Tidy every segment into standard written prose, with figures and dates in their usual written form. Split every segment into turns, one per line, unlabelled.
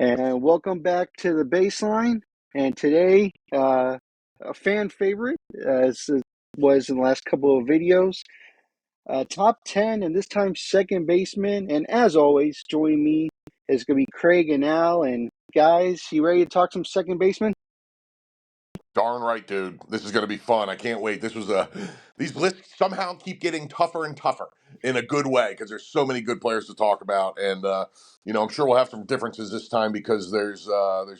And welcome back to the baseline. And today, a fan favorite, as it was in the last couple of videos, top 10, and this time second baseman. And as always, joining me is going to be Craig and Al. And guys, you ready to talk some second baseman?
Darn right, dude. This is going to be fun. I can't wait. These lists somehow keep getting tougher and tougher in a good way because there's so many good players to talk about, and I'm sure we'll have some differences this time because there's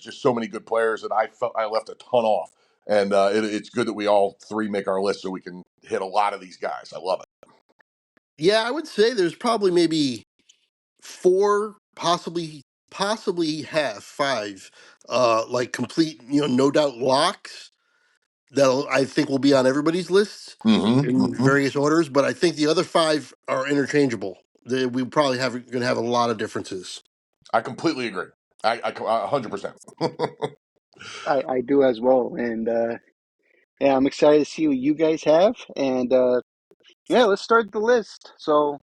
just so many good players that I felt I left a ton off, and it's good that we all three make our list so we can hit a lot of these guys. I love it.
Yeah, I would say there's probably maybe four, possibly half, five, like complete, no doubt locks that I think will be on everybody's lists in
Mm-hmm.
various orders. But I think the other five are interchangeable. We probably going to have a lot of differences.
I completely agree. I 100%.
I do as well. And yeah, I'm excited to see what you guys have. And yeah, let's start the list. So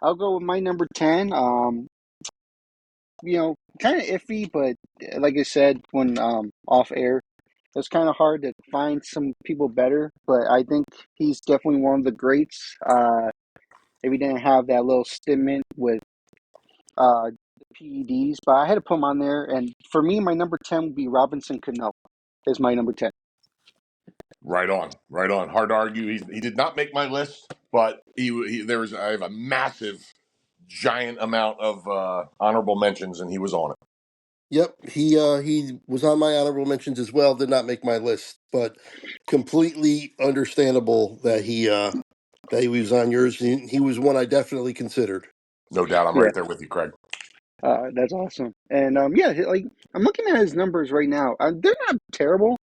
I'll go with my number 10. Kind of iffy, but like I said, when off air, it's kind of hard to find some people better. But I think he's definitely one of the greats. If he didn't have that little stint with the PEDs, but I had to put him on there. And for me, my number 10 would be Robinson Cano. Is my number 10.
Right on, right on. Hard to argue. He did not make my list, but I have a massive, giant amount of honorable mentions, and he was on it.
Yep, he was on my honorable mentions as well. Did not make my list, but completely understandable that he was on yours. He was one I definitely considered.
No doubt, I'm
Yeah,
right there with you, Craig.
that's awesome. And yeah, like I'm looking at his numbers right now. They're not terrible.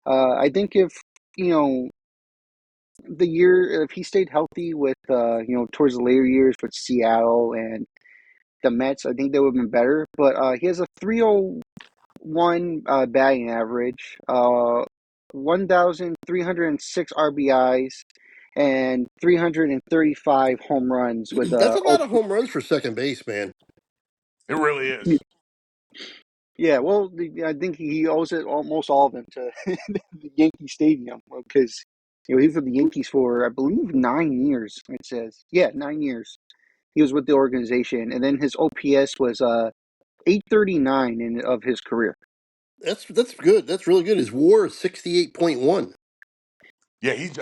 I think if you know if he stayed healthy with towards the later years with Seattle and the Mets, I think they would have been better. But he has a 301 batting average, 1,306 RBIs, and 335 home runs with
That's a lot of home runs for second base, man.
It really is.
Yeah, well, I think he owes it almost all of them to the Yankee Stadium because he was with the Yankees for I believe 9 years. It says 9 years. He was with the organization, and then his OPS was 839 of his career.
That's good. That's really good. His WAR is 68.1.
Yeah, he is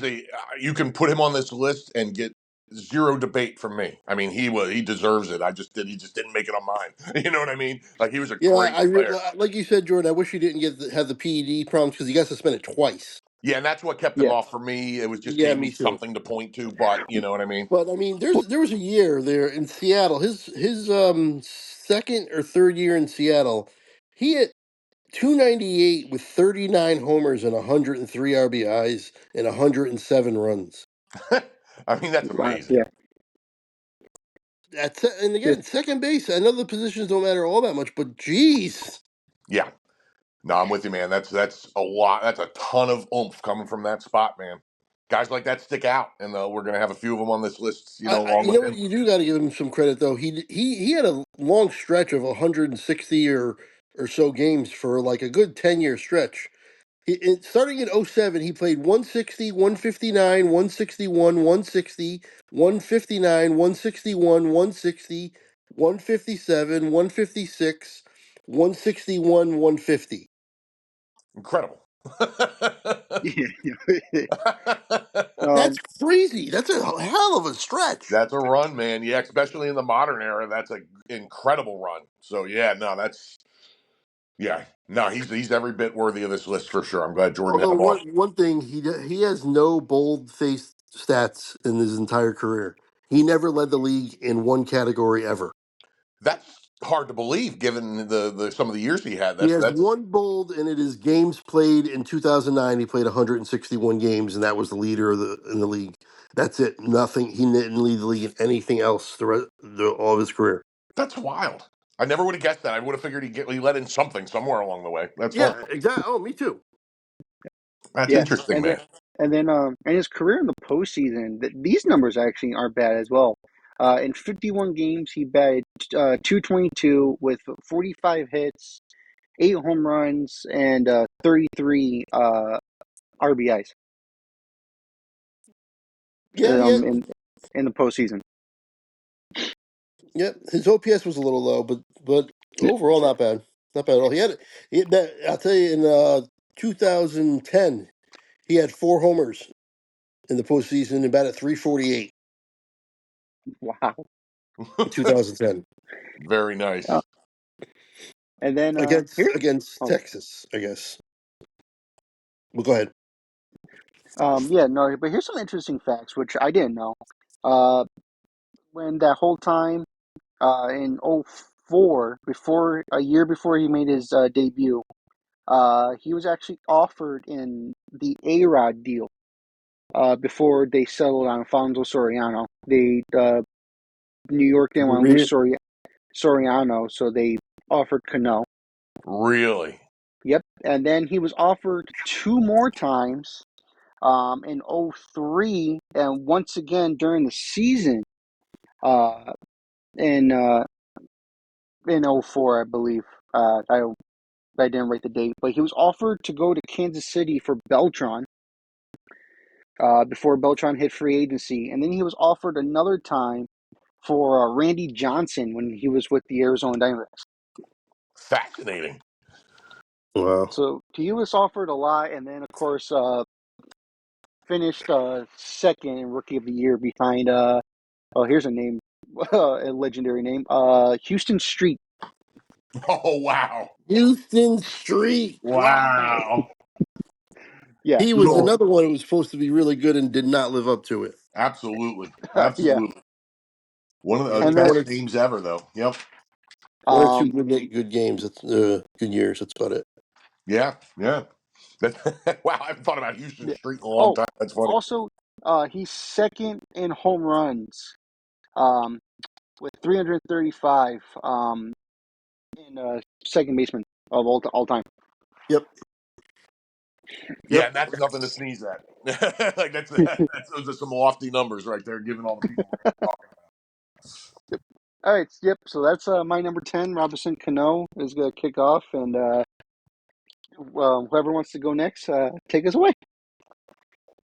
a. You can put him on this list and get zero debate from me. I mean, he deserves it. He just didn't make it on mine. You know what I mean? Like he was a
Yeah,
great player.
like you said, Jordan. I wish he didn't have the PED problems because he got suspended twice.
Yeah, and that's what kept him
Yeah,
off for me. It was just
Yeah,
gave me
me too.
something to point to. But you know what I mean?
But I mean, there was a year there in Seattle. His second or third year in Seattle, he hit 298 with 39 homers and 103 RBIs and 107 runs.
I mean, that's
wow,
amazing.
yeah,
And
just
again, second base. I know the positions don't matter all that much, but geez.
Yeah. No, I'm with you, man. That's a lot. That's a ton of oomph coming from that spot, man. Guys like that stick out, and we're gonna have a few of them on this list, along
You
with
know what?
him.
You do got to give him some credit though. He had a long stretch of 160 or so games for like a good 10-year stretch. Starting in '07, he played 160, 159, 161, 160, 159, 161, 160, 157, 156, 161, 150.
Incredible.
yeah.
That's
um,
crazy. That's a hell of a stretch.
That's a run, man. Yeah, especially in the modern era, that's an incredible run. So yeah, no, he's every bit worthy of this list for sure. I'm glad Jordan had
Although
him on.
one thing he has no bold faced stats in his entire career. He never led the league in one category ever.
That's hard to believe, given the some of the years he had.
He has
That's
one bold, and it is games played in 2009. He played 161 games, and that was the leader in the league. That's it. Nothing. He didn't lead the league in anything else all of his career.
that's wild. I never would have guessed that. I would have figured he let in something somewhere along the way. That's fun.
Yeah, exactly. Oh, me too.
That's
yeah,
interesting,
and then
man.
and then his career in the postseason, these numbers actually aren't bad as well. In 51 games, he batted 222 with 45 hits, 8 home runs, and 33 RBIs
Yeah, yeah,
in the postseason.
yeah. His OPS was a little low, but overall not bad. Not bad at all. I'll tell you, in 2010, he had 4 homers in the postseason and batted 348
Wow.
in 2010
Very
Uh,
nice.
and then here,
against
oh,
Texas, I guess. Well, go ahead.
yeah, no, but here's some interesting facts which I didn't know. Uh, when that whole time in '04, before a year before he made his debut, he was actually offered in the A-Rod deal before they settled on Alfonso Soriano. New York didn't want to lose Soriano, so they offered Cano.
Really?
Yep, and then he was offered 2 more times in '03, and once again during the season uh, in '04, I believe. I didn't write the date, but he was offered to go to Kansas City for Beltran before Beltran hit free agency, and then he was offered another time for Randy Johnson when he was with the Arizona Diamondbacks.
Fascinating.
Wow.
So he was offered a lot, and then of course finished second in Rookie of the Year behind oh, here's a name, a legendary name, Houston Street.
Oh, wow.
Houston Street. Wow.
Wow.
Yeah,
He was
so
another one who was supposed to be really good and did not live up to it.
Absolutely.
yeah,
Absolutely. One of
He
the
had
and then
best names ever, though. Yep.
one or two
um
good games. That's good years. That's about it.
Yeah. Yeah. Wow. I haven't thought about Houston
yeah.
Street in a long
Oh,
time. That's funny.
also he's second in home runs um with 335 in second baseman of all time.
Yep.
Yeah.
Yep.
And that's nothing to sneeze at. Like, those are some lofty numbers right there, given all the people we're going to be talking
All right, yep. So that's my number 10. Robinson Cano is going to kick off, and whoever wants to go next, take us away.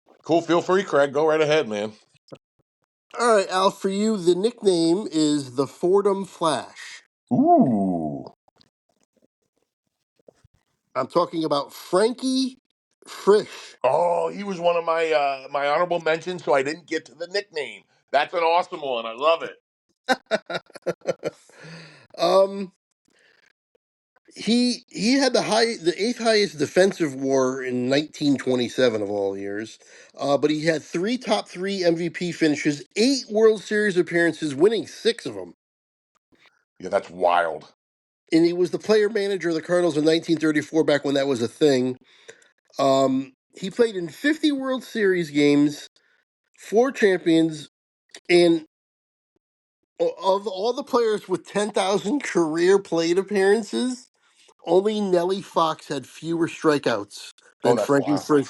about. Cool. Feel free, Craig. Go right ahead, man.
All right, Al. For you, the nickname is the Fordham Flash.
Ooh.
I'm talking about Frankie Frisch.
Oh, he was one of my honorable mentions, so I didn't get to the nickname. That's an awesome one. I love it.
um, he had the eighth highest defensive WAR in 1927 of all years, but he had 3 top 3 MVP finishes, 8 World Series appearances, winning 6 of them,
Yeah, that's wild.
and he was the player manager of the Cardinals in 1934, back when that was a thing. He played in 50 World Series games, 4 champions, and of all the players with 10,000 career plate appearances, only Nellie Fox had fewer strikeouts
Oh,
than
that's
Frankie
wild.
Frisch.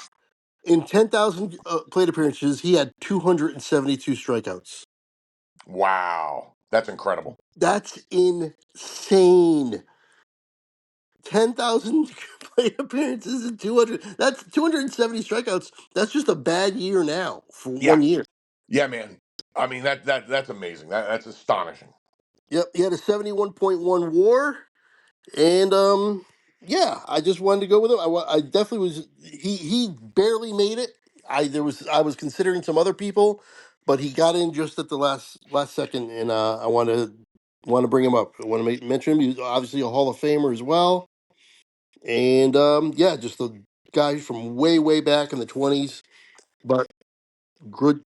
In 10,000 plate appearances, he had 272 strikeouts.
Wow. That's incredible.
That's insane. 10,000 plate appearances and 200. That's 270 strikeouts. That's just a bad year now for
Yeah.
one year.
Yeah, man. I mean that's amazing. That's astonishing.
Yep, he had a 71.1 WAR. And yeah, I just wanted to go with him. I definitely was. He barely made it. I was considering some other people, but he got in just at the last second, and I want to bring him up. I want to mention him. He's obviously a Hall of Famer as well, and yeah, just a guy from way back in the 20s, but good,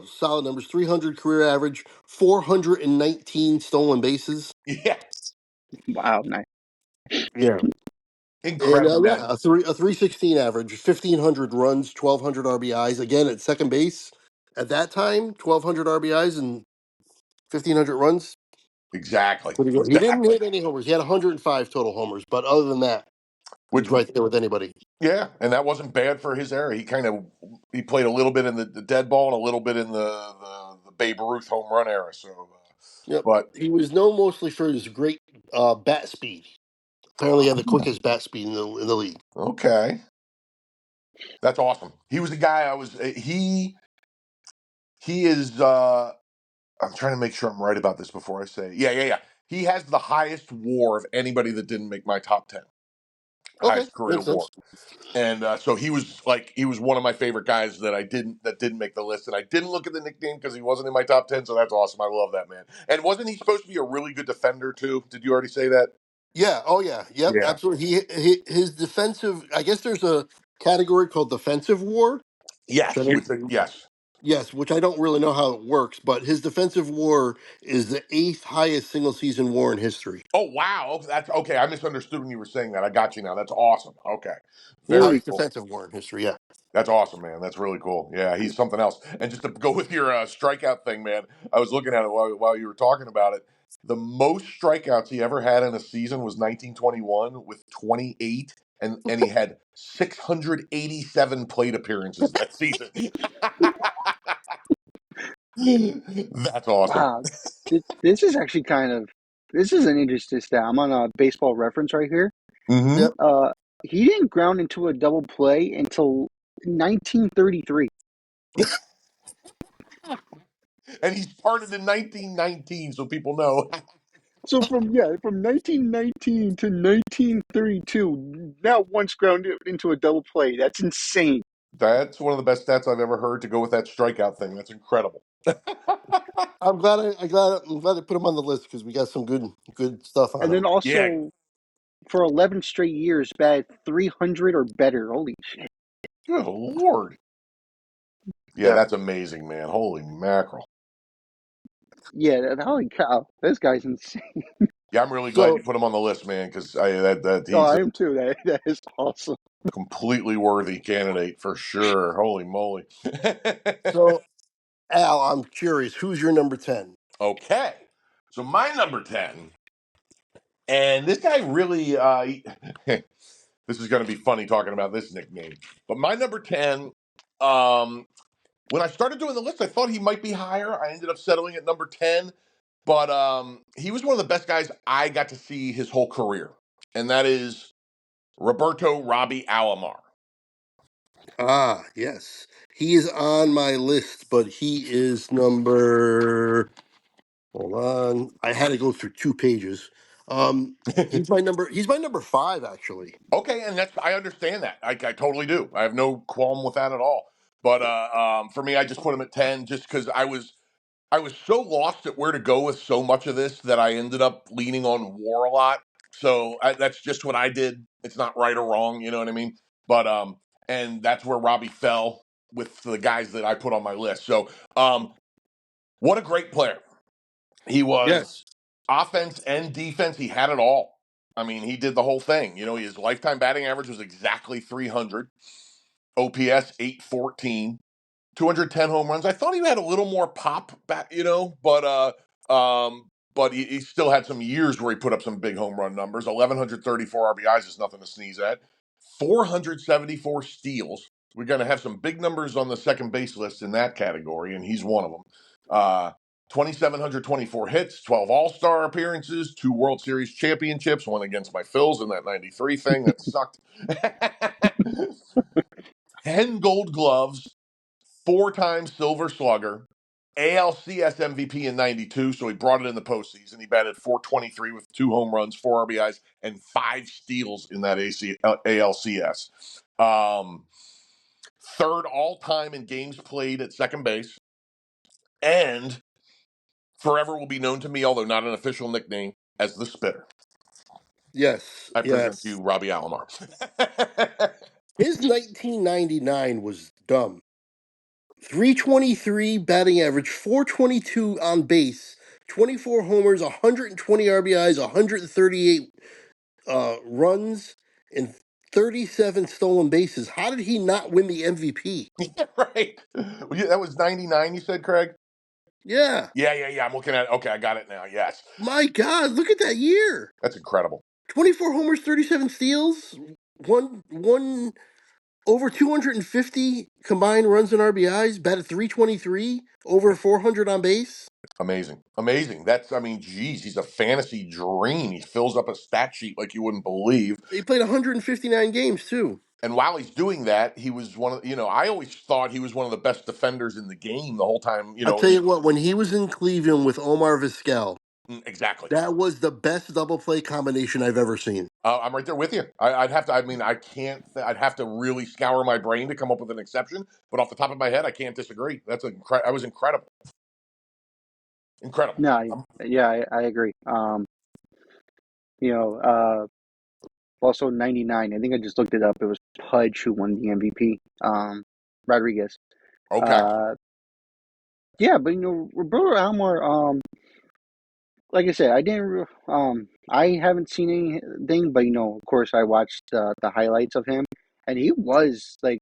solid numbers. 300 career average, 419 stolen bases.
Yeah.
Wow, nice.
Yeah. And
Incredible,
yeah,
man.
a 316 average, 1,500 runs, 1,200 RBIs. Again, at second base at that time, 1,200 RBIs and 1,500 runs.
Exactly.
Pretty good. He didn't
Exactly.
hit any homers. He had 105 total homers, but other than that,
Which
he's right there with anybody.
Yeah, and that wasn't bad for his era. He played a little bit in the dead ball and a little bit in the Babe Ruth home run era. So,
Yep.
but
He was known mostly for his great bat speed. Apparently, he had the quickest bat speed in the league.
okay, that's awesome. He was the guy I was. He is. I'm trying to make sure I'm right about this before I say. Yeah. He has the highest WAR of anybody that didn't make my top 10.
Okay,
Highest career
makes
WAR.
sense.
And so he was one of my favorite guys that didn't make the list, and I didn't look at the nickname because he wasn't in my top 10. So that's awesome. I love that man. And wasn't he supposed to be a really good defender too? Did you already say that?
Yeah. Oh, yeah. Yep.
Yeah.
Absolutely. His defensive. I guess there's a category called defensive WAR. Which I
Yes, you
don't.
would say yes.
Yes, which I don't really know how it works, but his defensive WAR is the eighth highest single season WAR in history.
Oh wow, that's okay. I misunderstood when you were saying that. I got you now. That's awesome. Okay, very
Highest
cool.
defensive WAR in history. Yeah.
That's awesome, man. That's really cool. Yeah, he's something else. And just to go with your strikeout thing, man, I was looking at it while you were talking about it. The most strikeouts he ever had in a season was 1921 with 28, and he had 687 plate appearances that season. That's awesome.
Wow, this is actually this is an interesting stat. I'm on a baseball reference right here.
Hmm.
Yep.
Uh, he didn't ground into a double play until 1933.
And he started in 1919, so people know.
So from 1919 to 1932, not once grounded into a double play. That's insane.
That's one of the best stats I've ever heard to go with that strikeout thing. That's incredible.
I'm glad I put him on the list because we got some good stuff on
And
him.
then
Yeah,
also for 11 straight years, batted 300 or better. Holy shit!
good lord. Yeah,
Yeah.
that's amazing, man. Holy mackerel.
Yeah, holy cow, this guy's insane.
Yeah, I'm really glad you
So
put him on the list, man, because that
Oh,
he's
I
a
am too. That is awesome.
completely worthy candidate for sure. Holy moly.
so Al, I'm curious, who's your number 10?
Okay, so my number 10, and this guy really, this is going to be funny talking about this nickname, but my number 10, um, when I started doing the list, I thought he might be higher. I ended up settling at number 10, but he was one of the best guys I got to see his whole career, and that is Roberto Robbie Alomar.
Ah, yes. He is on my list, but he is number. Hold on. I had to go through two pages. He's my number 5 actually.
Okay, and I understand that. I totally do. I have no qualm with that at all. But for me, I just put him at 10 just because I was so lost at where to go with so much of this that I ended up leaning on war a lot. So that's just what I did. It's not right or wrong, you know what I mean? But and that's where Robbie fell with the guys that I put on my list. So what a great player. He was
Yes.
offense and defense. He had it all. I mean, he did the whole thing. You know, his lifetime batting average was exactly 300, OPS 814, 210 home runs. I thought he had a little more pop back, but he still had some years where he put up some big home run numbers. 1,134 RBIs is nothing to sneeze at. 474 steals. We're going to have some big numbers on the second base list in that category, and he's one of them. 2,724 hits, 12 All Star appearances, 2 World Series championships, one against my Phils in that '93 thing that sucked. 10 Gold Gloves, 4 times Silver Slugger, ALCS MVP in '92, so he brought it in the postseason. He batted 423 with 2 home runs, 4 RBIs, and 5 steals in that ALCS. Um, Third all time in games played at second base, and forever will be known to me, although not an official nickname, as the Spitter.
Yes.
I present to you
Yes.
Robbie Alomar.
His 1999 was dumb. 323 batting average, 422 on base, 24 homers, 120 RBIs, 138 runs, and 37 stolen bases. How did he not win the MVP?
Right. That was '99, you said, Craig?
Yeah.
Yeah. I'm looking at it. Okay, I got it now. Yes.
My God, look at that year.
That's incredible.
24 homers, 37 steals, one over 250 combined runs and RBIs, batted 323, over 400 on base.
Amazing. Amazing. That's, I mean, geez, he's a fantasy dream. He fills up a stat sheet like you wouldn't believe.
He played 159 games too.
And while he's doing that, he was one of, I always thought he was one of the best defenders in the game the whole time,
I'll tell you what, when he was in Cleveland with Omar Vizquel,
exactly.
that was the best double play combination I've ever seen.
I'm right there with you. I'd have to, I mean, I can't, I'd have to really scour my brain to come up with an exception. But off the top of my head, I can't disagree. That was incredible. Incredible.
No, yeah, I agree. You know, also 99. I think I just looked it up. It was Pudge who won the MVP. Rodriguez.
Okay.
Uh, yeah, but Roberto Alomar. Like I said, I haven't seen anything, but of course, I watched the highlights of him, and he was like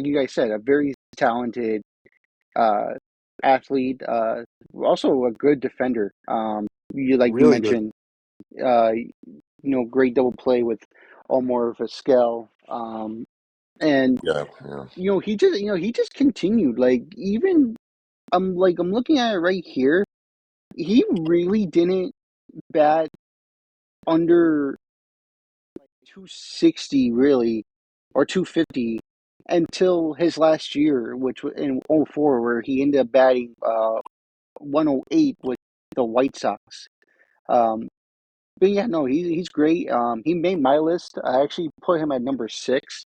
you guys said, a very talented uh athlete. Also a good defender. You
Really good.
mentioned, great double play with Omar Vizquel. And
Yeah. Yeah.
he just continued. Like even I'm looking at it right here. He really didn't bat under 260 really, or 250 until his last year, which was in '04, where he ended up batting 108 with the White Sox. Um, but yeah, no, he's great. He made my list. I actually put him at number 6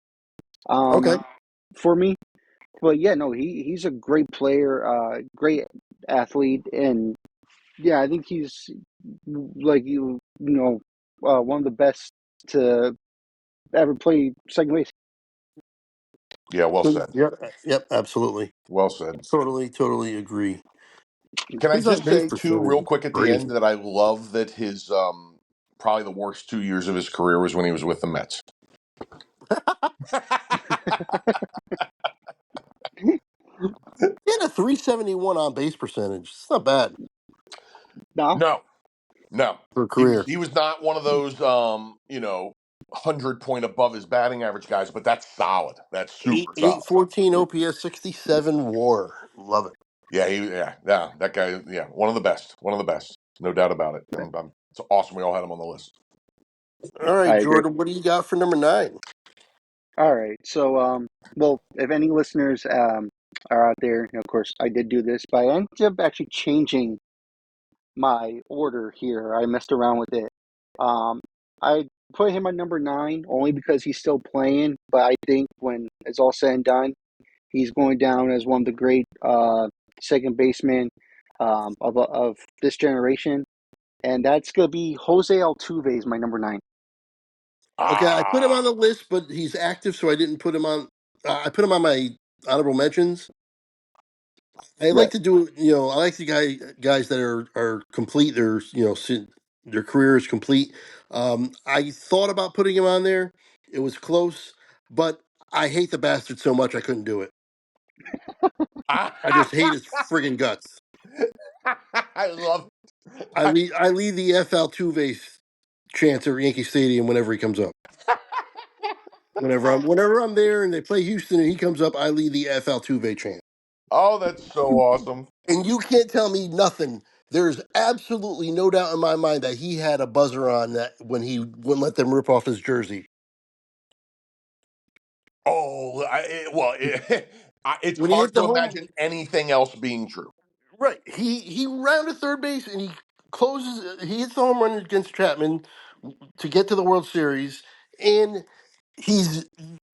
Okay.
for me. But yeah, no, he's a great player, great athlete, and yeah, I think he's like one of the best to ever play second base.
Yeah. Well
So,
said.
yep, absolutely.
Well said.
Totally agree.
Can I
His on
just
base
say too,
percentage
real
is
quick at the end,
crazy.
that I love that his probably the worst 2 years of his career was when he was with the Mets.
He had a 371 on base percentage. It's not bad
No,
No, no,
for a
he was
career.
he was not one of those 100 point above his batting average guys, but that's solid. That's super solid.
814 OPS 67 WAR. Love it.
Yeah, that guy, yeah, one of the best, no doubt about it. It's awesome we all had him on the list.
All right,
I agree.
Jordan, what do you got for number 9?
All right. So, well, if any listeners are out there, of course, I did do this, but I ended up actually changing my order here. I messed around with it. Um, I put him at number 9 only because he's still playing, but I think when it's all said and done, he's going down as one of the great second basemen of this generation, and that's gonna be Jose Altuve is my number 9.
Okay, I put him on
Ah,
the list, but he's active, so I didn't put him on. I put him on my honorable mentions. I like
Right.
to do, I like the guys that are complete. Their career is complete. I thought about putting him on there. It was close, but I hate the bastard so much I couldn't do it. I just hate his friggin' guts.
I love.
I lead the F Altuve chants at Yankee Stadium whenever he comes up. Whenever I'm there and they play Houston and he comes up, I lead the F Altuve chant.
Oh, that's so awesome.
And you can't tell me nothing. There's absolutely no doubt in my mind that he had a buzzer on that when he wouldn't let them rip off his jersey.
Oh, it's
When he
hard
hit the
to
home,
imagine anything else being true.
right? He rounded third base and he closes. He hits the home run against Chapman to get to the World Series, and he's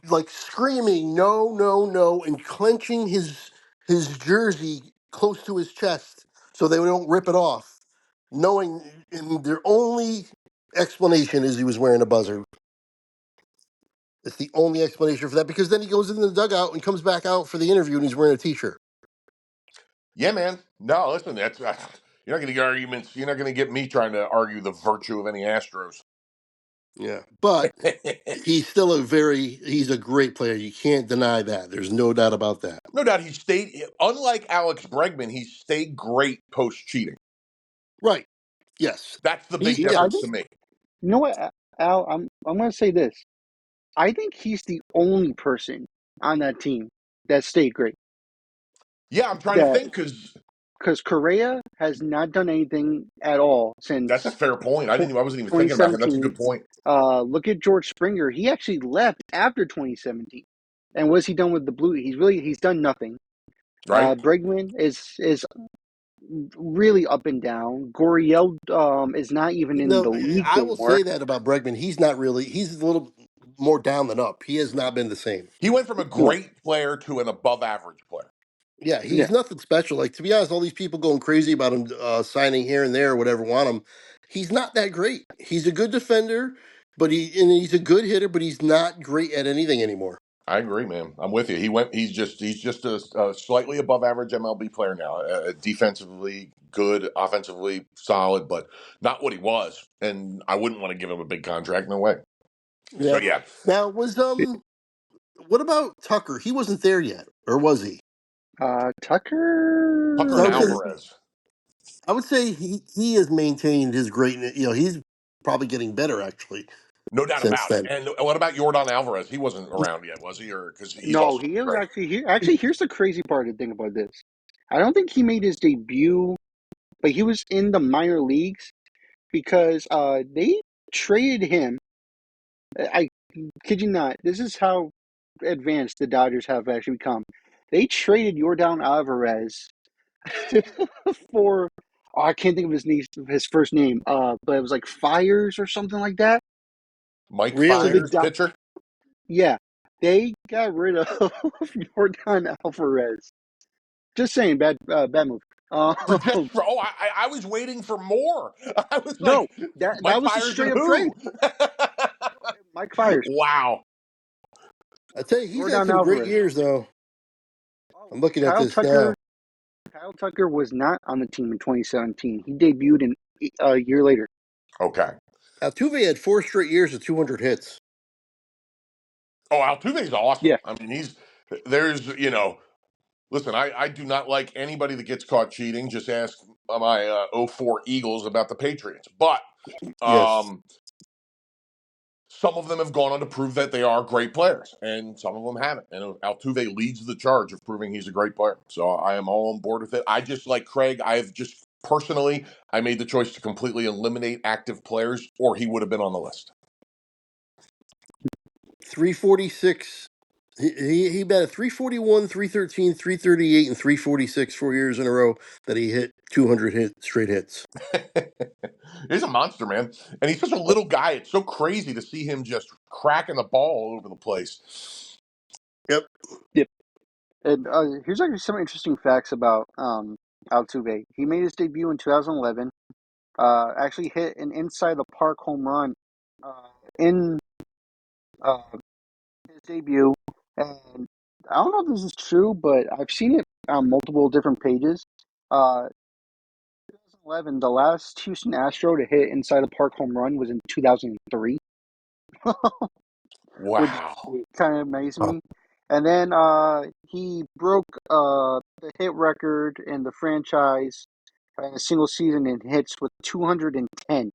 like screaming no, no, no, and clenching his jersey close to his chest so they don't rip it off, knowing, and their only explanation is he was wearing a buzzer. It's the only explanation for that, because then he goes in the dugout and comes back out for the interview and he's wearing a t-shirt.
Yeah, man. No, listen, that's you're not going to get arguments. You're not going to get me trying to argue the virtue of any Astros.
Yeah, but he's a great player. You can't deny that. There's no doubt about that.
No doubt, he stayed. Unlike Alex Bregman, he stayed great post cheating.
Right. Yes.
That's the big
He's
Yeah, I
difference
think
to me.
you know what, Al. I'm going to say this. I think he's the only person on that team that stayed great.
Yeah, I'm trying to
That
think
because Correa has not done anything at all
that's a
since
fair point. I wasn't even thinking about him. That's a
2017.
good point.
Look at George Springer. He actually left after 2017. And what's he done with the Blue? He's done nothing.
Right?
Bregman is really up and down. Goriel is not even in
No,
the league
I will
anymore.
say that about Bregman. He's not really. He's a little more down than up. He has not been the same.
He went from a
Yeah,
great player to an above average player.
Yeah,
yeah.
he's nothing special. Like, to be honest, all these people going crazy about him signing here and there or whatever want him. He's not that great. He's a good defender, but he's a good hitter, but he's not great at anything anymore.
I agree, man. I'm with you. He's just a slightly above average MLB player now. Defensively good, offensively solid, but not what he was. And I wouldn't want to give him a big contract. No way. So
Yep.
yeah,
Now what about Tucker? He wasn't there yet, or was he?
Tucker and
No,
Tucker.
because
Alvarez.
I would say he has maintained his greatness. He's probably getting better actually
No doubt
since
about it.
then.
And what about Jordan Alvarez? He wasn't around yet, was he? Or because he's
No,
also
he was
great.
actually here. Actually, here's the crazy part to think about this. I don't think he made his debut, but he was in the minor leagues because they traded him. I kid you not. This is how advanced the Dodgers have actually become. They traded Jordan Alvarez for I can't think of his first name. But it was like Fires or something like that.
Mike
So
Really?
Fiers, pitcher.
yeah, they got rid of Jordan Alvarez. Just saying, bad move.
Just oh, I was waiting for more. I was
No,
like,
that
Mike
was a
Fiers and
straight up trade.
who?
Mike Fires,
Wow.
I tell you, he's had
Jordan
some great
Alvarez.
years though.
Oh,
I'm looking at this now.
Kyle Tucker was not on the team in 2017. He debuted in a year later.
Okay.
Altuve had 4 straight years of 200 hits.
Oh, Altuve's awesome.
Yeah,
I mean, there's, listen, I do not like anybody that gets caught cheating. Just ask my '04 Eagles about the Patriots. But
Yes.
um, some of them have gone on to prove that they are great players, and some of them haven't. And Altuve leads the charge of proving he's a great player. So I am all on board with it. I just like Craig. I've just personally, I made the choice to completely eliminate active players, or he would have been on the list.
346. He batted 341, 313, 338, and 346 4 years in a row that he hit 200 straight hits.
He's a monster, man. And he's such a little guy. It's so crazy to see him just cracking the ball all over the place.
Yep.
yep. And here's actually some interesting facts about Altuve. He made his debut in 2011. Actually hit an inside the park home run in uh, his debut. And I don't know if this is true, but I've seen it on multiple different pages. 2011, the last Houston Astro to hit inside the park home run was in 2003, which
Wow.
kind of amazed
Oh,
me. And then he broke the hit record in the franchise in a single season in hits with 210.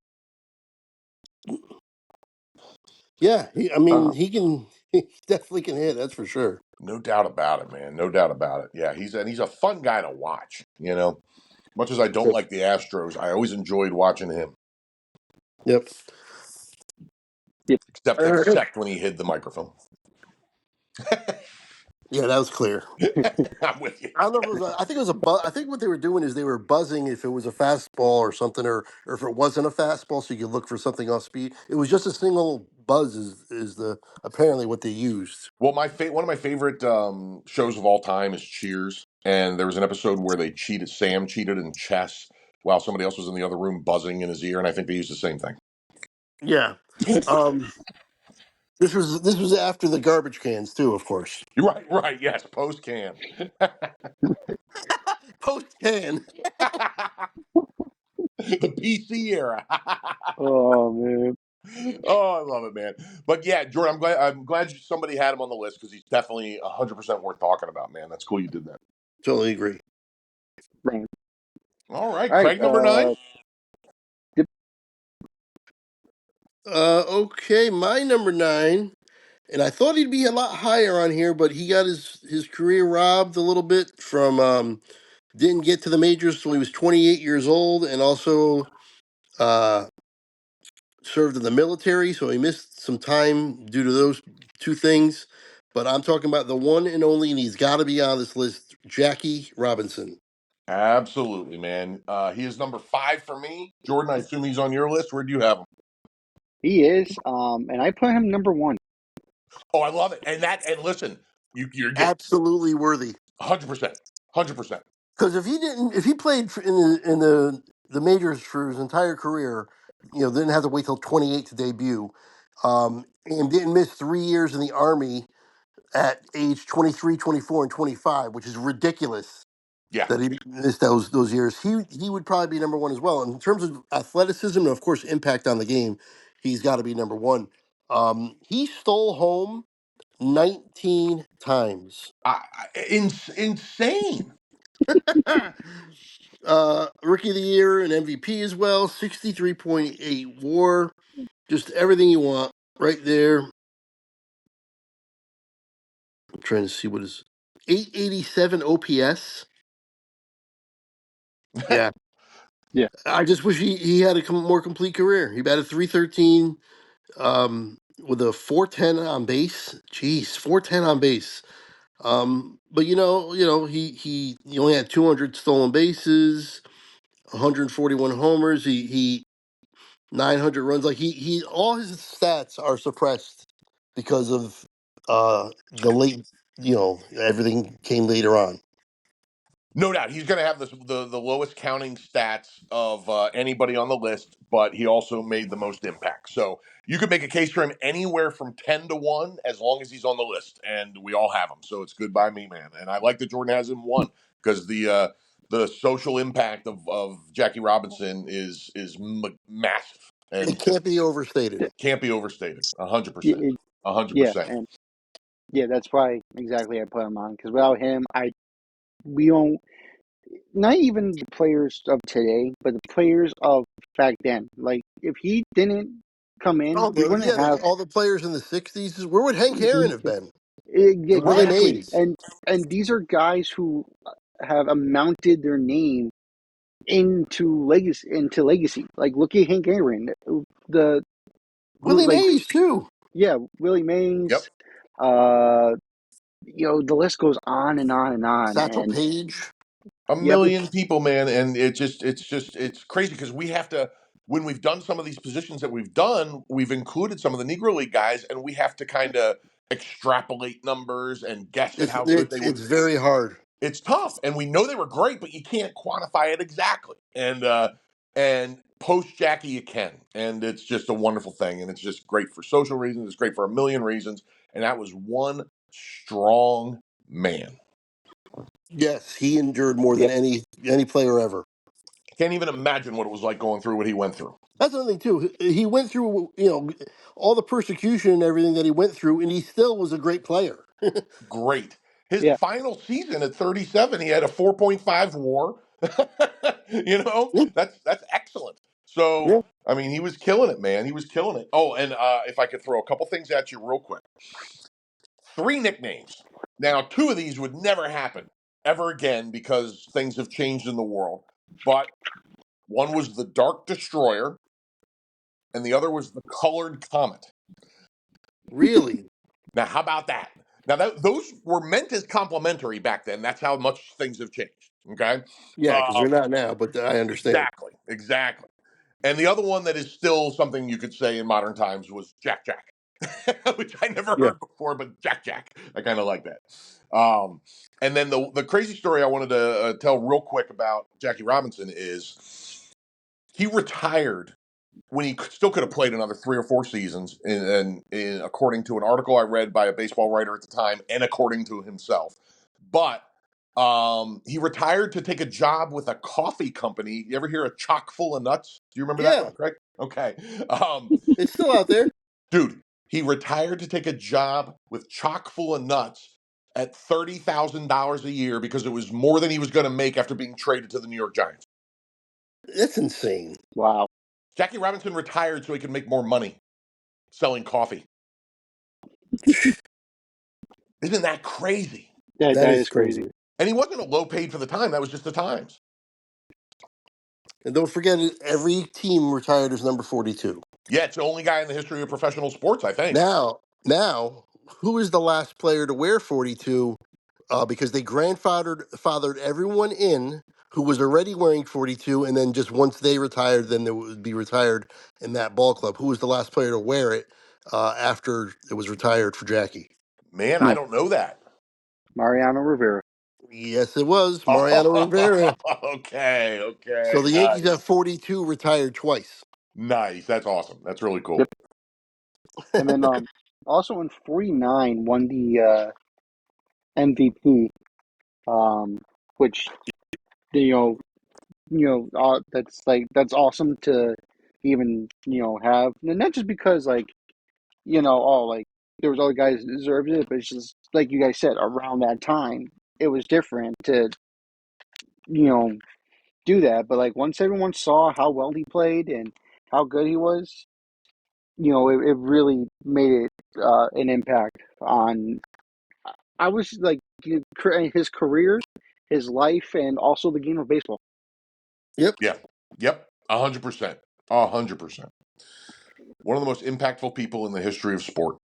yeah. I mean,
Uh,
he definitely can hit. That's for sure.
No doubt about it, man. No doubt about it. Yeah, he's a fun guy to watch, Much as I don't
yep,
like the Astros, I always enjoyed watching him.
Yep.
yep.
Except
All right.
except when he hid the microphone.
Yeah, that was clear.
I'm with you.
I don't know if it was. I think it was a buzz. I think what they were doing is they were buzzing if it was a fastball or something, or if it wasn't a fastball, so you could look for something off speed. It was just a single buzz. Is the apparently what they used.
Well, one of my favorite shows of all time is Cheers, and there was an episode where they cheated. Sam cheated in chess while somebody else was in the other room buzzing in his ear, and I think they used the same thing.
Yeah. Um. This was after the garbage cans too, of course.
You're right, right, yes, post can.
Post can.
The PC era.
Oh man.
Oh, I love it, man. But yeah, Jordan, I'm glad somebody had him on the list because he's definitely 100% worth talking about, man. That's cool you did that.
Totally agree.
Right.
All right,
All right.
Craig, number 9.
Yep.
Okay, my number 9 and I thought he'd be a lot higher on here, but he got his career robbed a little bit from didn't get to the majors till he was 28 years old, and also uh, served in the military, so he missed some time due to those two things. But I'm talking about the one and only, and he's got to be on this list, Jackie Robinson.
Absolutely, man. He is number 5 for me. Jordan, I assume he's on your list. Where do you have him?
He is, and I put him number one.
Oh, I love it. And listen, you're getting
Absolutely worthy.
100%, 100%.
Because if he played in the majors for his entire career, didn't have to wait till 28 to debut, and didn't miss 3 years in the army at age 23, 24, and 25, which is ridiculous
Yeah.
that he missed those years. He would probably be number one as well. And in terms of athleticism and of course impact on the game, he's got to be number one. He stole home 19 times.
Insane.
Rookie of the year and MVP as well, 63.8 WAR, just everything you want right there. I'm trying to see what is 887 OPS. Yeah,
Yeah,
I just wish he had a more complete career. He batted 313 with a 410 on base. Jeez, 410 on base. But he only had 200 stolen bases, 141 homers. He 900 runs. Like he all his stats are suppressed because of the late. Everything came later on.
No doubt, he's going to have the lowest counting stats of anybody on the list, but he also made the most impact. So you could make a case for him anywhere from 10 to 1, as long as he's on the list, and we all have him. So it's good by me, man. And I like that Jordan has him 1 because the social impact of Jackie Robinson is massive
It
and
can't be overstated.
can't be overstated. 100%,
yeah,
a hundred
yeah,
percent.
and yeah, that's why exactly I put him on because without him, we don't. Not even the players of today, but the players of back then. Like if he didn't come in,
Oh,
we wouldn't have
all the players in the '60s. Where would Hank Aaron have been? And Willie
exactly.
Mays.
And these are guys who have amounted their name into legacy. Like look at Hank Aaron, the who
Willie
like
Mays too.
yeah, Willie
Yep.
Mays. The list goes on and on and on.
Satchel
And
Paige.
A
yep,
million people, man, and it's crazy because we have to, when we've done some of these positions that we've done, we've included some of the Negro League guys, and we have to kind of extrapolate numbers and guess at
It's
how good they
it's
were.
it's very hard.
It's tough, and we know they were great, but you can't quantify it exactly. And post Jackie, you can, and it's just a wonderful thing, and it's just great for social reasons. It's great for a million reasons, and that was one strong man.
Yes, he endured more than
yep.
any player ever.
Can't even imagine what it was like going through what he went through.
That's the thing too. He went through all the persecution and everything that he went through, and he still was a great player.
Great. His
Yeah,
final season at 37, he had a 4.5 WAR.
Yeah,
That's excellent. So,
yeah.
I mean, he was killing it, man. He was killing it. Oh, and if I could throw a couple things at you real quick. 3 nicknames. Now, 2 of these would never happen ever again because things have changed in the world. But one was the Dark Destroyer, and the other was the Colored Comet.
Really.
Now, how about that? Now, those were meant as complimentary back then. That's how much things have changed. Okay.
Yeah, because
Uh,
they're not now, but I understand.
exactly. Exactly. And the other one that is still something you could say in modern times was Jack Jack, which I never
Yeah.
heard before, but Jack Jack. I kind of like that. Um, and then the crazy story I wanted to tell real quick about Jackie Robinson is he retired when he still could have played another 3 or 4 seasons, according to an article I read by a baseball writer at the time, and according to himself. But he retired to take a job with a coffee company. You ever hear of Chock full of nuts? Do you remember that
Yeah,
one, Craig? Okay, um,
it's still out there.
dude, he retired to take a job with Chock full of nuts at $30,000 a year because it was more than he was going to make after being traded to the New York Giants.
That's insane.
wow.
Jackie Robinson retired so he could make more money selling coffee. Isn't that crazy?
That
That
is
is
crazy.
crazy.
And he wasn't a low paid for the time. That was just the times.
And don't forget, every team retired as number 42.
Yeah, it's the only guy in the history of professional sports, I think.
Now, who is the last player to wear 42? Because they fathered everyone in who was already wearing 42, and then just once they retired, then they would be retired in that ball club. Who was the last player to wear it after it was retired for Jackie?
Man, I
No,
don't know that.
Mariano Rivera.
Yes, it was Mariano Rivera.
Oh, okay,
So
okay,
the Yankees
nice,
have 42 retired twice.
nice. That's awesome. That's really cool.
Yep. And then also in '49 won the MVP, which you know that's awesome to even have, and not just because like there was other guys that deserved it, but it's just like you guys said around that time it was different to you know do that. But like once everyone saw how well he played and how good he was, it really made it an impact on. I was like his career, his life, and also the game of baseball.
Yep,
Yeah, yep, 100%, 100%. One of the most impactful people in the history of sport.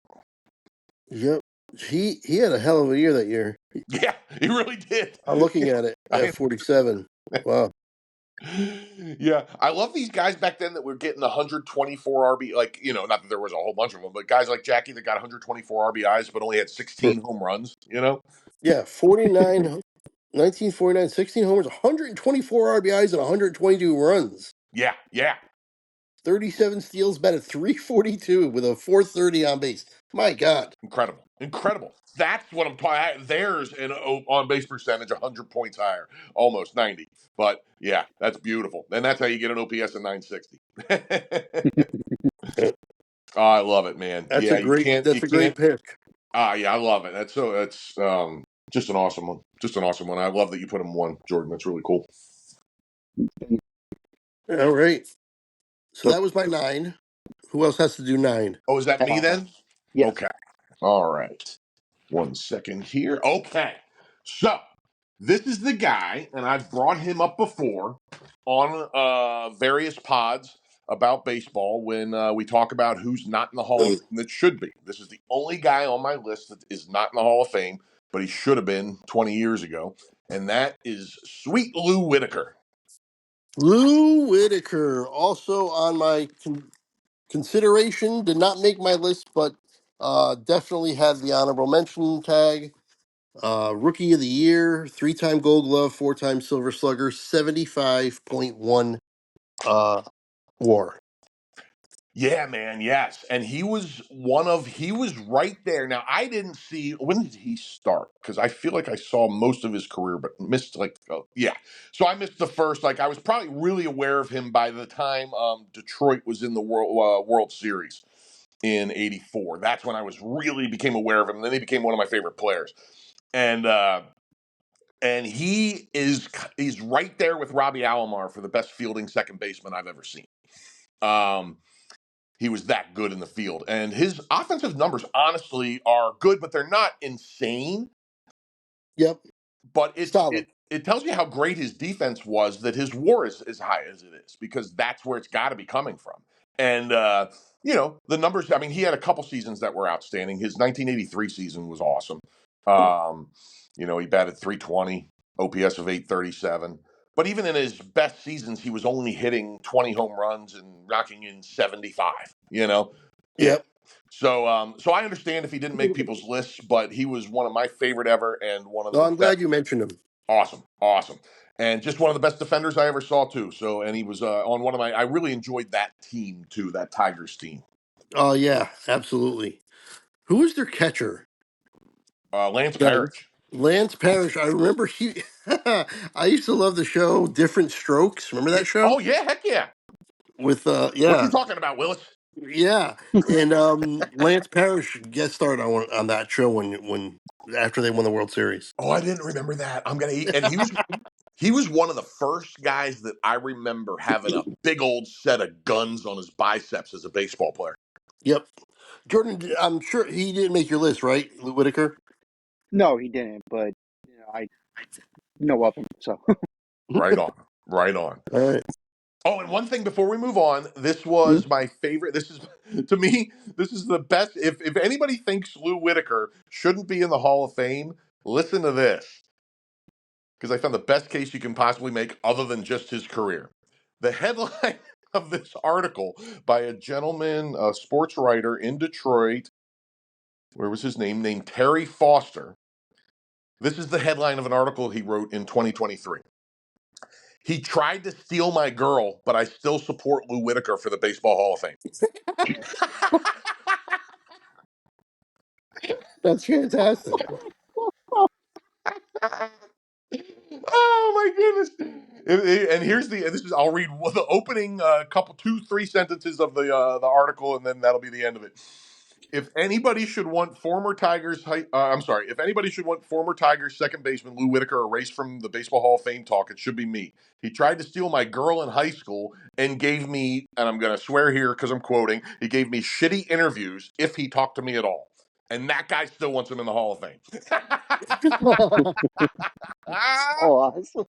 yep. He had a hell of a year that year.
Yeah, he really did.
I'm looking at it at 47. Wow.
Yeah, I love these guys back then that were getting 124 RB. Like, not that there was a whole bunch of them, but guys like Jackie that got 124 RBIs but only had
For,
16 home runs. You know?
yeah, 1949, 16 homers, 124 RBIs, and 122 runs.
Yeah, yeah,
37 steals, batted 342 with a 430 on base. My God.
incredible, incredible. That's what I'm talking. Theirs an on base percentage 100 points higher, almost 90. But yeah, that's beautiful, and that's how you get an OPS of 960. Oh, I love it, man. Yeah, you
That's a
can't.
great pick.
Yeah, I love it. That's just an awesome one. Just an awesome one. I love that you put him one, Jordan. That's really cool.
All right. So
Yep.
that was my 9. Who else has to do 9?
Oh, is that me then?
Yes.
Okay. All right. 1 second here. Okay. So this is the guy, and I've brought him up before on various pods about baseball when we talk about who's not in the Hall of Fame that should be. This is the only guy on my list that is not in the Hall of Fame, but he should have been 20 years ago, and that is Sweet Lou Whitaker.
Lou Whitaker, also on my consideration, did not make my list, but definitely had the honorable mention tag. Rookie of the Year, 3-time Gold Glove, 4-time Silver Slugger, 75.1 uh, WAR.
Yeah, man, yes. And he was right there. Now, I didn't see, when did he start? Because I feel like I saw most of his career, but missed, yeah. So I missed the first, I was probably really aware of him by the time Detroit was in the World Series in '84. That's when I was really became aware of him. And then he became one of my favorite players. And, he's right there with Robbie Alomar for the best fielding second baseman I've ever seen. Um, he was that good in the field. And his offensive numbers, honestly, are good, but they're not insane.
Yep,
But
solid.
it tells you how great his defense was that his WAR is as high as it is, because that's where it's got to be coming from. And the numbers. I mean, he had a couple seasons that were outstanding. His 1983 season was awesome. He batted 320, OPS of 837. But even in his best seasons, he was only hitting 20 home runs and knocking in 75. Yeah.
Yep.
So I understand if he didn't make people's lists, but he was one of my favorite ever, and one of
No,
the
I'm
best.
glad you mentioned him.
Awesome, awesome, and just one of the best defenders I ever saw too. So, and he was on one of my. I really enjoyed that team too, that Tigers team.
Oh, yeah, absolutely. Who was their catcher?
Lance
Yeah,
Parrish.
Lance Parrish. I remember he. I used to love the show Different Strokes. Remember
Yeah.
that show?
Oh yeah, heck yeah.
With
What you
yeah,
talking about, Willis?
yeah, and Lance Parrish guest starred on that show when after they won the World Series.
Oh, I didn't remember that. I'm gonna eat. And he was one of the first guys that I remember having a big old set of guns on his biceps as a baseball player.
Yep. Jordan, I'm sure he didn't make your list, right, Lou Whitaker?
No, he didn't, but I know of him. So
Right on. Right on.
All right.
Oh, and one thing before we move on, this
mm,
was my favorite. This is to me, this is the best. If anybody thinks Lou Whitaker shouldn't be in the Hall of Fame, listen to this because I found the best case you can possibly make other than just his career. The headline of this article by a gentleman, a sports writer in Detroit, where was his name? Named Terry Foster. This is the headline of an article he wrote in 2023. He tried to steal my girl, but I still support Lou Whitaker for the Baseball Hall of Fame.
That's fantastic.
Oh my goodness! And here's the. This is. I'll read the opening couple, 2, 3 sentences of the article, and then that'll be the end of it. If anybody should want former Tigers, I'm sorry. If anybody should want former Tigers second baseman Lou Whitaker erased from the Baseball Hall of Fame talk, it should be me. He tried to steal my girl in high school and gave me, and I'm going to swear here because I'm quoting, he gave me shitty interviews if he talked to me at all. And that guy still wants him in the Hall of Fame.
oh, awesome.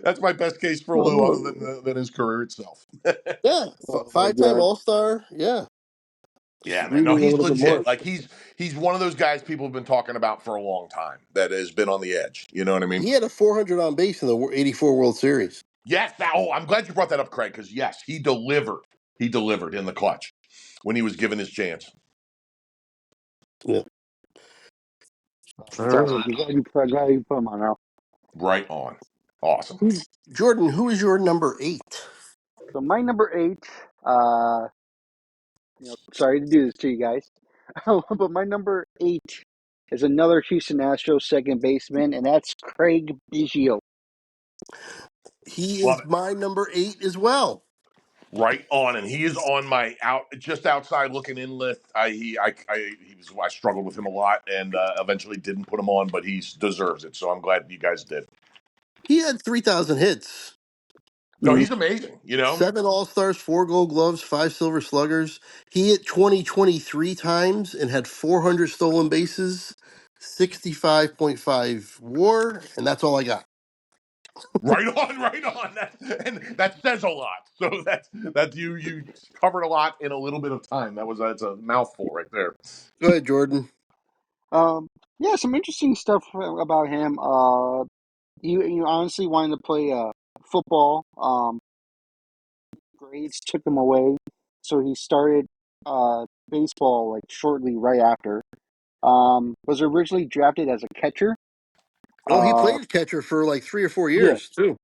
That's my best case for Lou, other than his career itself.
Yeah,
Oh my
five-time
god.
All-Star. Yeah. Just
Yeah, man. No,
reading a
he's
little bit more.
legit. Like he's one of those guys people have been talking about for a long time that has been on the edge. You know what I mean?
He had a 400 on base in the '84 World Series.
Yes. Oh, I'm glad you brought that up, Craig, because yes, he delivered. He delivered in the clutch when he was given his chance.
Yeah. All
That's awesome.
right.
I'm glad you put him on now.
Right on. Awesome.
Jordan, who is your number 8?
So my number 8, uh, sorry to do this to you guys, but my number 8 is another Houston Astros second baseman, and that's Craig Biggio.
He
Love
is
it.
my number 8 as well.
Right on, and he is on my just outside looking in list. I struggled with him a lot, and eventually didn't put him on, but he deserves it. So I'm glad you guys did.
He had 3,000 hits,
No,
Mm,
he's amazing. You know,
7 All-Stars, 4 Gold Gloves, 5 Silver Sluggers. He hit 2023 times and had 400 stolen bases, 65.5 WAR, and that's all I got.
right on, right on. And that says a lot. So that's you covered a lot in a little bit of time. That's a mouthful right there.
Go ahead, Jordan.
Um, yeah, some interesting stuff about him. He honestly wanted to play football. Grades took him away, so he started baseball like shortly right after. Was originally drafted as a catcher.
Oh, he
Uh,
played catcher for like 3 or 4
yeah,
years, too.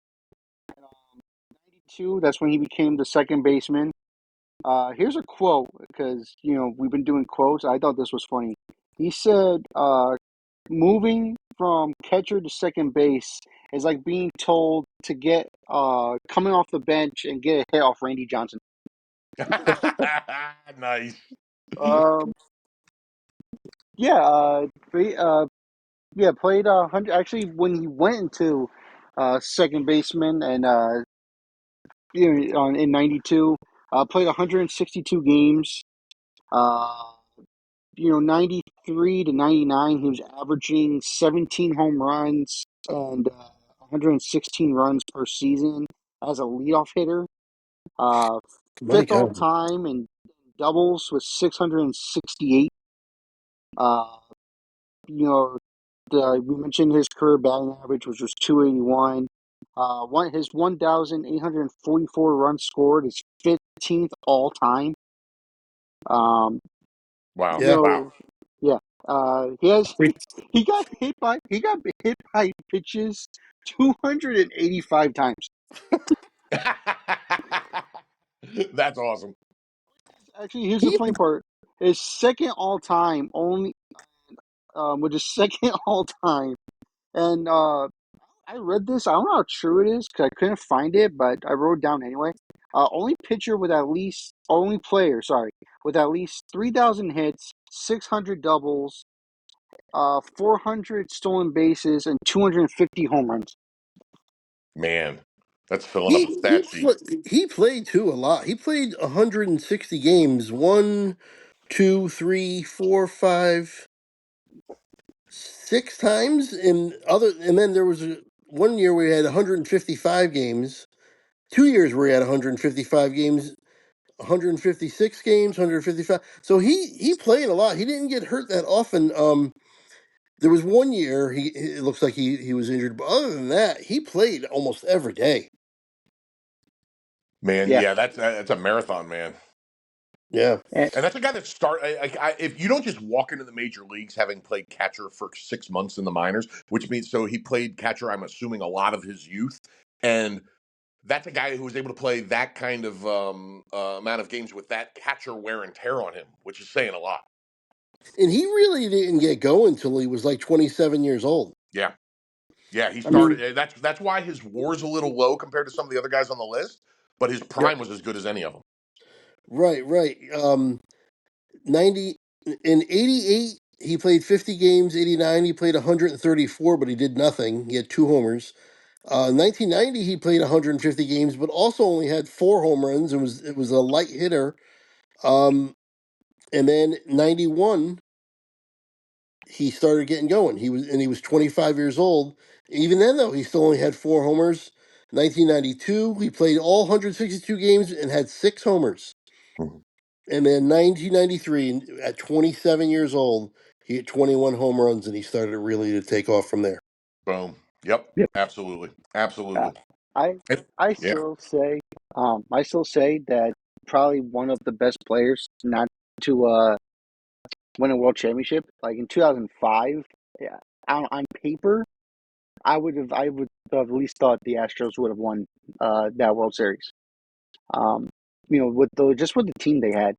92. That's when he became the second baseman. Here's a quote because we've been doing quotes. I thought this was funny. He said, "Moving from catcher to second base is like being told to get coming off the bench and get a hit off Randy Johnson."
Nice.
Um, yeah, yeah, played 100. Actually, when he went into second baseman and in '92, played 162 games. Uh, 93 to 99, he was averaging 17 home runs and 116 runs per season as a leadoff hitter. Uh,
My
Fifth all
God.
time in doubles with 668. Uh, you know, we mentioned his career batting average, which was 281. His 1,844 runs scored is 15th all time. Um,
Wow.
you
Yeah.
Wow.
know, yeah. He has he got hit by pitches 285 times.
That's awesome.
Actually, here's the
He,
funny part: is second all time only, which is second all time. And I read this. I don't know how true it is because I couldn't find it, but I wrote it down anyway. Only player, sorry, with at least 3,000 hits, 600 doubles, 400 stolen bases, and 250 home runs.
Man. That's filling up a
He
stat sheet.
he played too a lot. He played 160 games. One, two, three, four, five, 6 times. And then there was 1 year where he had 155 games. 2 years where he had 155 games. 156 games, 155. So he played a lot. He didn't get hurt that often. There was 1 year it looks like he was injured, but other than that, he played almost every day.
Man,
Yeah.
yeah, that's a marathon, man.
Yeah.
And,
And that's a guy that if you don't just walk into the major leagues having played catcher for 6 months in the minors, which means so he played catcher, I'm assuming a lot of his youth, and that's a guy who was able to play that kind of amount of games with that catcher wear and tear on him, which is saying a lot.
And he really didn't get going until he was like 27 years old.
Yeah, yeah, he
I mean,
started. That's why his WAR's a little low compared to some of the other guys on the list, but his
yep.
prime was as good as any of them.
Right, right. 90 in 88 he played 50 games, 89 he played 134 but he did nothing. He had 2 homers. 1990 he played 150 games but also only had 4 home runs. It was a light hitter. Um and then 91 he started getting going. He was 25 years old. Even then, though, he still only had 4 homers. 1992, he played all 162 games and had 6 homers.
Mhm.
And then 1993, at 27 years old, he hit 21 home runs, and he started really to take off from there.
Boom. Yep.
yeah.
Absolutely.
Uh,
Absolutely.
I
And-
I
yeah.
still say that probably one of the best players not to win a world championship, like in 2005. Yeah, on paper, I would have at least thought the Astros would have won that World Series. Um, with the team they had,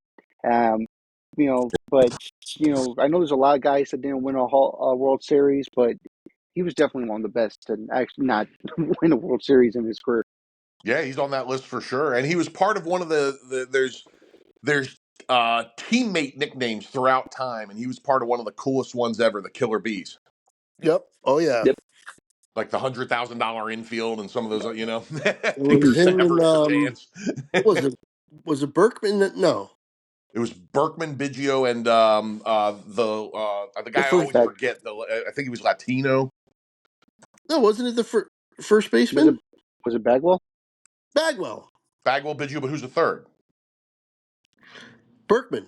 um, but I know there's a lot of guys that didn't win a World Series, but he was definitely one of the best to actually not win a World Series in his career.
Yeah, he's on that list for sure. And he was part of one of the there's teammate nicknames throughout time, and he was part of one of the coolest ones ever, the Killer Bees.
Yep. Oh, yeah.
Yep.
Like the $100,000 infield and some of those,
It
pick your
was him and,
Severs to dance.
what was it? Was it Berkman? No.
It was Berkman, Biggio, and the
The
guy I
first.
always
Back
forget. I think he was Latino.
No, wasn't it the first
was it
baseman?
was it Bagwell?
Bagwell.
Bagwell, Biggio, but who's the third?
Berkman.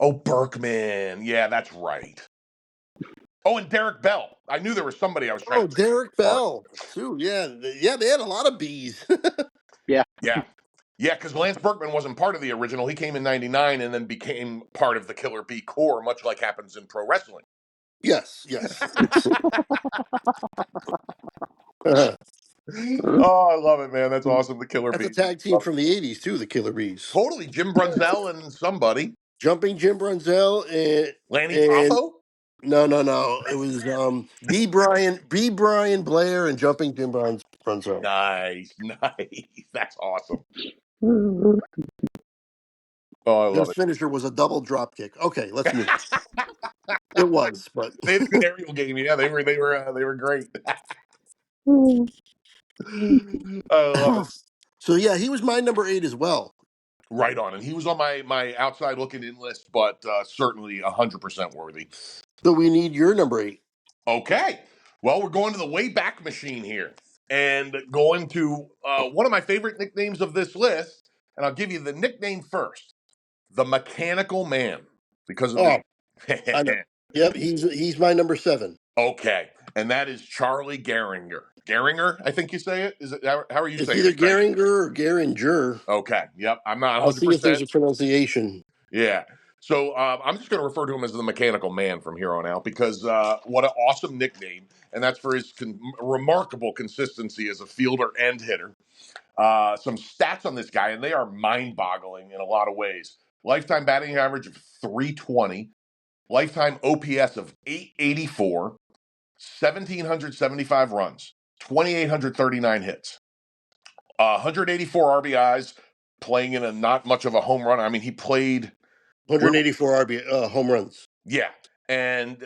Oh, Berkman. Yeah, that's right. Oh, and Derek Bell. I knew there was somebody I was trying
Oh,
to forget.
Derek Bell, too. Yeah. Yeah, they had a lot of bees.
Yeah.
Yeah. Yeah, because Lance Berkman wasn't part of the original. He came in '99 and then became part of the Killer Bee Corps, much like happens in pro wrestling.
Yes, yes.
Oh, I love it, man. That's awesome. The Killer
That's a
Bees.
tag team
Love it.
from the 80s, too, the Killer Bees.
Totally. Jim Brunzell and somebody.
Jumping Jim Brunzell
Lanny
and
Poffo?
no. It was B. Brian Blair and Jumping Jim Brunzell.
Nice. Nice. That's awesome. Oh, I
Their
love it.
finisher was a double drop kick. Okay, let's move. It was, but
They had a good aerial game. Yeah, they were great. I love it.
so yeah, he was my number 8 as well.
Right on. And he was on my outside looking in list, but certainly 100% worthy.
So we need your number 8.
Okay. Well, we're going to the Wayback Machine here and going to one of my favorite nicknames of this list. And I'll give you the nickname first, the Mechanical Man, because of
Oh,
the.
I know. Yep, he's my number 7.
Okay. And that is Charlie Gehringer. Gehringer, I think you say it. Is it how are you
It's
saying it,
either
Craig?
Gehringer or Gehringer.
Okay. Yep. I'm not
I'll see if there's
100%.
a pronunciation.
Yeah. So I'm just going to refer to him as the Mechanical Man from here on out because what an awesome nickname, and that's for his remarkable consistency as a fielder and hitter. Some stats on this guy, and they are mind-boggling in a lot of ways. Lifetime batting average of 320, lifetime OPS of 884, 1,775 runs, 2,839 hits, 184 RBIs, playing in a not much of a home run. I mean, he played.
184 RB home runs.
Yeah. And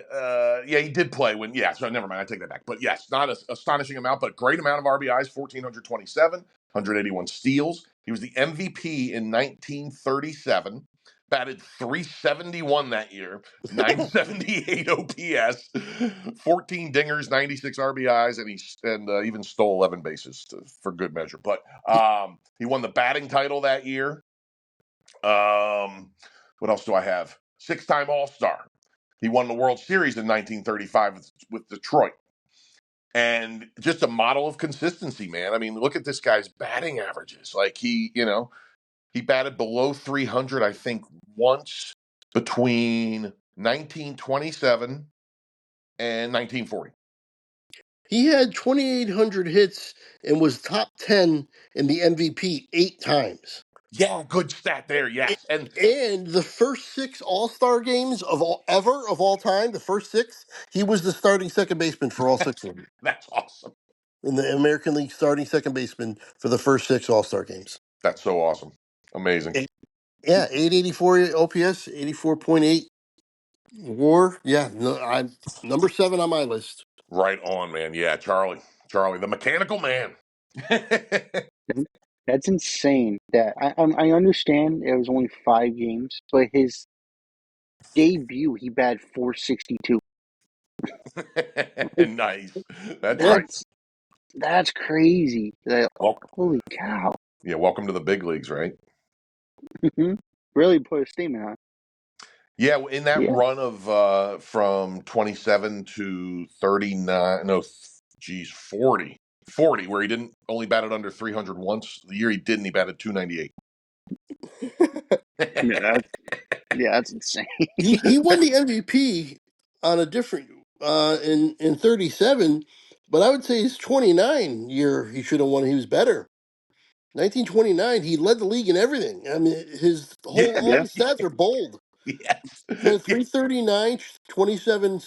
yeah, he did play when, yeah, so never mind, I take that back. But yes, not an astonishing amount, but great amount of RBIs, 1,427, 181 steals. He was the MVP in 1937, batted 371 that year, 978 OPS, 14 dingers, 96 RBIs, and even stole 11 bases for good measure. But he won the batting title that year. What else do I have? Six-time All-Star. He won the World Series in 1935 with Detroit. And just a model of consistency, man. I mean, look at this guy's batting averages. Like he batted below 300, I think, once between 1927 and 1940.
He had 2,800 hits and was top 10 in the MVP 8 times.
Yeah, good stat there. Yes, and
And the first 6 All-Star games of all time, the first 6, he was the starting second baseman for all 6 of them.
that's awesome.
In the American League, starting second baseman for the first 6 All-Star games.
That's so awesome. Amazing.
Yeah, 884 OPS, 84.8 WAR. Yeah, no, I'm number 7 on my list.
Right on, man. Yeah, Charlie, the mechanical man.
That's insane. That I understand it was only 5 games, but his debut he batted 462. Like,
Nice. That's right.
that's crazy. Like,
Well,
holy cow!
yeah. Welcome to the big leagues, right?
Really put a statement on.
Yeah, in that
Yeah,
run of from 27 to 39, no, geez, 40, where he didn't only batted under 300 once. The year he didn't, he batted 298.
yeah, that's insane.
He won the MVP on a different in 37, but I would say his 29 year he should have won. He was better. 1929, he led the league in everything. I mean,
Yeah,
all
Yeah,
the stats are bold.
yes,
He had 339, 27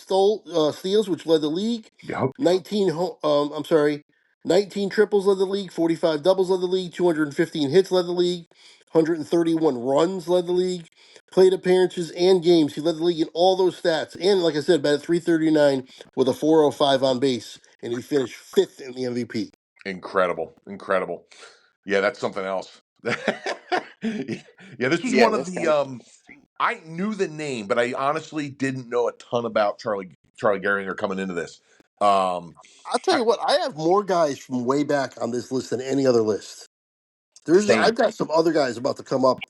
steals, which led the league.
yep.
19 triples led the league. 45 doubles led the league. 215 hits led the league. 131 runs led the league. Plate appearances and games. He led the league in all those stats. And like I said, batted 339 with a 405 on base, and he finished 5th in the MVP.
Incredible. Yeah, that's something else. Yeah, this was
yeah,
one of
this
the.
guy's insane.
I knew the name, but I honestly didn't know a ton about Charlie Gehringer coming into this. Um,
I'll tell
I,
you what, I have more guys from way back on this list than any other list.
same.
I've got some other guys about to come up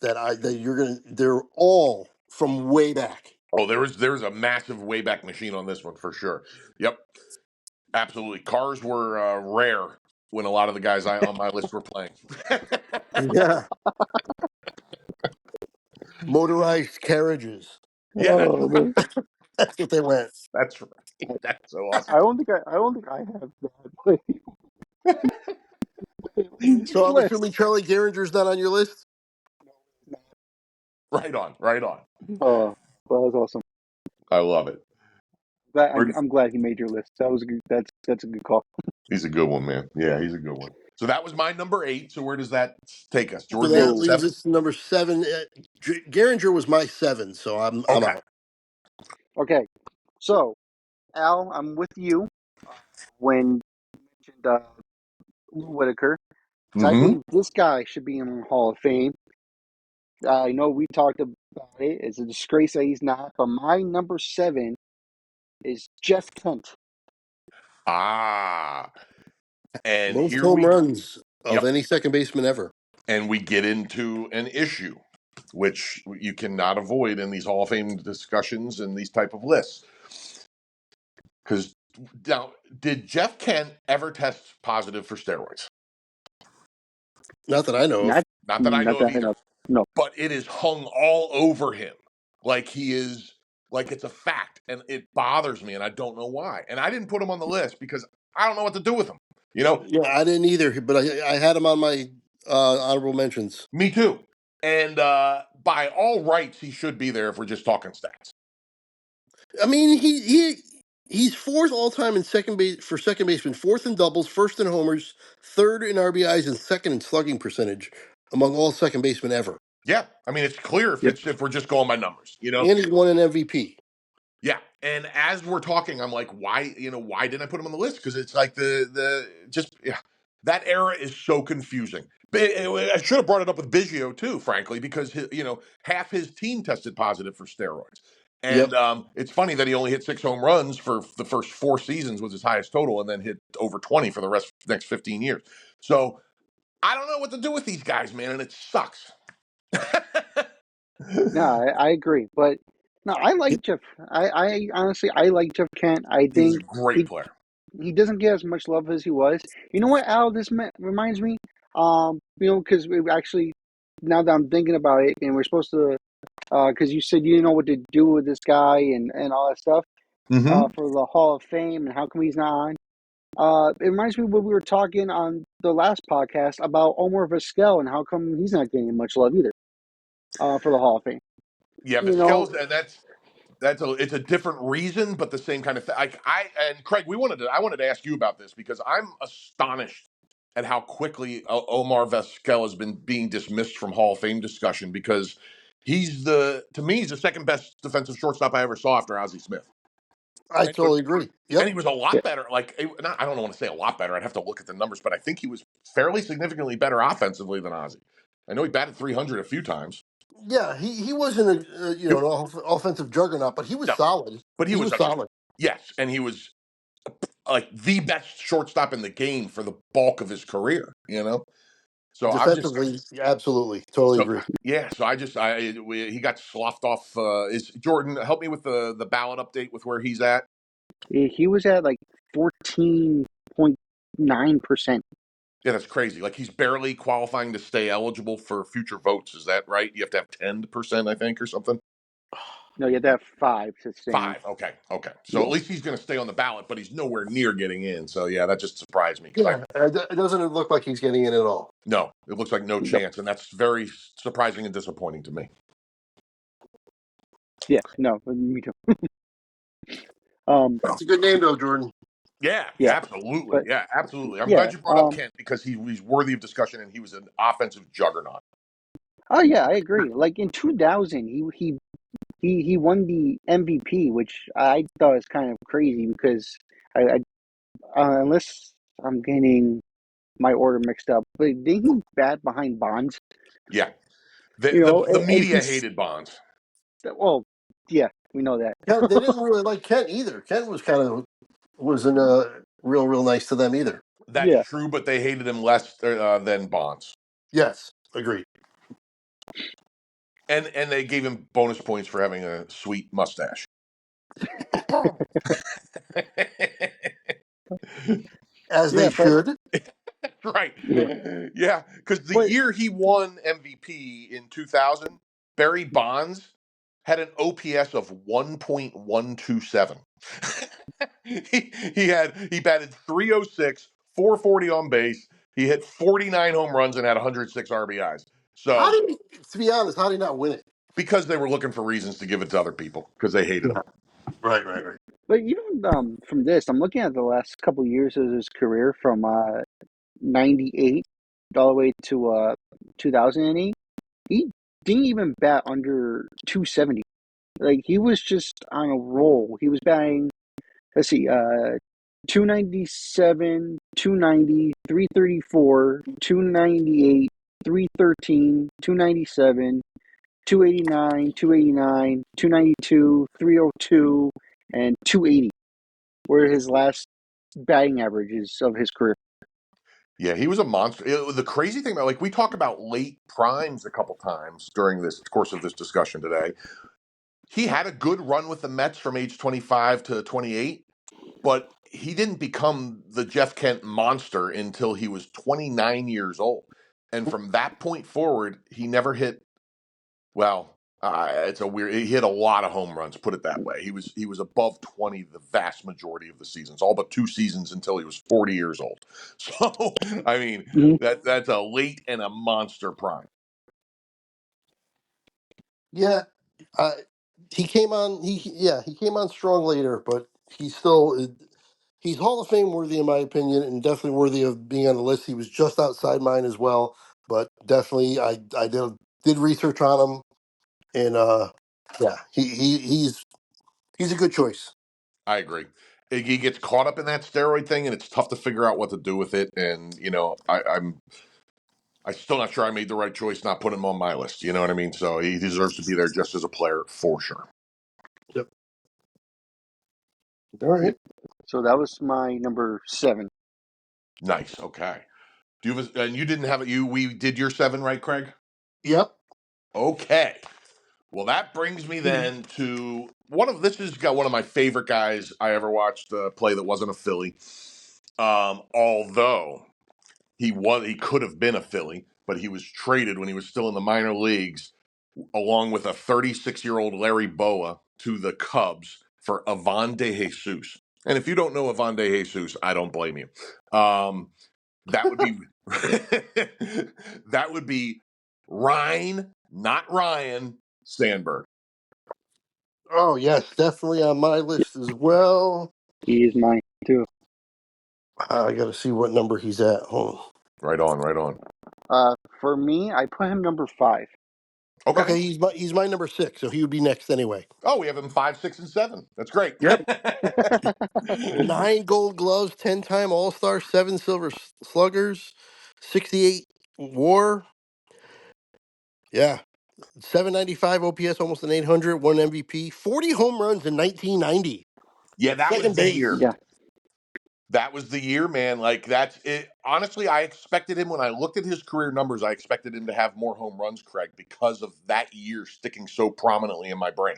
they're all from way back.
Oh, there was a massive wayback machine on this one for sure. Yep, absolutely. Cars were rare when a lot of the guys on my list were playing.
Yeah. Motorized carriages.
Yeah,
Oh man,
That's what they went.
that's right. That's so awesome.
I don't think I have that. But
So
major
I'm
list.
assuming Charlie Gehringer's not on your list?
Right on, right on.
Oh, well, that was awesome.
I love it. Where does,
I'm glad he made your list. That was a good. That's a good call.
he's a good one, man. Yeah, he's a good one. So that was my number 8. So where does that take us?
So
Jordan, you
that
had
So
leaves
7.
us to number 7. Gehringer was my 7, so I'm
Okay.
out.
okay, so Al, I'm with you when you mentioned Lou Whitaker. So I
Mm-hmm.
believe this guy should be in the Hall of Fame. I know we talked about it. It's a disgrace that he's not. But my number 7 is Jeff Kent.
Ah, and
Most
here
home
we,
runs of
yep,
any second baseman ever.
and we get into an issue, which you cannot avoid in these Hall of Fame discussions and these type of lists. Because now, did Jeff Kent ever test positive for steroids?
Not that I know of.
Not,
Not that I
not
know of
that I
either.
know. No.
But it is hung all over him, like he is, like it's a fact, and it bothers me, and I don't know why. And I didn't put him on the list because I don't know what to do with him. You know,
Yeah, I didn't either, but I had him on my honorable mentions.
me too. And by all rights, he should be there if we're just talking stats.
I mean, he's 4th all time in second base for second baseman, 4th in doubles, 1st in homers, 3rd in RBIs, and 2nd in slugging percentage among all second basemen ever.
Yeah, I mean it's clear
Yep.
if we're just going by numbers. You know,
And he won an MVP.
Yeah, and as we're talking, I'm like, why didn't I put him on the list? Because it's like the just yeah, that era is so confusing. I should have brought it up with Biggio too, frankly, because half his team tested positive for steroids, and
Yep.
it's funny that he only hit 6 home runs for the first 4 seasons was his highest total, and then hit over 20 for the next 15 years. So I don't know what to do with these guys, man, and it sucks.
No, I agree, but no, I like Jeff. I honestly I like Jeff Kent. I
He was a
think
great
he
player.
he doesn't get as much love as he was. You know what, Al? Reminds me. Because we actually now that I'm thinking about it, and we're supposed to, because you said you didn't know what to do with this guy and all that stuff,
Mm-hmm.
for the Hall of Fame and how come he's not on. It reminds me of what we were talking on the last podcast about Omar Vizquel and how come he's not getting much love either, for the Hall of Fame.
Yeah,
You know,
Vizquel's, and it's a different reason, but the same kind of thing. Like Craig, I wanted to ask you about this because I'm astonished at how quickly Omar Vizquel has been being dismissed from Hall of Fame discussion because to me he's the second best defensive shortstop I ever saw after Ozzie Smith,
I
and he was
totally agree.
and
Yep.
he was a lot better. Like I don't want to say a lot better. I'd have to look at the numbers, but I think he was fairly significantly better offensively than Ozzie. I know he batted 300 a few times.
Yeah, he wasn't
It-
an offensive juggernaut, but he was
no,
solid.
but he
He
was
was solid
yes, and he was like the best shortstop in the game for the bulk of his career. So I'm just
defensively. Absolutely, totally
so
agree.
yeah. So he got sloughed off. Is Jordan help me with the ballot update with where he's at?
he was at like 14.9%.
Yeah, that's crazy. Like he's barely qualifying to stay eligible for future votes. Is that right? You have to have 10%, I think, or something.
No, you have to have five to stand.
5. Okay. Okay. So at
Yeah.
least he's going to stay on the ballot, but he's nowhere near getting in. So yeah, that just surprised me because I
Yeah, it doesn't look like he's getting in at all.
no, it looks like no
No.
chance, and that's very surprising and disappointing to me.
Yeah. No. Me too. Um.
It's a good name though, Jordan.
Yeah,
Yeah.
absolutely.
But
Yeah, absolutely. I'm
yeah.
glad you brought up Kent because he's worthy of discussion and he was an offensive juggernaut.
Oh yeah, I agree. Like in 2000, he won the MVP, which I thought was kind of crazy because I unless I'm getting my order mixed up, but didn't he bat behind Bonds?
Yeah. The
You
the,
know,
the
and
media
he's
hated Bonds.
well, yeah, we know that.
Kent, they didn't really like Kent either. Kent wasn't real nice to them either.
That's
Yeah.
true, but they hated him less than Bonds.
Yes, agreed.
And they gave him bonus points for having a sweet mustache.
As they
Yeah, but
should.
Right.
yeah,
Yeah, because the
but
year he won MVP in 2000, Barry Bonds had an OPS of 1.127. He batted 306, 440 on base. He hit 49 home runs and had 106 RBIs.
How
So
did he, to be honest, how did he not win it?
because they were looking for reasons to give it to other people because they hated him.
Yeah. Right.
but even from this, I'm looking at the last couple of years of his career from '98 all the way to 2008. He didn't even bat under 270. Like he was just on a roll. He was batting, let's see, 297, 290, 334, 298, 313, 297, 289, 289, 292, 302, and 280 were his last batting averages of his career.
Yeah, he was a monster. The crazy thing about, like, we talk about late primes a couple times during this course of this discussion today. He had a good run with the Mets from age 25 to 28, but he didn't become the Jeff Kent monster until he was 29 years old. And from that point forward, he never hit, well, it's a weird, he hit a lot of home runs, put it that way. He was above 20 the vast majority of the seasons, all but 2 seasons until he was 40 years old. So, I mean,
Mm-hmm.
that's a late and a monster prime.
Yeah. Uh, he came on he came on strong later, but he's Hall of Fame worthy in my opinion and definitely worthy of being on the list. He was just outside mine as well, but definitely I did research on him and yeah, he's He's a good choice.
I agree. He gets caught up in that steroid thing, and it's tough to figure out what to do with it. And I'm still not sure I made the right choice not putting him on my list. You know what I mean? So he deserves to be there just as a player for sure.
Yep. All right.
So that was my number 7.
Nice. Okay. Do you have and you didn't have it? We did your 7 right, Craig?
Yep.
Okay. Well, that brings me then to this has got one of my favorite guys I ever watched play that wasn't a Philly. Although he could have been a Philly, but he was traded when he was still in the minor leagues, along with a 36-year-old Larry Boa to the Cubs for Ivan De Jesus. And if you don't know Ivan De Jesus, I don't blame you. That would be that would be not Ryan Sandberg.
Oh yes, definitely on my list as well.
He is mine too.
I got to see what number he's at. Hold on.
Right on, right on.
For me, I put him number 5.
Okay.
Okay, he's my number 6, so he would be next anyway.
Oh, we have him 5, 6, and 7. That's great.
Yep. 9 Gold Gloves, 10-time All-Star, 7 Silver Sluggers, 68 WAR. Yeah, 795 OPS, almost an 800, 1 MVP, 40 home runs in 1990
Yeah,
at
that was
second
the
base.
year.
Yeah.
That was the year, man. Like that's it. Honestly, I expected him when I looked at his career numbers. I expected him to have more home runs, Craig, because of that year sticking so prominently in my brain.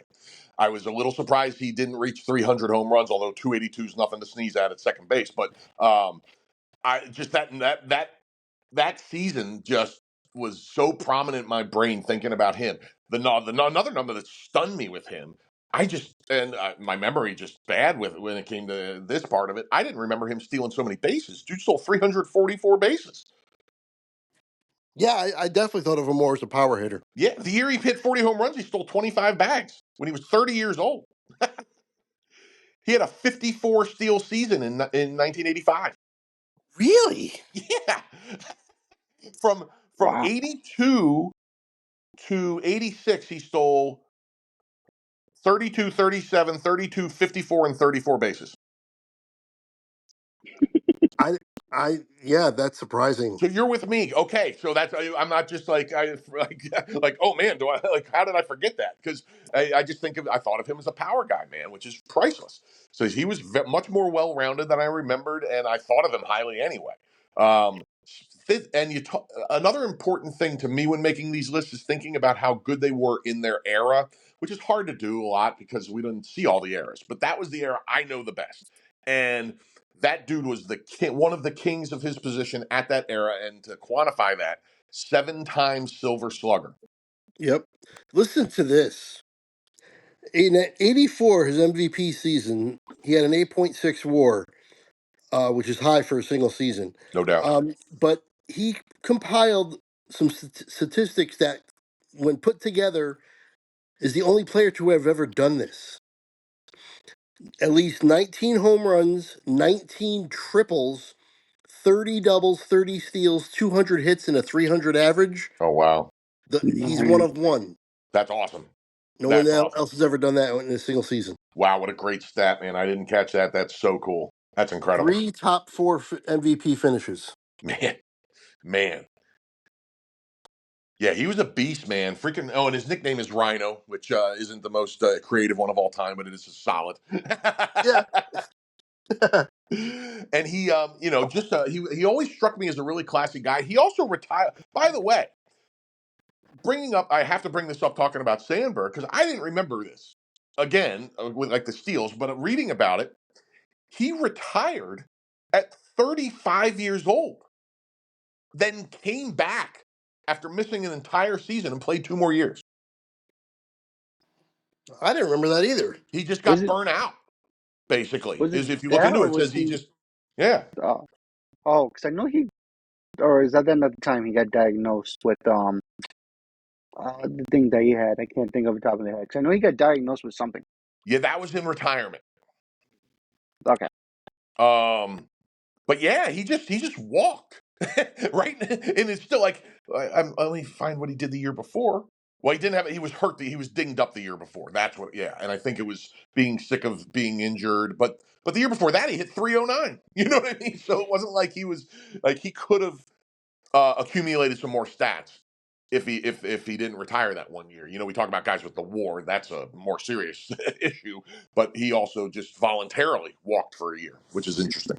I was a little surprised he didn't reach 300 home runs, although 282 is nothing to sneeze at second base. But I just that season just was so prominent in my brain thinking about him. Another number that stunned me with him. My memory just bad with when it came to this part of it. I didn't remember him stealing so many bases. Dude stole 344 bases.
Yeah, I definitely thought of him more as a power hitter.
Yeah, the year he hit 40 home runs, he stole 25 bags when he was 30 years old. He had a 54 steal season in 1985.
Really?
Yeah, from
Wow.
82 to 86, he stole 32, 37, 32, 54, and 34 bases.
I yeah, that's surprising.
So you're with me, okay? So I'm not just like oh man, do I like how did I forget that? Because I just I thought of him as a power guy, man, which is priceless. So he was much more well rounded than I remembered, and I thought of him highly anyway. Um, and another important thing to me when making these lists is thinking about how good they were in their era, which is hard to do a lot because we didn't see all the eras. But that was the era I know the best, and that dude was the king, one of the kings of his position at that era. And to quantify that, 7 times Silver Slugger.
Yep. Listen to this. In '84, his MVP season, he had an 8.6 WAR, which is high for a single season.
No doubt.
But he compiled some statistics that, when put together, is the only player to have ever done this. At least 19 home runs, 19 triples, 30 doubles, 30 steals, 200 hits, and a 300 average.
Oh wow,
He's one
Nice.
of one.
that's awesome.
No one
That's awesome.
else has ever done that in a single season.
Wow, what a great stat, man. I didn't catch that. That's so cool. That's incredible.
3 top 4 MVP finishes.
Man, man. Yeah, he was a beast, man. Freaking. Oh, and his nickname is Rhino, which isn't the most creative one of all time, but it is solid.
Yeah.
And he, just he always struck me as a really classy guy. He also retired. By the way, I have to bring this up talking about Sandberg because I didn't remember this. Again, with like the steals, but reading about it, he retired at 35 years old, then came back after missing an entire season and played 2 more years.
I didn't remember that either.
He just
Was
got
it
burnt out, basically.
was it
Is if you look
that
into
or
it, it
was
says he
he?
just, yeah.
Because I know he, or is that then at the time he got diagnosed with the thing that he had? I can't think of the top of the head. Because I know he got diagnosed with something.
Yeah, that was in retirement.
Okay.
But yeah, he just walked right, and it's still like let me find what he did the year before. Well, he didn't have. He was hurt. He was dinged up the year before. That's what. Yeah, and I think it was being sick of being injured. But the year before that, he hit 309. You know what I mean? So it wasn't like he was like he could have accumulated some more stats if he didn't retire that one year. You know, we talk about guys with the WAR. That's a more serious issue. But he also just voluntarily walked for a year, which is interesting.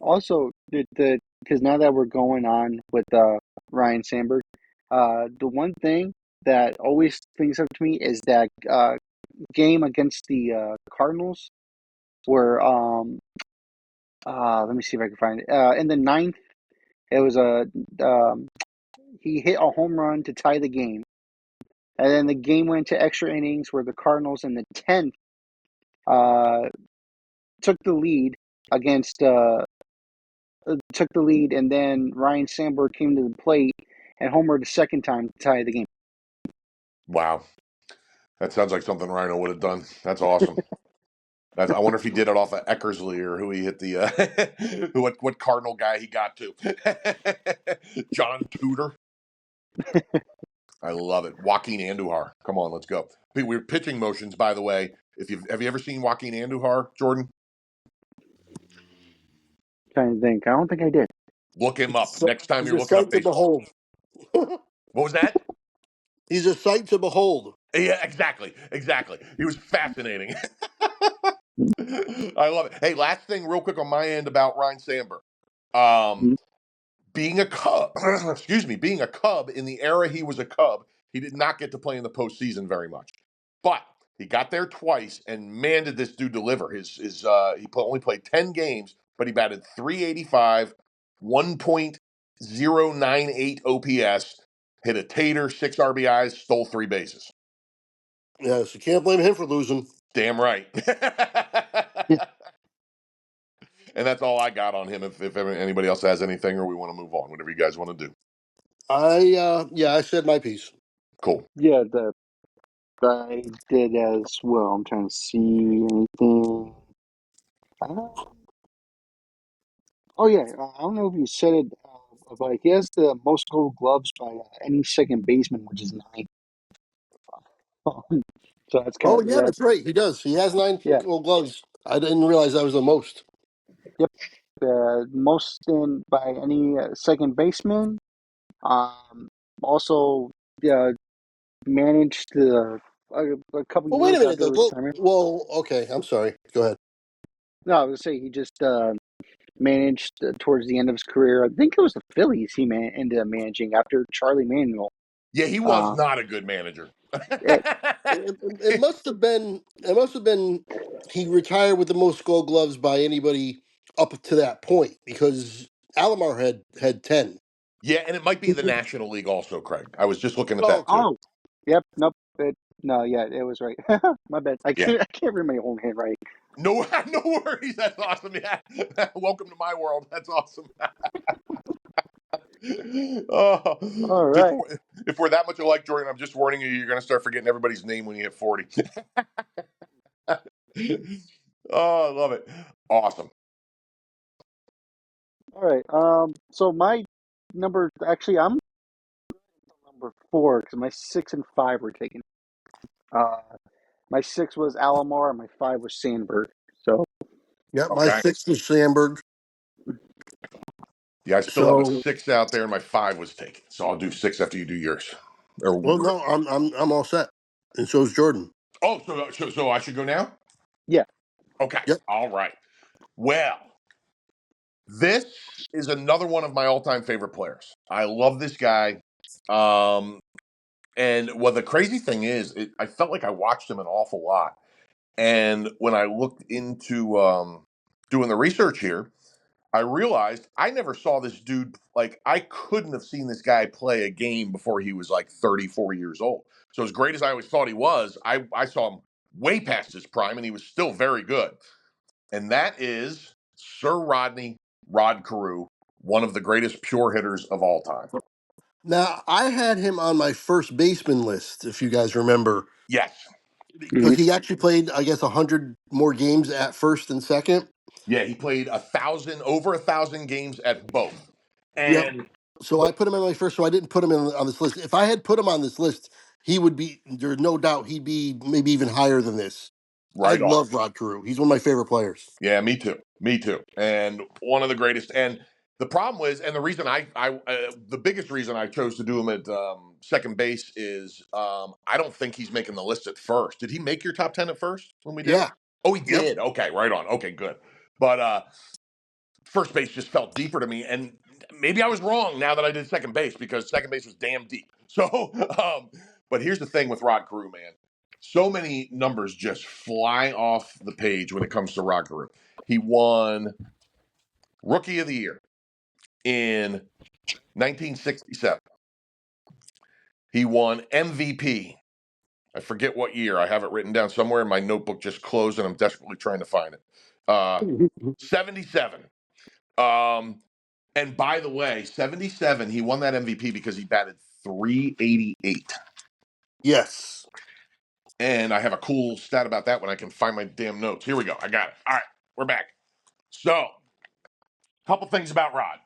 Also, the because now that we're going on with Ryan Sandberg, the one thing that always thinks up to me is that game against the Cardinals, where let me see if I can find it. In the ninth, it was um, he hit a home run to tie the game, and then the game went to extra innings, where the Cardinals in the 10th uh, took the lead against took the lead, and then Ryan Sandberg came to the plate and homered the second time to tie the game.
Wow, that sounds like something Rhino would have done. That's awesome. I wonder if he did it off of Eckersley or who he hit the what Cardinal guy he got to. John Tudor. I love it. Joaquin Andujar. Come on, let's go. We're pitching motions, by the way. If you have you ever seen Joaquin Andujar, Jordan?
Trying to think. I don't think I did.
Look him up next time
He's
you're
a
looking up
sight to
baseball.
behold.
What was that?
He's a sight to behold.
Yeah, exactly, exactly. He was fascinating. I love it. Hey, last thing, real quick on my end about Ryan Sandberg. Um,
Mhm.
being a Cub, excuse me, being a Cub in the era he was a Cub, he did not get to play in the postseason very much. But he got there twice, and man, did this dude deliver. Only played 10 games, but he batted 385, 1.098 OPS, hit a tater, 6 RBIs, stole 3 bases.
Yes, you can't blame him for losing.
Damn right.
Yeah.
And that's all I got on him. If anybody else has anything, or we want to move on, whatever you guys want to do.
I said my piece.
Cool.
Yeah, I did as well. I'm trying to see anything. Uh, oh yeah, I don't know if you said it, but he has the most Gold Gloves by any second baseman, which is 9. So that's kind
Oh
of
yeah,
that.
that's right. He does. He has 9
Yeah.
Gold Gloves. I didn't realize that was the most.
Yep. Most in by any second baseman. Um, Also, uh, managed a couple
Well, wait a
years
minute.
after retirement.
Well, okay. I'm sorry. Go ahead.
No, I was say he just managed towards the end of his career. I think it was the Phillies ended up managing after Charlie Manuel.
Yeah, he was
Uh,
not a good manager.
it,
It must have been. It must have been. He retired with the most Gold Gloves by anybody up to that point because Alomar had 10.
Yeah, and it might be the National League also, Craig. I was just looking at
Oh,
that
okay.
too.
oh, yep, nope. No, yeah, it was right. My bad. I
Yeah.
can't read my own handwriting.
No, no worries. That's awesome. Yeah. Welcome to my world. That's awesome. Oh,
All
just
right.
if we're that much alike, Jordan, I'm just warning you. You're going to start forgetting everybody's name when you hit 40. Oh, I love it. Awesome.
All right. So my number, actually, I'm number 4 because my 6 and 5 were taken. Uh, my 6 was Alomar, and my 5 was Sandberg. So,
Yeah, my
Okay.
6 was Sandberg.
Yeah, I still have a
So,
6 out there, and my 5 was taken. So I'll do 6 after you do yours. Or
well, no, I'm all set, and so is Jordan.
oh, so I should go now.
yeah.
Okay.
Yep.
All right. Well, this is another one of my all-time favorite players. I love this guy. Um, and well, the crazy thing is, I felt like I watched him an awful lot. And when I looked into doing the research here, I realized I never saw this dude. Like, I couldn't have seen this guy play a game before he was like 34 years old. So, as great as I always thought he was, I saw him way past his prime, and he was still very good. And that is Sir Rodney Rod Carew, one of the greatest pure hitters of all time.
Now I had him on my first baseman list, if you guys remember,
Yes.
because he actually played, I guess, 100 more games at first and second.
Yeah, he played over 1,000 games at both.
Yep.
And
So I put him on my first. So I didn't put him on this list. If I had put him on this list, he would be. There's no doubt he'd be maybe even higher than this. I
Right on.
love Rod Carew. He's one of my favorite players.
Yeah, me too. Me too. And one of the greatest. And the problem was, and the reason the biggest reason I chose to do him at second base is I don't think he's making the list at first. Did he make your top 10 at first when we did it?
Yeah.
Oh, he
Yep.
did. Okay, right on. Okay, good. But first base just felt deeper to me, and maybe I was wrong now that I did second base because second base was damn deep. So, but here's the thing with Rod Carew, man. So many numbers just fly off the page when it comes to Rod Carew. He won Rookie of the Year in 1967. He won MVP. I forget what year. I have it written down somewhere, and my notebook just closed, and I'm desperately trying to find it. 77. Um, And by the way, 77, he won that MVP because he batted 388.
Yes.
And I have a cool stat about that when I can find my damn notes. Here we go. I got it. All right, we're back. So, a couple things about Rod.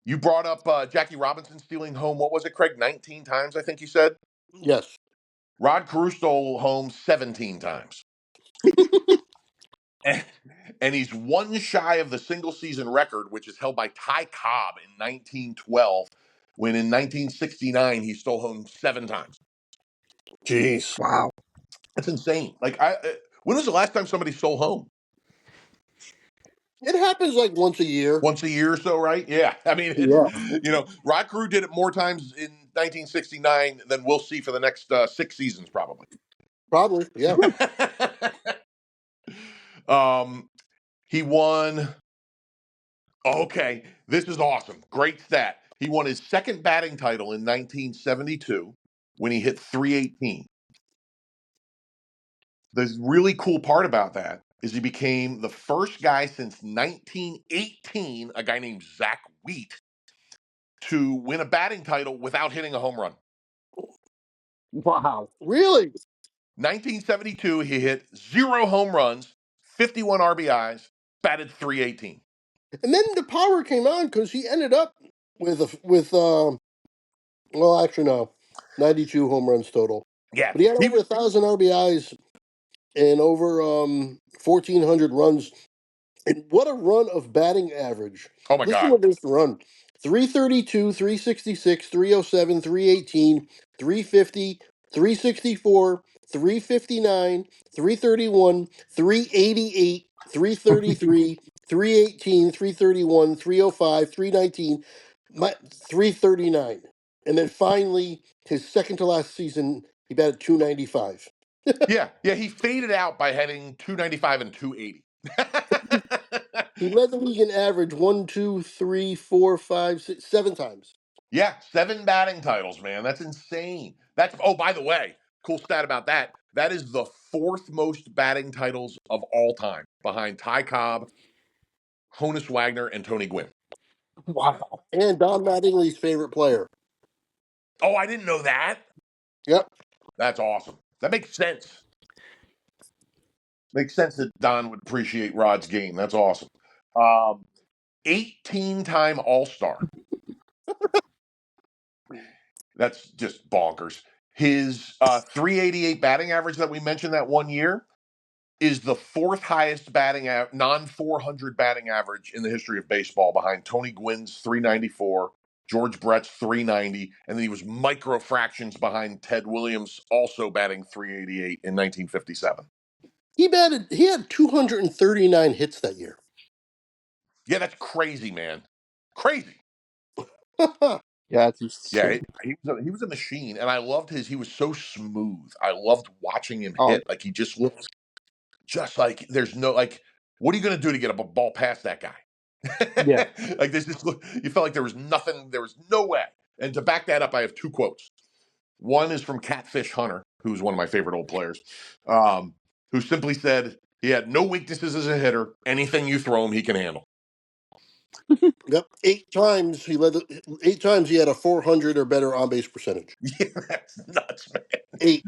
You brought up Jackie Robinson stealing home. What was it, Craig? 19 times, I think you said.
Yes.
Rod Carew stole home 17 times. And, and he's one shy of the single season record, which is held by Ty Cobb in 1912, when in 1969 he stole home 7 times.
Jeez.
Wow.
That's insane. Like, when was the last time somebody stole home?
It happens like once a year.
Once a year or so, right? Yeah. I mean, it's
Yeah.
Rod Carew did it more times in 1969 than we'll see for the next 6 seasons, probably.
Probably. Yeah.
He won. Okay, this is awesome. Great stat. He won his second batting title in 1972 when he hit 318. The really cool part about that is he became the first guy since 1918, a guy named Zach Wheat, to win a batting title without hitting a home run.
Wow.
Really?
1972, he hit 0 home runs, 51 RBIs, batted 318.
And then the power came on because he ended up well, actually no, 92 home runs total.
Yeah,
But he had
he
over 1,000 RBIs and over 1,400 runs. And what a run of batting average.
oh my
Listen
god.
to this run. 332, 366, 307, 318, 350, 364, 359, 331, 388, 333, 318, 331, 305, 319, 339. And then finally, his second to last season, he batted 295.
Yeah, he faded out by hitting 295 and 280.
He led the league in average 1, 2, 3, 4, 5, 6, 7 times.
Yeah, 7 batting titles, man. That's insane. That's oh, by the way, cool stat about that. That is the 4th most batting titles of all time, behind Ty Cobb, Honus Wagner, and Tony Gwynn.
Wow.
And Don Mattingly's favorite player.
Oh, I didn't know that.
Yep.
That's awesome. That makes sense. Makes sense that Don would appreciate Rod's game. That's awesome. 18-time All-Star. That's just bonkers. His 388 batting average that we mentioned that one year is the 4th highest non 400 batting average in the history of baseball, behind Tony Gwynn's 394, George Brett's 390, and then he was micro fractions behind Ted Williams, also batting 388 in 1957.
He had 239 hits that year.
Yeah, that's crazy, man. Crazy.
Yeah, that's
Yeah,
insane.
he was a machine, and I loved he was so smooth. I loved watching him
Oh,
hit. Like, he just looked just like there's no, like, what are you going to do to get a ball past that guy?
yeah.
Like, there's just, you felt like there was nothing, there was no way. And to back that up, I have 2 quotes. One is from Catfish Hunter, who's one of my favorite old players, who simply said he had no weaknesses as a hitter. Anything you throw him, he can handle.
Yep. 8 times he had a 400 or better on base percentage.
Yeah, that's nuts, man.
8.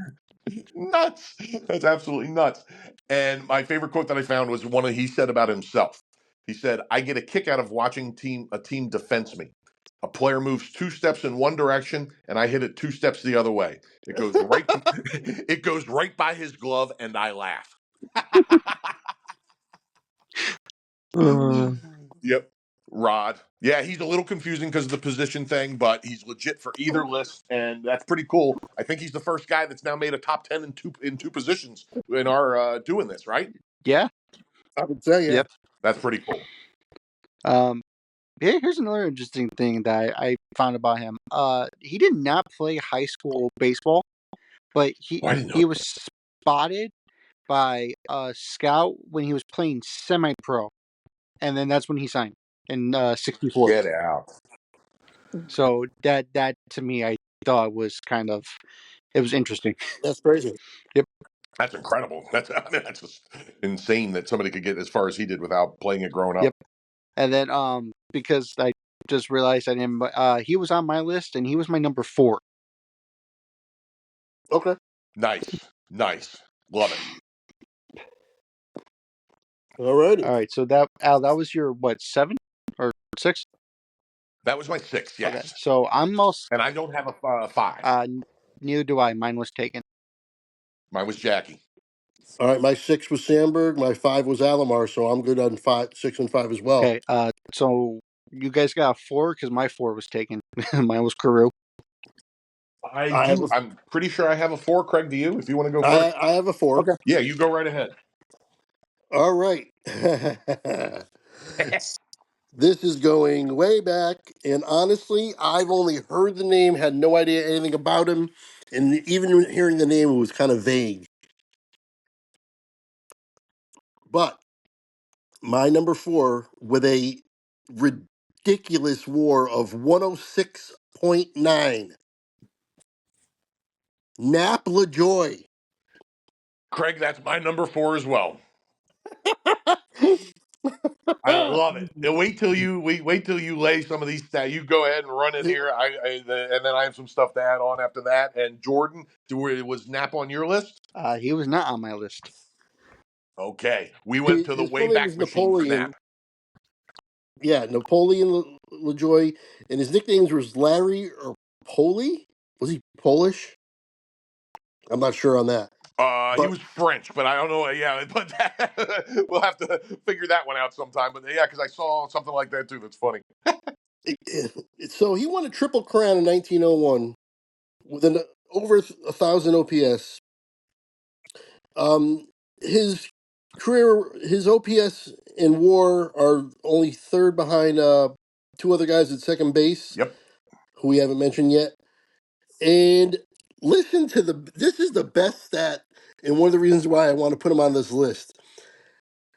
Nuts. That's absolutely nuts. And my favorite quote that I found was one he said about himself. He said, "I get a kick out of watching a team defense me. A player moves 2 steps in one direction, and I hit it 2 steps the other way. It goes right. It goes right by his glove, and I laugh.
Uh,
Yep. Rod. Yeah, he's a little confusing because of the position thing, but he's legit for either list, and that's pretty cool. I think he's the first guy that's now made a top 10 in two positions in our doing this, right?
yeah.
I would say, yeah.
Yep.
That's pretty cool.
Here's another interesting thing that I found about him. He did not play high school baseball, but
Oh, I didn't know.
he was spotted by a scout when he was playing semi-pro, and then that's when he signed in '64.
Get out.
So that to me, I thought was it was interesting.
That's crazy.
Yep,
That's incredible. That's just insane that somebody could get as far as he did without playing it growing up.
yep. And then because I just realized I didn't, he was on my list, and he was my number 4.
Okay.
Nice. Love it.
Alrighty.
All right, so that Al, that was your what, 7 or 6?
That was my 6,
Okay,
yes.
so I'm most
And I don't have a 5.
neither do I. Mine was taken.
Mine was Jackie.
All right. My 6 was Sandberg. My 5 was Alomar. So I'm good on 6 and 5 as well.
Okay, so you guys got a 4 because my 4 was taken. Mine was Carew.
I have a,
I'm pretty sure I have a 4. Craig, do you? If you want to go first.
I have a 4.
Okay.
Yeah, you go right ahead.
All right. This is going way back, and honestly, I've only heard the name, had no idea anything about him, and even hearing the name, it was kind of vague. But my number 4, with a ridiculous WAR of 106.9, Nap LaJoy.
Craig, that's my number 4 as well. I love it. And wait till you lay some of these stats. You go ahead and run in here. And then I have some stuff to add on after that. And Jordan, was Nap on your list?
He was not on my list.
Okay, we went to the
His full name
Wayback
is
Machine for
Napoleon.
Nap.
Yeah, Napoleon LaJoy, and his nicknames was Larry or Poli. Was he Polish? I'm not sure on that.
He
But
was French, but I don't know. Yeah, but we'll have to figure that one out sometime. But yeah, because I saw something like that too. That's funny.
so he won a triple crown in 1901 with an over 1,000 OPS. His his OPS and WAR are only third behind 2 other guys at second base,
Yep.
who we haven't mentioned yet. And listen to this is the best stat, and one of the reasons why I want to put him on this list.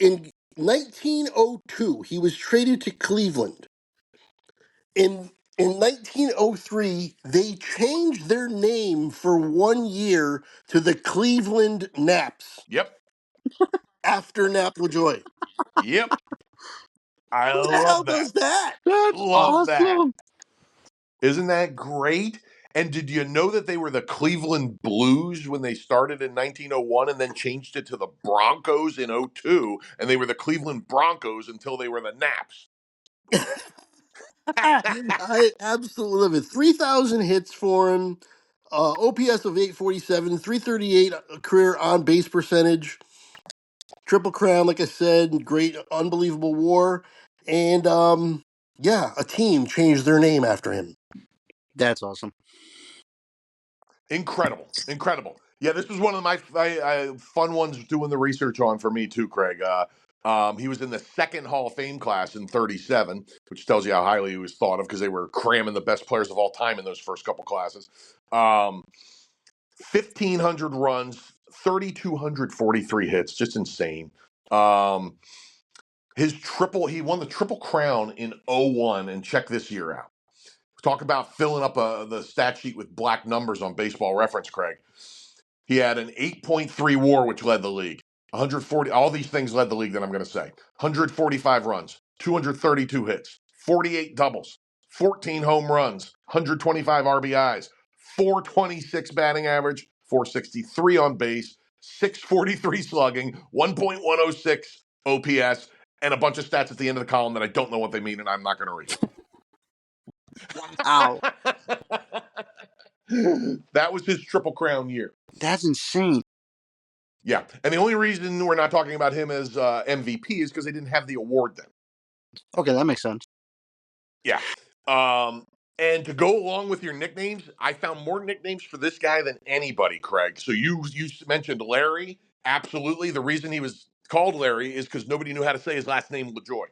In 1902, he was traded to Cleveland. In 1903, they changed their name for 1 year to the Cleveland Naps
Yep.
after Nap LaJoy.
Yep. I
Who the hell
love that.
does that?
That's
Love that.
awesome.
Isn't that great? And did you know that they were the Cleveland Blues when they started in 1901 and then changed it to the Broncos in '02? And they were the Cleveland Broncos until they were the Naps.
I absolutely love it. 3,000 hits for him. OPS of 847, 338 career on base percentage. Triple crown, like I said, great, unbelievable WAR. And yeah, a team changed their name after him.
That's awesome.
Incredible. Yeah, this was one of my fun ones doing the research on for me too, Craig. He was in the second Hall of Fame class in '37, which tells you how highly he was thought of because they were cramming the best players of all time in those first couple classes. 1,500 runs, 3,243 hits, just insane. Um, he won the Triple Crown in '01, and check this year out. Talk about filling up the stat sheet with black numbers on Baseball Reference, Craig. He had an 8.3 WAR, which led the league. 140, all these things led the league that I'm going to say. 145 runs, 232 hits, 48 doubles, 14 home runs, 125 RBIs, 426 batting average, 463 on base, 643 slugging, 1.106 OPS, and a bunch of stats at the end of the column that I don't know what they mean and I'm not going to read.
Wow,
That was his Triple Crown year.
that's insane.
Yeah, and the only reason we're not talking about him as MVP is because they didn't have the award then.
Okay, that makes sense.
Yeah. And to go along with your nicknames, I found more nicknames for this guy than anybody, Craig. So you mentioned Larry. Absolutely. The reason he was called Larry is because nobody knew how to say his last name, LaJoy.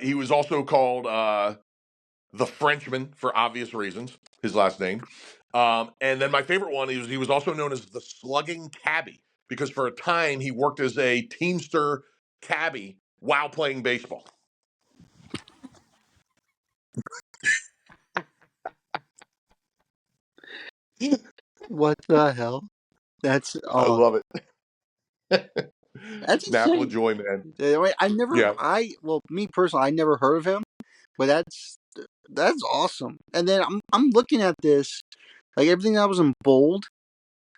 He was also called the Frenchman for obvious reasons, his last name. And then my favorite one is he was also known as the Slugging Cabbie because for a time he worked as a Teamster cabbie while playing baseball.
What the hell? That's
I love it.
that's
Nap
insane.
LaJoy, man.
I never,
Yeah.
me personally, I never heard of him, but that's awesome. And then I'm looking at this, like everything that was in bold,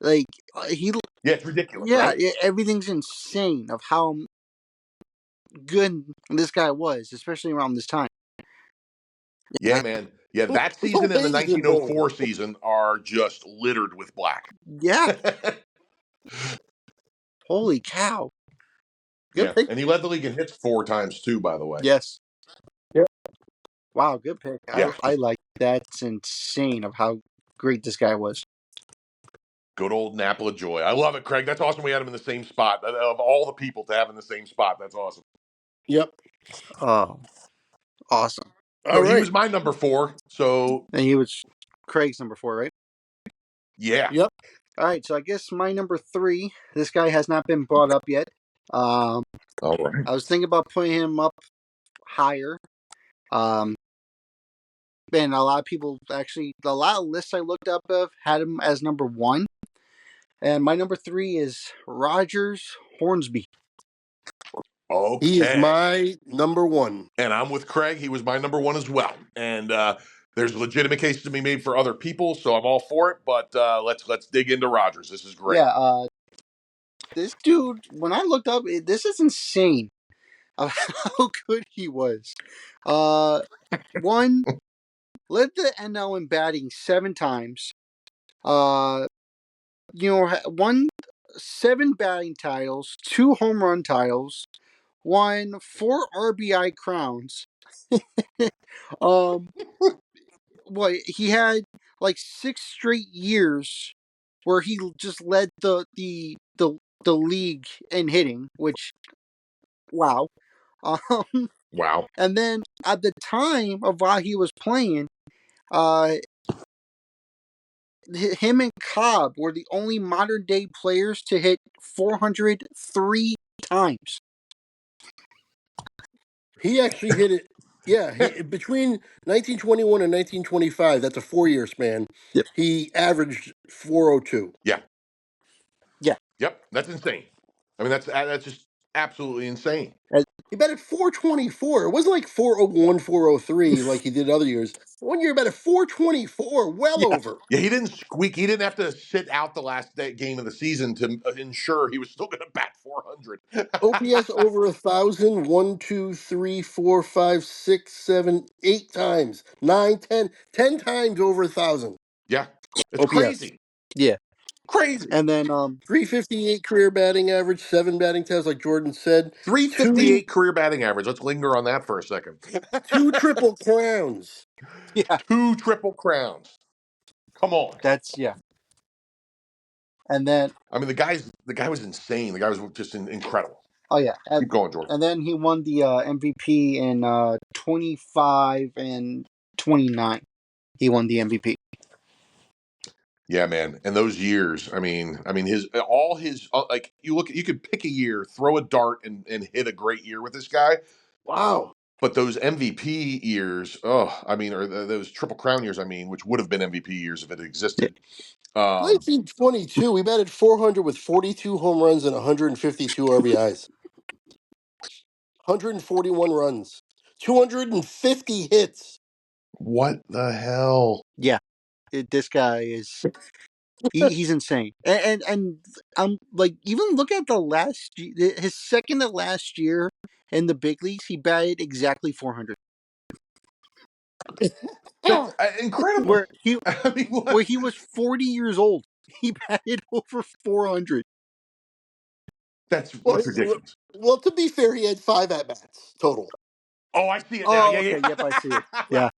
like
Yeah, it's ridiculous,
yeah,
right?
everything's insane of how good this guy was, especially around this time.
Yeah, man. Yeah, that
No
season and the
ways in bold.
1904 season are just littered with black.
Yeah, holy cow, good
Yeah,
pick.
and he led the league in hits 4 times too, by the way.
Yes,
Yep.
wow, good pick. I
Yeah,
I
just
like that's insane of how great this guy was.
good old Nap LaJoy. I love it, Craig. That's awesome we had him in the same spot. Of all the people to have in the same spot, that's awesome.
Yep.
Oh, awesome.
All
So he
right.
was my number 4. So,
And he was Craig's number 4, right?
yeah.
Yep.
All right, so I guess my number 3. This guy has not been brought up yet. Um,
All right.
I was thinking about putting him up higher. And a lot of people actually, a lot of lists I looked up of had him as number 1. And my number 3 is Rogers Hornsby.
He is
Okay.
my number one.
And I'm with Craig. He was my number 1 as well. And there's a legitimate case to be made for other people, so I'm all for it. But let's dig into Rogers. This is great.
Yeah, this dude, when I looked up, this is insane of how good he was. One, led the NL in batting 7 times. Won 7 batting titles, 2 home run titles, won 4 RBI crowns. um, he had like 6 straight years where he just led the league in hitting, which wow. Um,
Wow.
and then at the time of while he was playing, uh, him and Cobb were the only modern day players to hit 403 times.
He actually hit it. Yeah, between 1921 and 1925, that's a 4-year span.
Yep.
He averaged 402.
Yeah.
Yeah.
Yep. That's insane. I mean, that's just absolutely insane.
He batted 424. It wasn't like 401, 403 like he did other years. One year, he batted 424, well
Yeah.
over.
Yeah, he didn't squeak. He didn't have to sit out the last game of the season to ensure he was still going to bat 400.
OPS over 1,000, 1, 2, 3, 4, 5, 6, 7, 8 times. 9, 10, 10 times over 1,000
Yeah, it's
OPS.
crazy.
Yeah.
Crazy.
And then
358 career batting average, 7 batting titles, like Jordan said. 2
358 career batting average. Let's linger on that for a second.
2 triple crowns.
yeah,
2 triple crowns. Come on.
that's yeah. And then
I mean, the guy was insane. The guy was just incredible.
oh yeah,
Keep going, George.
and then he won the MVP in 25 and 29. He won the MVP.
Yeah, man. And those years, I mean, his all his like you could pick a year, throw a dart, and hit a great year with this guy.
Wow.
But those MVP years, those Triple Crown years, I mean, which would have been MVP years if it
Yeah.
existed. Um,
1922, we batted 400 with 42 home runs and 152 RBIs. 141 runs. 250 hits.
what the hell?
Yeah. This guy is he's insane. And like even look at his second to last year in the big leagues, he batted exactly 400.
That's incredible.
Where he
I mean, what?
where he was 40 years old, he batted over 400.
Well,
That's ridiculous.
well, to be fair, he had 5 at-bats total.
Oh, I see it now.
Oh,
Yeah,
okay. Yep, I see it.
yeah.
Yeah.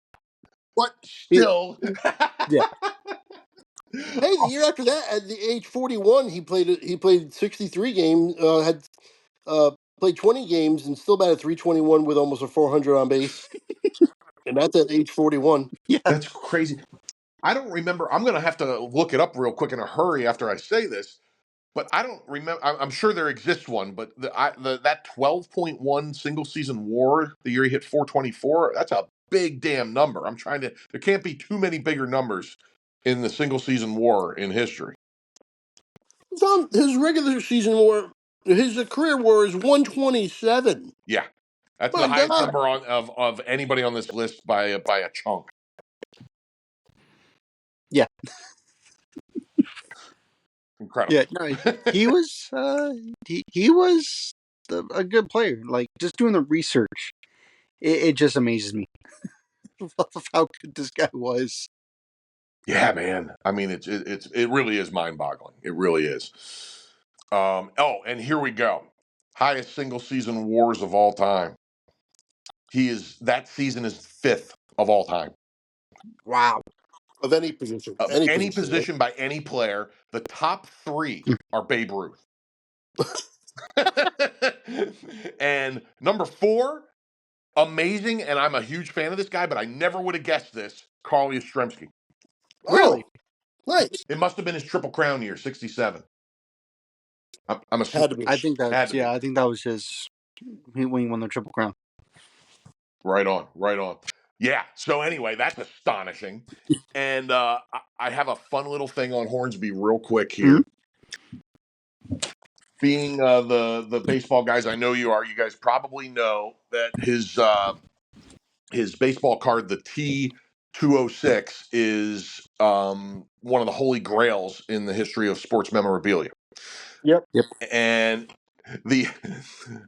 But
He,
still.
yeah.
Hey, the year after that, at the age 41, he played 63 games, had played 20 games, and still batted 321 with almost a 400 on base, and that's at age 41.
Yeah.
That's crazy. I don't remember. I'm going to have to look it up real quick in a hurry after I say this. But I don't remember. I'm sure there exists one, but that 12.1 single season WAR the year he hit 424. That's a big damn number. I'm trying to. There can't be too many bigger numbers in the single season WAR in history.
His regular season WAR, his career WAR is 127.
Yeah, that's the
My
highest
God.
number of anybody on this list by a chunk.
Yeah.
Incredible.
Yeah. No, he was he was a good player. Like, just doing the research, it just amazes me of how good this guy was.
Yeah, man. I mean, it really is mind boggling. It really is. Oh, and here we go. Highest single season WARs of all time. That season is fifth of all time.
Wow.
Of any position.
Of
Any
any
position, right?
position by any player, the top three are Babe Ruth. And number four, amazing, and I'm a huge fan of this guy, but I never would have guessed this, Carl Yastrzemski.
Oh,
Really?
nice.
It must have been his Triple Crown year, 67. I'm assuming.
Had to be.
I think
Had
that's
to be.
yeah. I think that was his when he won the Triple Crown.
Right on, right on. Yeah. So anyway, that's astonishing. And I have a fun little thing on Hornsby real quick
Hmm?
here. Being the baseball guys I know you are, you guys probably know that his baseball card, the T206, is one of the holy grails in the history of sports memorabilia.
Yep.
Yep.
And the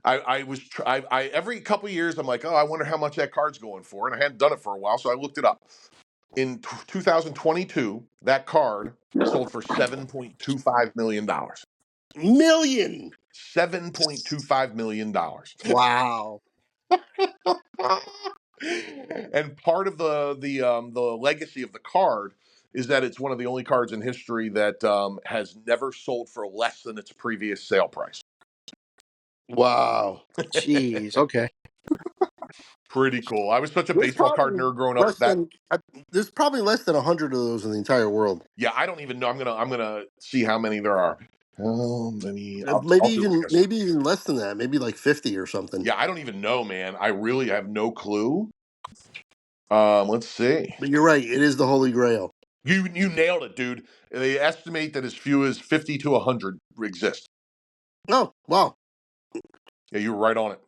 I was I every couple of years I'm like, oh, I wonder how much that card's going for, and I hadn't done it for a while, so I looked it up. In 2022, that card sold for $7.25 million.
Million.
$7.25 million.
Wow.
And part of the legacy of the card is that it's one of the only cards in history that has never sold for less than its previous sale price.
Wow.
Jeez. Okay.
Pretty cool. I was such a
There's
baseball card
probably
nerd growing up
less
that
than there's probably less than 100 of those in the entire world.
yeah, I don't even know. I'm gonna see how many there are. How many? I'll do like a
Maybe even less than that. Maybe like 50 or something.
yeah. I don't even know, man. I really have no clue. Let's see.
But you're right. It is the Holy Grail.
You nailed it, dude. They estimate that as few as 50 to 100 exist.
Oh, wow.
Yeah, you were right on it.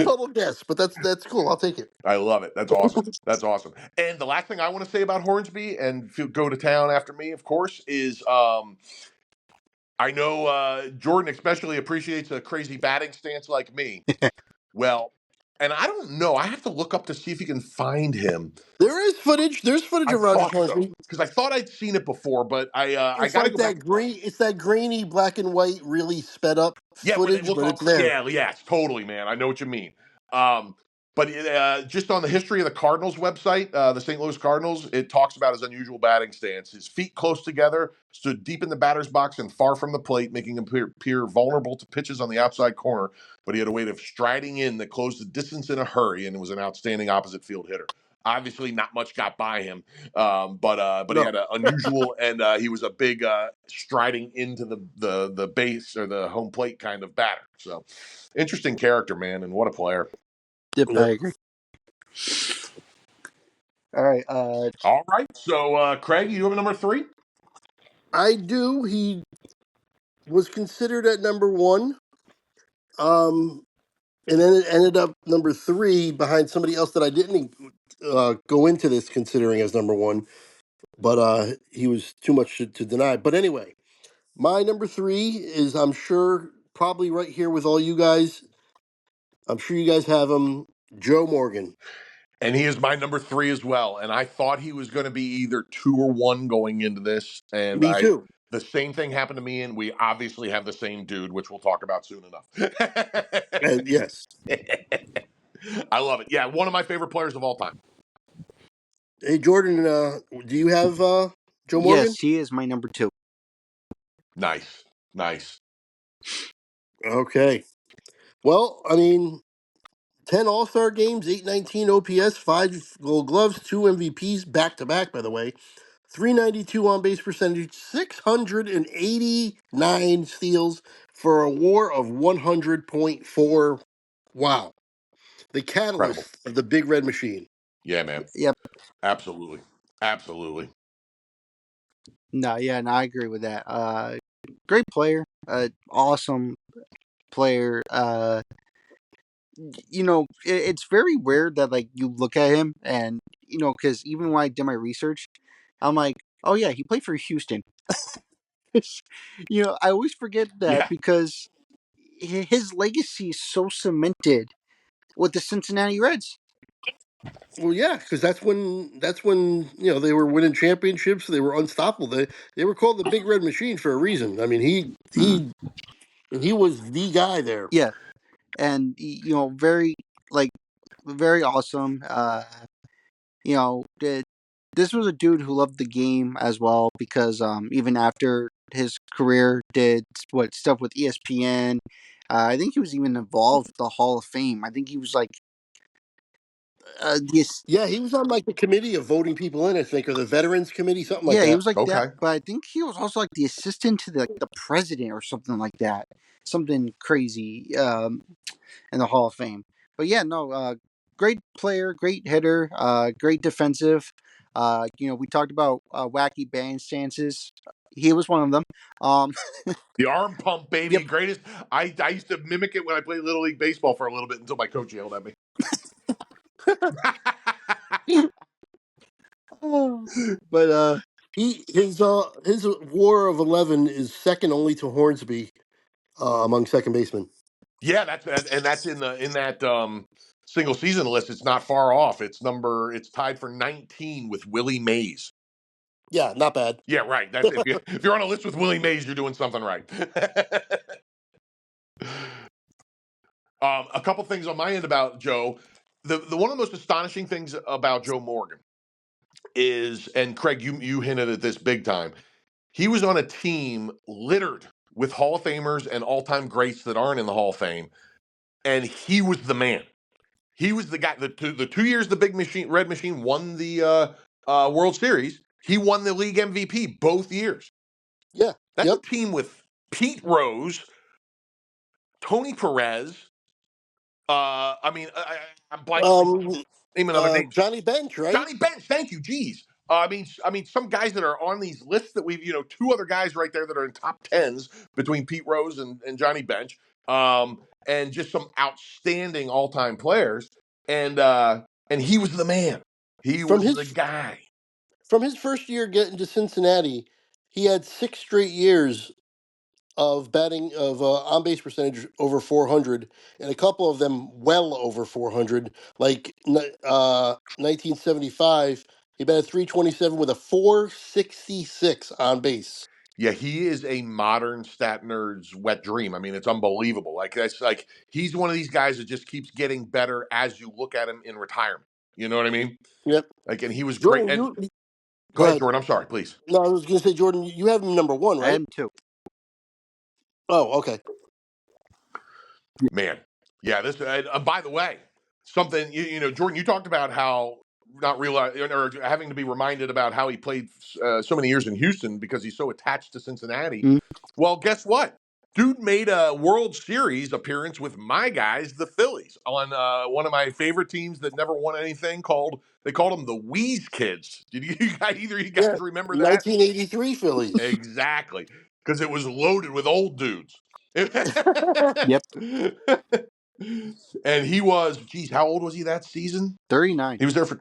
Total guess, but that's cool. I'll take it.
I love it. That's awesome. That's awesome. And the last thing I want to say about Hornsby, and go to town after me, of course, is I know Jordan especially appreciates a crazy batting stance like me. Well, and I don't know. I have to look up to see if you can find him.
There is footage. There's footage
I
of Rogers
thought so
Hornsby.
because I thought I'd seen it before, but I
It's
got to
like
go back
that
and find.
green. It's that grainy black and white, really sped up
Yeah, where they
footage,
look
but
all
it's there.
yeah, yes, totally, man. I know what you mean. Um, but just on the history of the Cardinals website, the St. Louis Cardinals, it talks about his unusual batting stance. His feet close together, stood deep in the batter's box and far from the plate, making him appear vulnerable to pitches on the outside corner. But he had a way of striding in that closed the distance in a hurry, and was an outstanding opposite field hitter. Obviously, not much got by him, but he
No,
had an unusual, and he was a big striding into the base or the home plate kind of batter. So interesting character, man, and what a player.
Yep. I
yep.
agree. All right.
All right, so Craig, you have a number three.
I do. He was considered at number one, and then it ended up number three behind somebody else that I didn't go into this considering as number one, but he was too much to deny. But anyway, my number three is, I'm sure, probably right here with all you guys. I'm sure you guys have him. Joe Morgan.
And he is my number 3 as well. And I thought he was going to be either 2 or 1 going into this. And
Me too.
the same thing happened to me, and we obviously have the same dude, which we'll talk about soon enough.
Yes.
I love it. Yeah, one of my favorite players of all time.
Hey, Jordan, do you have Joe Morgan?
Yes, he is my number 2.
Nice. Nice.
Okay. Well, I mean, 10 All Star games, 819 OPS, 5 Gold Gloves, 2 MVPs back to back, by the way, 392 on base percentage, 689 steals for a WAR of 100.4. Wow. The
Incredible.
catalyst of the Big Red Machine.
Yeah, man.
Yep.
Absolutely. Absolutely.
No, yeah, no, I agree with that. Great player, awesome player. It's very weird that like you look at him and because even when I did my research, I'm like, oh yeah, he played for Houston. I always forget that
Yeah.
because his legacy is so cemented with the Cincinnati Reds.
Well, yeah, because that's when they were winning championships. They were unstoppable. They were called the Big Red Machine for a reason. I mean, he was the guy there.
Yeah, and very like very awesome. This was a dude who loved the game as well because even after his career did what stuff with ESPN. I think he was even involved with the Hall of Fame. I think he was like this.
Yeah, he was on like the committee of voting people in, I think, or the Veterans Committee, something like
Yeah, he
that.
was like that,
Okay.
but I think he was also like the assistant to the president or something like that. Something crazy in the Hall of Fame. But yeah, no, great player, great hitter, great defensive. We talked about wacky band stances. He was one of them. Um,
The arm pump, baby.
yep.
Greatest. I used to mimic it when I played Little League Baseball for a little bit until my coach yelled at me.
But
His WAR of 11 is second only to Hornsby among second basemen.
Yeah, that's in that single season list. It's not far off. It's tied for 19 with Willie Mays.
Yeah, not bad.
Yeah, right. That's if you're on a list with Willie Mays, you're doing something right. A couple things on my end about Joe. The one of the most astonishing things about Joe Morgan is, and Craig, you hinted at this big time. He was on a team littered with Hall of Famers and all time greats that aren't in the Hall of Fame, and he was the man. He was the guy. The 2 years the Big Machine Red Machine won the World Series, he won the league MVP both years.
Yeah.
That's a
Yep.
team with Pete Rose, Tony Perez. I'm blanking on
Um,
name another name.
Johnny Bench, right?
Johnny Bench. Thank you. Jeez. I mean, some guys that are on these lists that we've, two other guys right there that are in top tens between Pete Rose and Johnny Bench, and just some outstanding all time players. And he was the man. He
From
was the
his
guy.
from his first year getting to Cincinnati, he had 6 straight years of batting of on base percentage over 400, and a couple of them well over 400. Like 1975, he batted 327 with a 466 on base.
Yeah, he is a modern stat nerd's wet dream. I mean, it's unbelievable. Like that's like he's one of these guys that just keeps getting better as you look at him in retirement. You know what I mean?
Yep.
Like, and he was great.
Jordan,
And
you
go
go
ahead,
ahead.
Jordan. I'm sorry, please.
No, I was going to say, Jordan, you have him number one,
I
right?
am too.
Oh, okay.
Man, yeah. This. By the way, something Jordan, you talked about how not realize or having to be reminded about how he played so many years in Houston because he's so attached to Cincinnati.
Mm.
Well, guess what? Dude made a World Series appearance with my guys, the Phillies, on one of my favorite teams that never won anything. They called them the Wheeze Kids. Did either of you
Yeah,
guys remember that?
1983 Phillies.
Exactly, because it was loaded with old dudes.
Yep.
And he was, geez, how old was he that season?
39.
He was there for,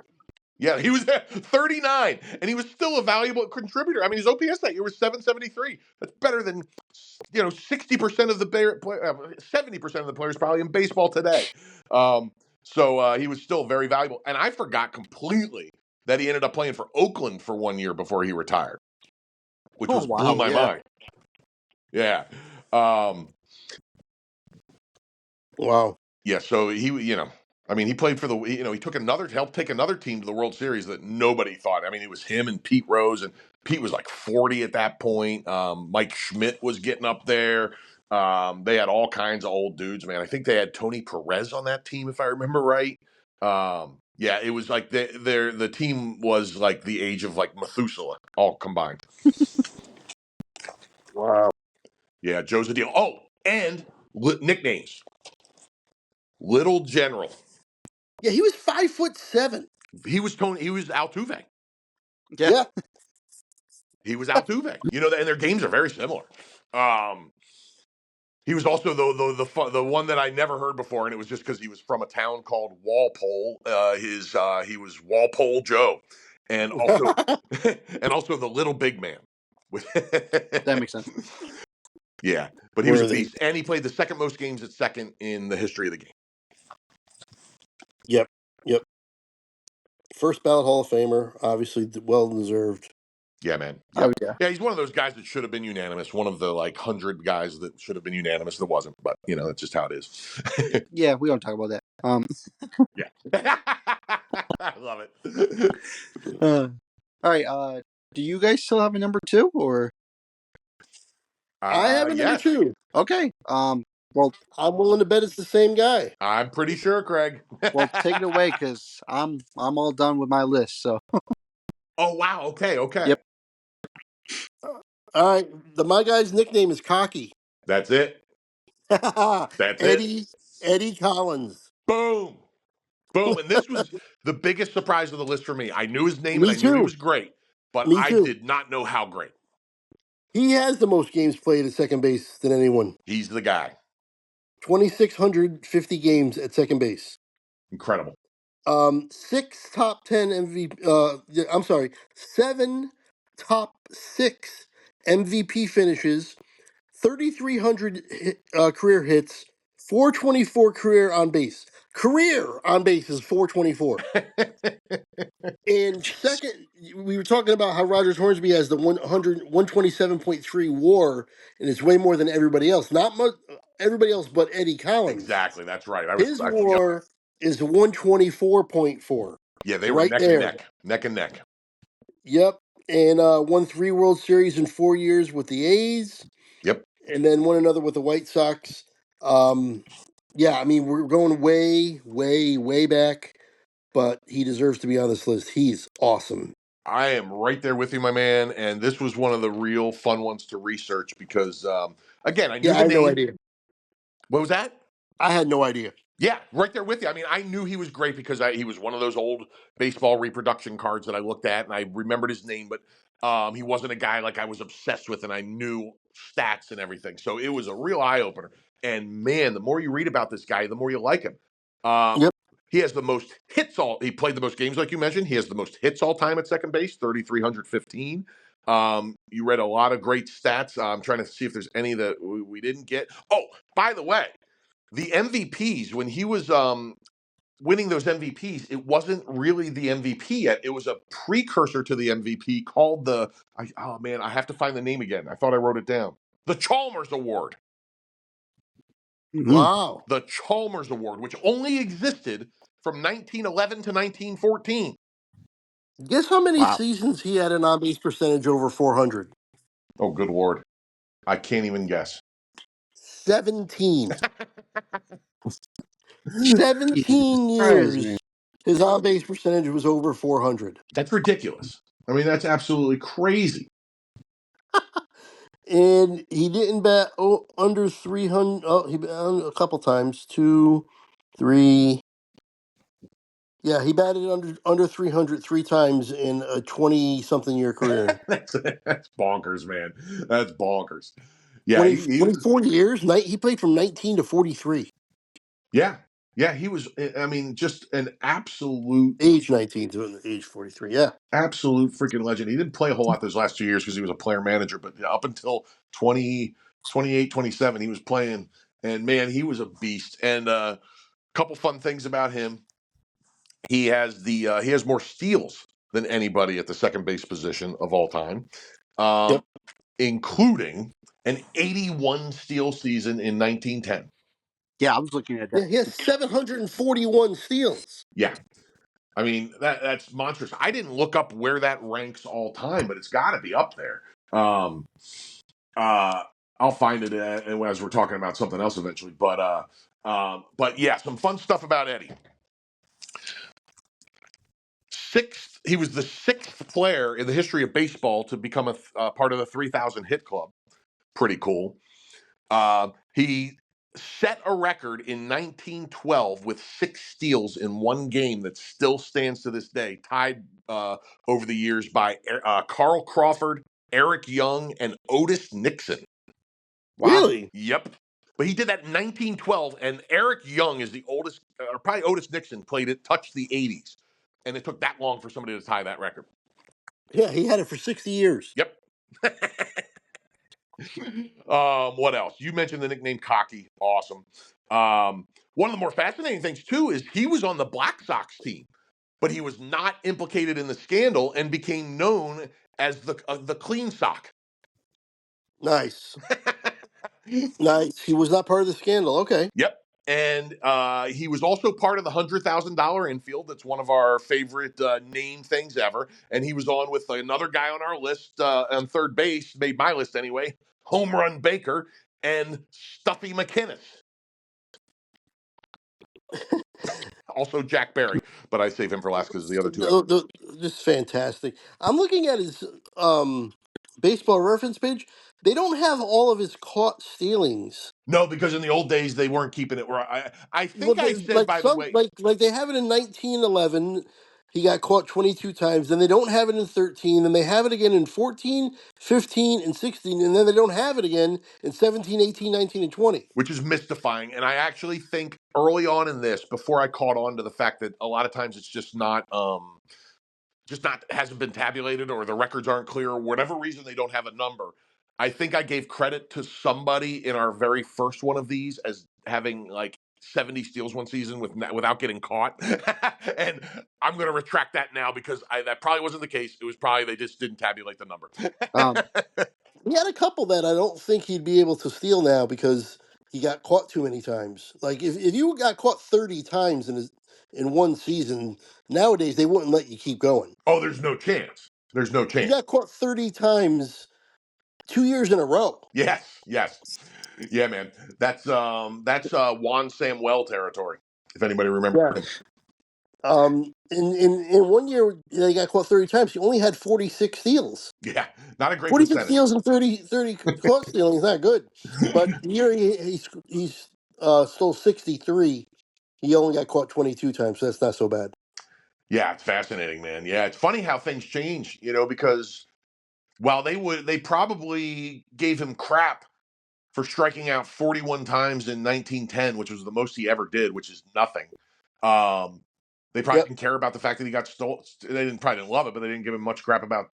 yeah, he was there 39, and he was still a valuable contributor. I mean, his OPS that year was 773. That's better than 60% of the 70% of the players probably in baseball today. So he was still very valuable. And I forgot completely that he ended up playing for Oakland for 1 year before he retired, which
Oh
was blew
wow,
my
yeah,
mind. Yeah. Um,
Wow.
yeah. So he played for he helped take another team to the World Series that nobody thought. I mean, it was him and Pete Rose, and Pete was like 40 at that point. Mike Schmidt was getting up there. They had all kinds of old dudes, man. I think they had Tony Perez on that team, if I remember right. Yeah, it was like the team was like the age of like Methuselah, all combined.
Wow.
Yeah, Joe's a deal. Oh, and nicknames: Little General.
Yeah, he was 5'7".
He was Tony. He was Altuve.
yeah.
Yeah.
He was Altuve. And their games are very similar. Um, he was also the one that I never heard before, and it was just because he was from a town called Walpole. He was Walpole Joe, and also and also the little big man.
That makes sense.
Yeah, but he was a
Worthy.
beast, and he played the second most games at second in the history of the game.
Yep. Yep. First ballot Hall of Famer, obviously well deserved.
Yeah, man.
Oh
Yep.
yeah,
Yeah, he's one of those guys that should have been unanimous. One of the like 100 guys that should have been unanimous that wasn't. But that's just how it is.
yeah. We don't talk about that.
Yeah. I love it.
All right. Do you guys still have a number two or
I have a number
Yes.
two.
okay? Well,
I'm willing to bet it's the same guy.
I'm pretty sure, Craig.
take it away because I'm all done with my list. So
Oh, wow. Okay. Okay.
yep.
All right. My guy's nickname is Cocky.
That's it. That's it.
Eddie Collins.
Boom. Boom. And this was the biggest surprise of the list for me. I knew his name and
Me
I knew he
too.
was great, but
Me
I
too.
did not know how great.
He has the most games played at second base than anyone.
He's the guy.
2,650 games at second base.
Incredible.
6 top 10 MVP. I'm sorry, 7 top 6 MVP finishes, 3,300 career hits, 424 career on base. Career on base is 424. And
Jeez.
second, we were talking about how Rogers Hornsby has the 127.3 WAR, and it's way more than everybody else. Not much, everybody else, but Eddie Collins.
Exactly. That's right.
His
Yep.
WAR is 124.4.
Yeah, they were
Right
neck and
there.
neck. Neck and neck.
Yep. And won 3 World Series in 4 years with the A's,
Yep.
and then won another with the White Sox. Yeah, I mean, we're going way, way, way back, but he deserves to be on this list. He's awesome.
I am right there with you, my man. And this was one of the real fun ones to research because, again, I knew
Yeah, I
the
had no
name.
idea.
What was that?
I had no idea.
Yeah, right there with you. I mean, I knew he was great because he was one of those old baseball reproduction cards that I looked at and I remembered his name, but he wasn't a guy like I was obsessed with and I knew stats and everything. So it was a real eye opener. And man, the more you read about this guy, the more you like him. Um,
Yep.
he has the most hits he played the most games, like you mentioned. He has the most hits all time at second base, 3,315. You read a lot of great stats. I'm trying to see if there's any that we didn't get. Oh, by the way, the MVPs when he was winning those MVPs, it wasn't really the MVP yet. It was a precursor to the MVP called oh man, I have to find the name again. I thought I wrote it down. The Chalmers Award.
Mhm.
Wow.
The Chalmers Award, which only existed from 1911 to 1914.
Guess how many
Wow.
seasons he had an on base percentage over 400?
Oh, good lord. I can't even guess.
17.
Jesus
17
Christ, man.
years. His on base percentage was over 400.
That's ridiculous. I mean, that's absolutely crazy.
And he didn't bat under 300. Oh, he batted a couple times. 2, 3. Yeah, he batted under 300 3 times in a 20-something year career.
That's bonkers, man. That's bonkers. Yeah,
20,
he was.
24 years. He played from 19 to 43.
Yeah, yeah, he was. I mean, just an absolute,
Age 19 to age 43. Yeah.
absolute freaking legend. He didn't play a whole lot those last 2 years because he was a player manager, but up until 20, 28, 27. He was playing, and man, he was a beast. And a couple fun things about him: he has more steals than anybody at the second base position of all time,
Yep.
including an 81 steal season in 1910.
Yeah, I was looking at that.
Yeah, he has 741 steals.
Yeah, I mean that's monstrous. I didn't look up where that ranks all time, but it's got to be up there. Um, uh, I'll find it as we're talking about something else eventually. But yeah, some fun stuff about Eddie. He was the sixth player in the history of baseball to become a part of the 3,000 hit club. Pretty cool. He set a record in 1912 with 6 steals in one game that still stands to this day, tied over the years by Carl Crawford, Eric Young, and Otis Nixon.
Wow.
Really?
Yep. But he did that in 1912, and Eric Young is the oldest, or probably Otis Nixon touched the 80s. And it took that long for somebody to tie that record.
Yeah, he had it for 60 years.
Yep. What else? You mentioned the nickname Cocky. Awesome. One of the more fascinating things, too, is he was on the Black Sox team, but he was not implicated in the scandal and became known as the clean sock.
Nice. Nice. He was not part of the scandal. Okay.
Yep. And he was also part of the $100,000 infield. That's one of our favorite name things ever. And he was on with another guy on our list on third base, made my list anyway, Home Run Baker and Stuffy McInnes. Also Jack Barry, but I save him for last because the other two have.
Just fantastic. I'm looking at his baseball reference page. They don't have all of his caught stealings.
No, because in the old days they weren't keeping it. Where I
Well,
think I said,
like
by the
some,
way,
like they have it in 1911. He got caught 22 times. Then they don't have it in 13. Then they have it again in 14, 15, and 16. And then they don't have it again in 17, 18, 19, and 20.
which is mystifying. And I actually think early on in this, before I caught on to the fact that a lot of times it's just not hasn't been tabulated or the records aren't clear or whatever reason they don't have a number. I think I gave credit to somebody in our very first one of these as having like 70 steals one season without getting caught. And I'm going to retract that now because that probably wasn't the case. It was probably they just didn't tabulate the number.
Um,
He had a couple that I don't think he'd be able to steal now because he got caught too many times. Like if you got caught 30 times in one season, nowadays they wouldn't let you keep going.
Oh, there's no chance. There's no
He
chance.
got caught 30 times 2 years in a row.
Yes, yes. Yeah, man. That's Juan Samuel territory. If anybody remembers
Yeah.
him.
In 1 year they got caught 30 times. He only had 46 steals.
Yeah, not a great
46
percentage.
steals and 30 caught stealing is not good. But the year he's stole 63, he only got caught 22 times, so that's not so bad.
Yeah, it's fascinating, man. Yeah, it's funny how things change, because while they probably gave him crap for striking out 41 times in 1910, which was the most he ever did, which is nothing. They probably
Yep.
didn't care about the fact that he got stolen. They probably didn't love it, but they didn't give him much crap about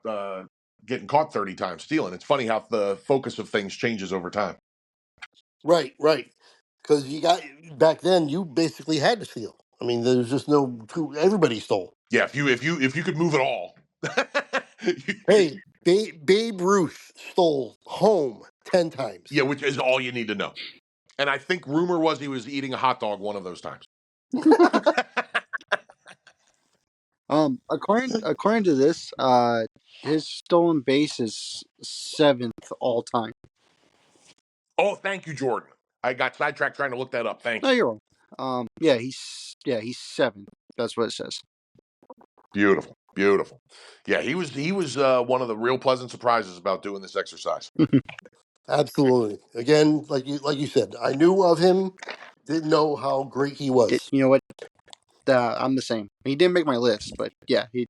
getting caught 30 times stealing. It's funny how the focus of things changes over time.
Right. Because you got back then, you basically had to steal. I mean, there's just everybody stole.
Yeah, if you could move it all.
Hey, Babe Ruth stole home 10 times.
Yeah, which is all you need to know. And I think rumor was he was eating a hot dog one of those times.
according to this, his stolen base is 7th all time.
Oh, thank you, Jordan. I got sidetracked trying to look that up. Thank
No,
you.
you're wrong. He's 7th. That's what it says.
Beautiful, beautiful. Yeah, he was one of the real pleasant surprises about doing this exercise.
Absolutely. Again, like you said, I knew of him, didn't know how great he was.
You know what? I'm the same. He didn't make my list, but yeah, he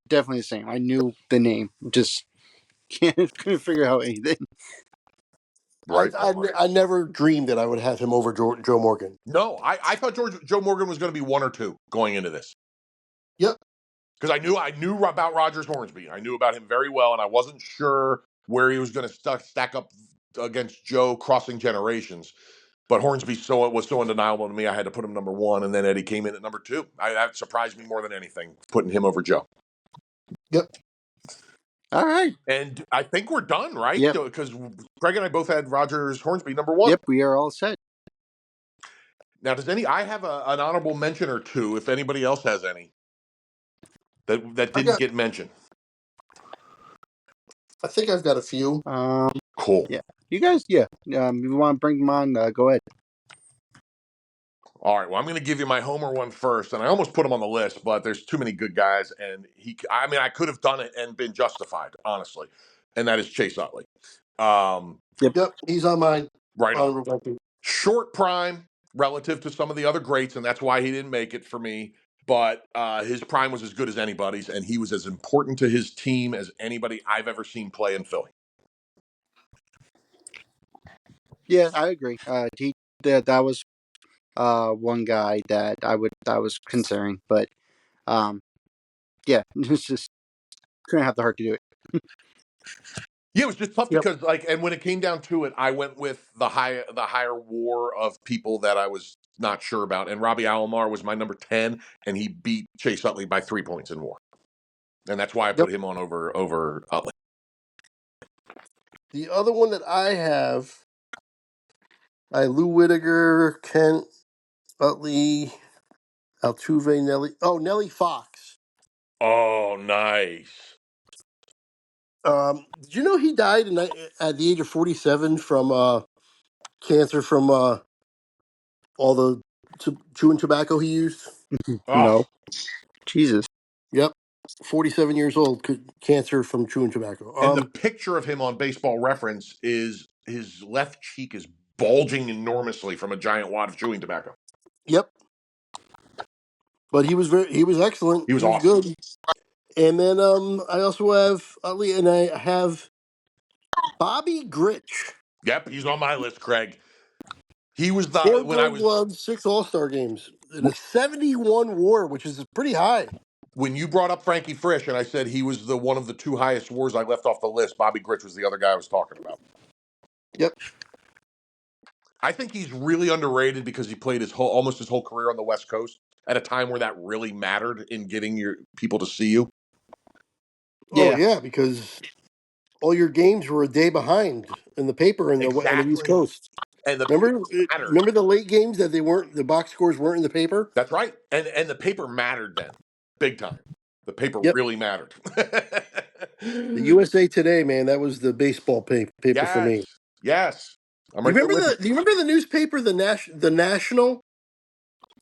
definitely the same. I knew the name, just couldn't figure out anything.
Right.
I never dreamed that I would have him over Joe Morgan.
No, I thought Joe Morgan was going to be 1 or 2 going into this.
Yep.
Because I knew about Rogers Hornsby. I knew about him very well, and I wasn't sure where he was going to stack up against Joe crossing generations. But Hornsby was so undeniable to me, I had to put him number one, and then Eddie came in at number two. That surprised me more than anything, putting him over Joe.
Yep.
All right.
And I think we're done, right?
Yep.
Because Greg and I both had Rogers Hornsby number one.
Yep. We are all set.
Now, I have an honorable mention or two, if anybody else has any that didn't get mentioned.
I think I've got a few.
Cool.
Yeah. You guys. Yeah. If you want to bring them on, go ahead.
All right. Well, I'm going to give you my homer one first, and I almost put him on the list, but there's too many good guys, and I could have done it and been justified, honestly, and that is Chase Utley.
Yep. He's on mine.
Right on. Short prime relative to some of the other greats, and that's why he didn't make it for me. But his prime was as good as anybody's, and he was as important to his team as anybody I've ever seen play in Philly.
Yeah, I agree. That was one guy that I was considering, but yeah, it's just couldn't have the heart to do it.
Yeah, it was just tough because and when it came down to it, I went with the higher war of people that I was not sure about, and Robbie Alomar was my number 10, and he beat Chase Utley by 3 points in war, and that's why I put him on over Utley.
The other one that I have, Lou Whitaker, Kent Utley, Altuve, Nelly Fox.
Oh, nice.
Did you know he died at the age of 47 from cancer from all the chewing tobacco he used?
No, Jesus.
Yep, 47 years old, cancer from chewing tobacco.
And the picture of him on Baseball Reference is his left cheek is bulging enormously from a giant wad of chewing tobacco.
Yep. But he was excellent.
He was awesome.
Good. And then I also have Utley, and I have Bobby Grich.
Yep, he's on my list, Craig. He was
4 Gold Gloves, 6 All-Star games, and a 71 WAR, which is pretty high.
When you brought up Frankie Frisch, and I said he was one of the 2 highest WARs I left off the list, Bobby Grich was the other guy I was talking about.
Yep.
I think he's really underrated because he played almost his whole career on the West Coast at a time where that really mattered in getting your people to see you.
Yeah. Oh yeah, because all your games were a day behind in the paper on the East Coast.
And
remember the late games that the box scores weren't in the paper?
That's right. And the paper mattered then. Big time. The paper really mattered.
The USA Today, man, that was the baseball paper for me.
Yes.
Do you remember the newspaper, the National?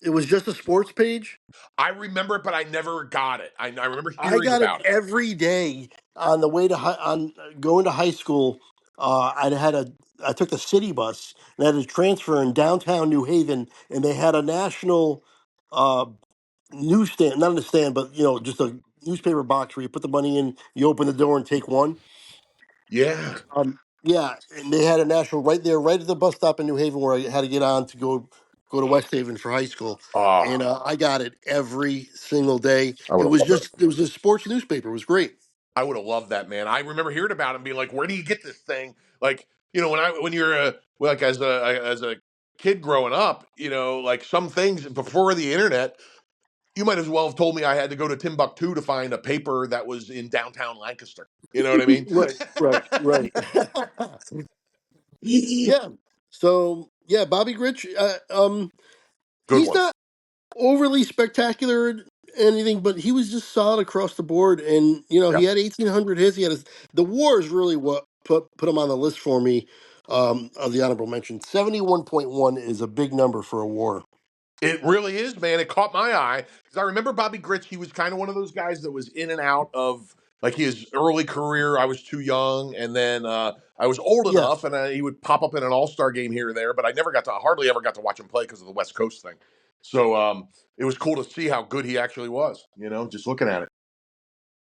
It was just a sports page.
I remember it, but I never got it. I remember hearing about it
every day on the way to going to high school. I took the city bus and had a transfer in downtown New Haven, and they had a national newsstand, not a stand, but just a newspaper box where you put the money in, you open the door and take one.
Yeah.
Yeah, and they had a national right there, right at the bus stop in New Haven where I had to get on to go to West Haven for high school. And I got it every single day. It was a sports newspaper. It was great.
I would have loved that, man. I remember hearing about it and being like, "Where do you get this thing?" Like, when you're as a kid growing up, like some things before the internet, you might as well have told me I had to go to Timbuktu to find a paper that was in downtown Lancaster. You know what I mean?
Right. Yeah. So yeah, Bobby Grich. He's not overly spectacular or anything, but he was just solid across the board. And he had 1,800 hits. He had the WAR is really what put him on the list for me of the honorable mention. 71.1 is a big number for a WAR.
It really is, man. It caught my eye because I remember Bobby Grich. He was kind of one of those guys that was in and out of like his early career. I was too young, and then I was old enough, and he would pop up in an All-Star game here or there. But I hardly ever got to watch him play because of the West Coast thing. So it was cool to see how good he actually was. Just looking at it.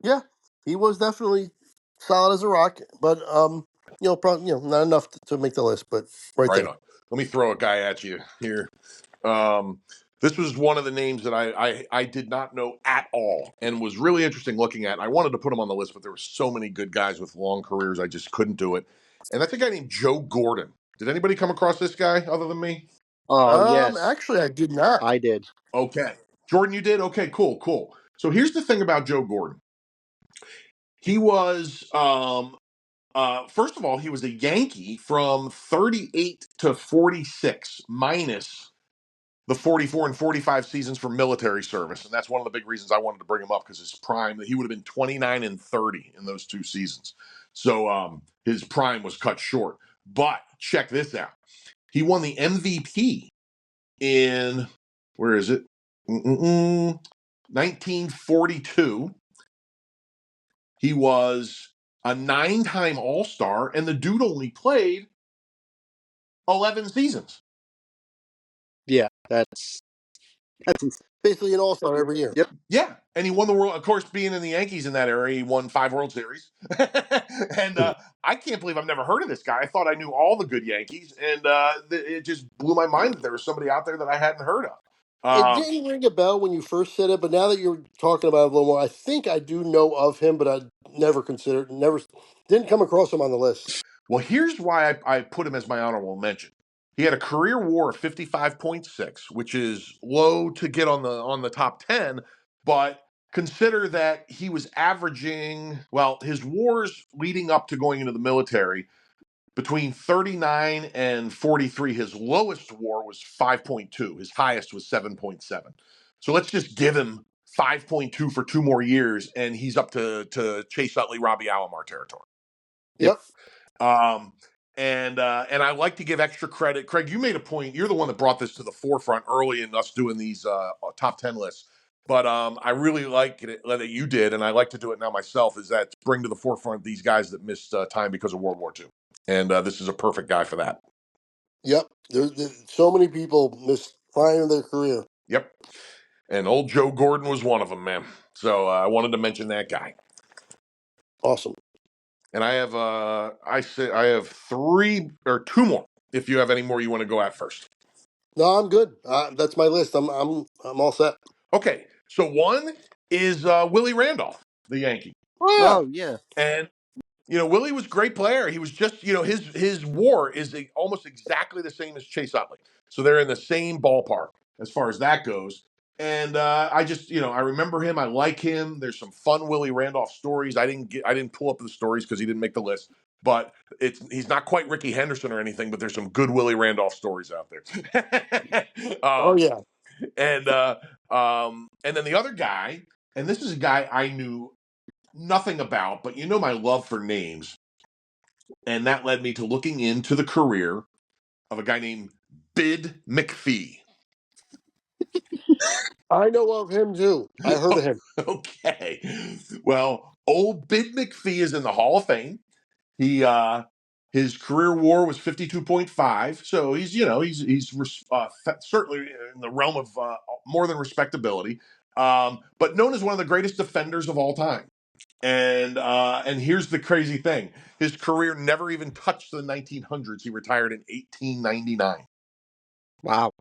Yeah, he was definitely solid as a rock, but probably not enough to make the list, but right there.
On. Let me throw a guy at you here. This was one of the names that I did not know at all and was really interesting looking at. I wanted to put him on the list, but there were so many good guys with long careers, I just couldn't do it. and that's a guy named Joe Gordon. Did anybody come across this guy other than me?
Oh yes,
Actually, I did not.
I did.
Okay. Jordan, you did? Okay, cool, cool. So here's the thing about Joe Gordon. He was, first of all, he was a Yankee from 38 to 46, minus the 44 and 45 seasons for military service. And that's one of the big reasons I wanted to bring him up, because his prime, he would have been 29 and 30 in those 2 seasons. So his prime was cut short. But check this out. He won the MVP in, where is it? 1942. He was a 9-time All-Star, and the dude only played 11 seasons.
Yeah, that's
Basically an all-star every year.
yep.
Yeah, and he won the world. Of course, being in the Yankees in that era, he won 5 World Series. And I can't believe I've never heard of this guy. I thought I knew all the good Yankees, and it just blew my mind that there was somebody out there that I hadn't heard of.
It didn't ring a bell when you first said it, but now that you're talking about it a little more, I think I do know of him, but I never didn't come across him on the list.
Well, here's why I put him as my honorable mention. He had a career WAR of 55.6, which is low to get on the top 10, but consider that he was averaging, well, his WARs leading up to going into the military, between 39 and 43, his lowest WAR was 5.2. His highest was 7.7. So let's just give him 5.2 for 2 more years, and he's up to Chase Utley, Robbie Alomar territory.
Yep.
Um, and I like to give extra credit. Craig, you made a point. You're the one that brought this to the forefront early in us doing these top 10 lists. But I really like it that you did, and I like to do it now myself, is that to bring to the forefront these guys that missed time because of World War II. And this is a perfect guy for that.
Yep. There's so many people miss prime of their career.
Yep. And old Joe Gordon was one of them, man. So I wanted to mention that guy.
Awesome.
And I have I have 3 or 2 more. If you have any more you want to go at first.
No, I'm good. That's my list. I'm all set.
Okay, so one is Willie Randolph, the Yankee,
Oh yeah.
Oh yeah.
and Willie was a great player. He was just his WAR is almost exactly the same as Chase Utley, so they're in the same ballpark as far as that goes. And I just I remember him. I like him. There's some fun Willie Randolph stories. I didn't pull up the stories because he didn't make the list, but he's not quite Ricky Henderson or anything. But there's some good Willie Randolph stories out there.
Oh yeah.
And then the other guy, and this is a guy I knew nothing about, but my love for names, and that led me to looking into the career of a guy named Bid McPhee.
I know of him too. I heard of him.
Okay, well, old Bid McPhee is in the Hall of Fame. He his career WAR was 52.5, so he's certainly in the realm of more than respectability. But known as one of the greatest defenders of all time. And here's the crazy thing: his career never even touched the 1900s. He retired in 1899.
Wow.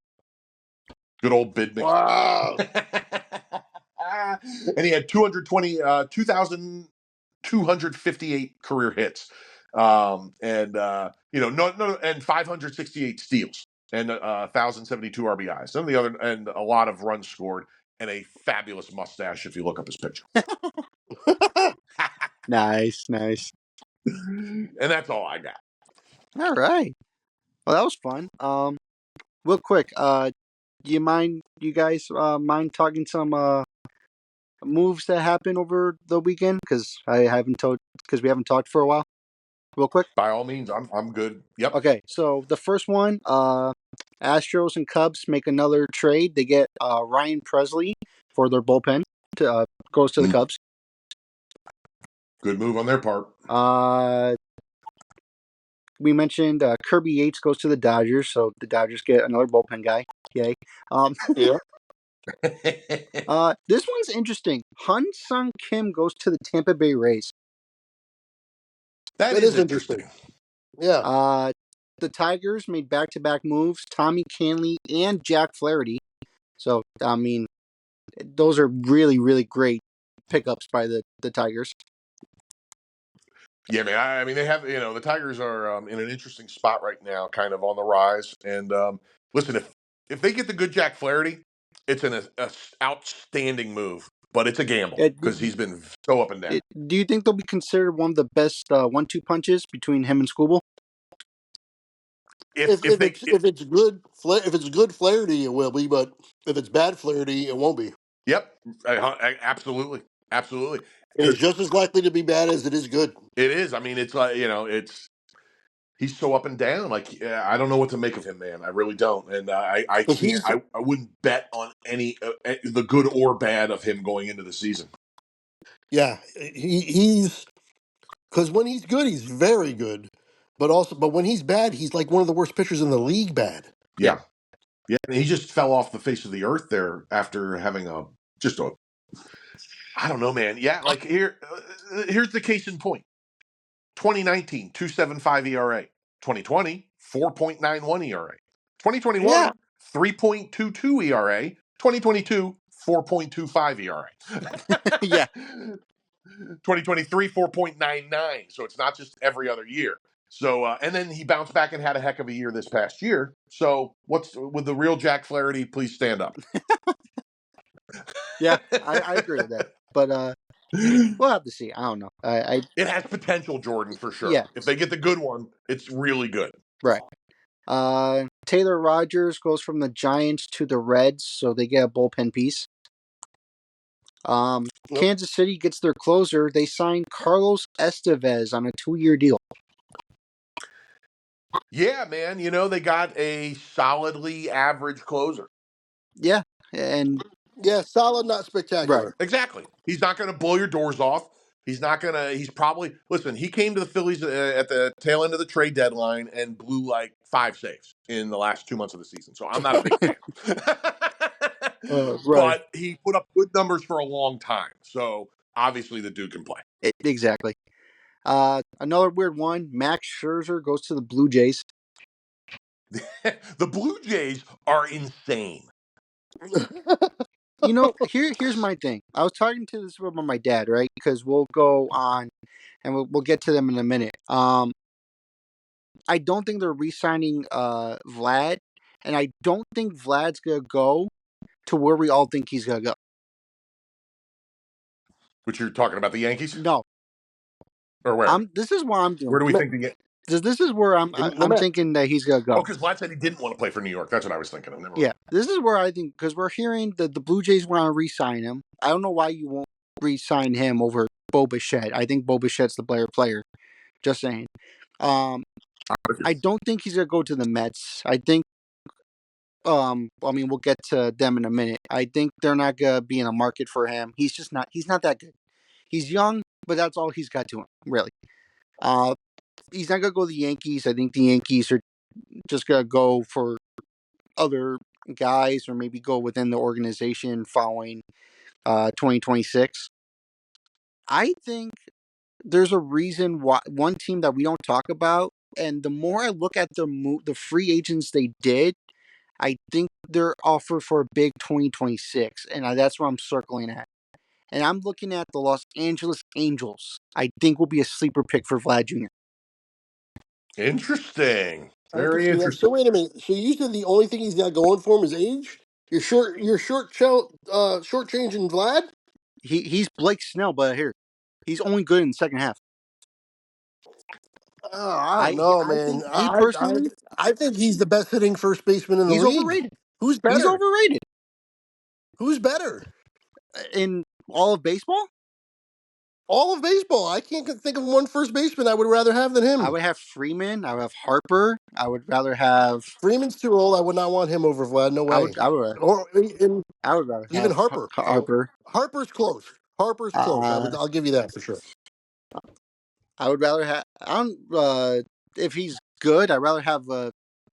Good old Bid
Wow.
And he had 2,258 career hits, and 568 steals, and 1,072 RBIs. Some of the other, and a lot of runs scored, and a fabulous mustache if you look up his picture.
Nice, nice.
And that's all I got.
All right. Well, that was fun. Real quick, do you guys mind talking some moves that happened over the weekend? Because we haven't talked for a while. Real quick.
By all means, I'm good. Yep.
Okay, so the first one, Astros and Cubs make another trade. They get Ryan Presley for their bullpen. Goes to the Cubs.
Good move on their part.
We mentioned Kirby Yates goes to the Dodgers, so the Dodgers get another bullpen guy. Yay.
Yeah.
This one's interesting. Hun Sung Kim goes to the Tampa Bay Rays.
that is interesting.
Yeah.
The Tigers made back-to-back moves. Tommy Canley and Jack Flaherty. So, I mean, those are really, really great pickups by the Tigers.
Yeah, man. I mean, they have, the Tigers are in an interesting spot right now, kind of on the rise. And listen, if they get the good Jack Flaherty, it's an outstanding move, but it's a gamble
Yeah,
because he's been so up and down.
do you think they'll be considered one of the best 1-2 punches between him and Skubal?
If they,
If it's good Flaherty, it will be. But if it's bad Flaherty, it won't be.
yep, absolutely, absolutely,
And it's
because
just as likely to be bad as it is good.
it is. I mean, it's like it's he's so up and down. Like I don't know what to make of him, man. I really don't, and I
But
can't. I wouldn't bet on any the good or bad of him going into the season.
he's because when he's good, he's very good. But when he's bad, he's like one of the worst pitchers in the league. Bad.
Yeah.
Yeah, yeah. And he just fell off the face of the earth there after having just a I don't know, man. Yeah, like here's the case in point. 2019, 2.75 ERA. 2020, 4.91 ERA.
Yeah.
2021, 3.22 ERA. 2022, 4.25 ERA.
Yeah.
2023, 4.99. So it's not just every other year. So and then he bounced back and had a heck of a year this past year. So what's with the real Jack Flaherty? Please stand up.
Yeah, I agree with that. But we'll have to see. I don't know.
It has potential, Jordan, for sure.
Yeah.
If they get the good one, it's really good.
Right. Taylor Rogers goes from the Giants to the Reds, so they get a bullpen piece.
Yep.
Kansas City gets their closer. They signed Carlos Estevez on a 2-year deal.
Yeah, man. They got a solidly average closer.
Yeah, and
Yeah, solid, not
right.
spectacular.
Exactly. He's not going to blow your doors off. He's not going to, he's probably, listen, he came to the Phillies at the tail end of the trade deadline and blew like 5 saves in the last 2 months of the season. So I'm not a big fan.
Right.
But he put up good numbers for a long time. So obviously the dude can play.
Exactly. Another weird one. Max Scherzer goes to the Blue Jays.
The Blue Jays are insane.
Here's my thing. I was talking to this about my dad, right? Because we'll go on, and we'll get to them in a minute. I don't think they're re-signing Vlad, and I don't think Vlad's gonna go to where we all think he's gonna go.
Which you're talking about the Yankees?
No,
Or where?
This is what I'm doing.
Where do we think the Yankees?
This is where I'm thinking that he's gonna go.
Oh, because Vlad said he didn't want to play for New York. That's what I was thinking of. Never mind.
Yeah, this is where I think, because we're hearing that the Blue Jays want to re-sign him. I don't know why you won't re-sign him over Bo Bichette. I think Bo Bichette's the better player. Just saying. I don't think he's gonna go to the Mets. I think. We'll get to them in a minute. I think they're not gonna be in a market for him. He's just not. He's not that good. He's young, but that's all he's got to him, really. He's not gonna go to the Yankees. I think the Yankees are just gonna go for other guys, or maybe go within the organization following 2026. I think there's a reason why one team that we don't talk about, and the more I look at the free agents they did, I think they're offered for a big 2026, and that's what I'm circling at. And I'm looking at the Los Angeles Angels. I think will be a sleeper pick for Vlad Jr.
Interesting.
I can
Very
see that. So
interesting.
wait a minute. So you said the only thing he's got going for him is age? Short change in Vlad?
He's Blake Snell, but here he's only good in the second half.
Oh, I don't know, man.
Me personally,
I think he's the best hitting first baseman in the
he's
league.
overrated.
Who's
He's
better?
overrated
Who's better?
in all of baseball.
All of baseball. I can't think of one first baseman I would rather have than
I
him.
would have Freeman. I would have Harper. I would rather have.
Freeman's too old. I would not want him over Vlad. No way.
I would rather
Even
have
Harper.
Harper.
Harper's close. Harper's close.
Uh,
I'll give you that for sure.
I would rather have. I don't. If he's good, I'd rather have a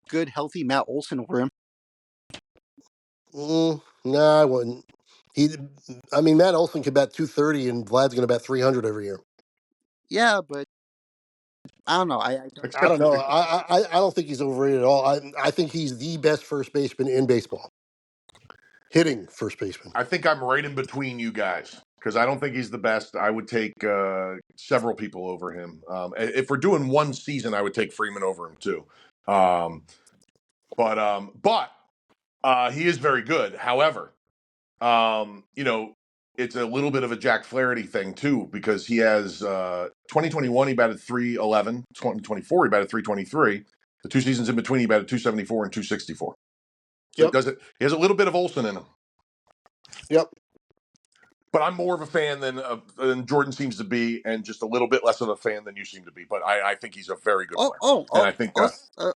good, healthy Matt Olson over him.
Nah, I wouldn't. Matt Olson could bat 230, and Vlad's going to bat 300 every year.
Yeah, but I don't know.
I don't know. I don't think he's overrated at all. I think he's the best first baseman in baseball. Hitting first baseman.
I think I'm right in between you guys. because I don't think he's the best. I would take several people over him. If we're doing one season, I would take Freeman over him too. Um, but he is very good. However, you know, it's a little bit of a Jack Flaherty thing too, because he has 2021 he batted 311, 2024 he batted 323. The 2 seasons in between he batted 274 and 264. So
Yep.
he has a little bit of Olsen in him.
Yep.
But I'm more of a fan than Jordan seems to be, and just a little bit less of a fan than you seem to be. But I think he's a very good player, and I think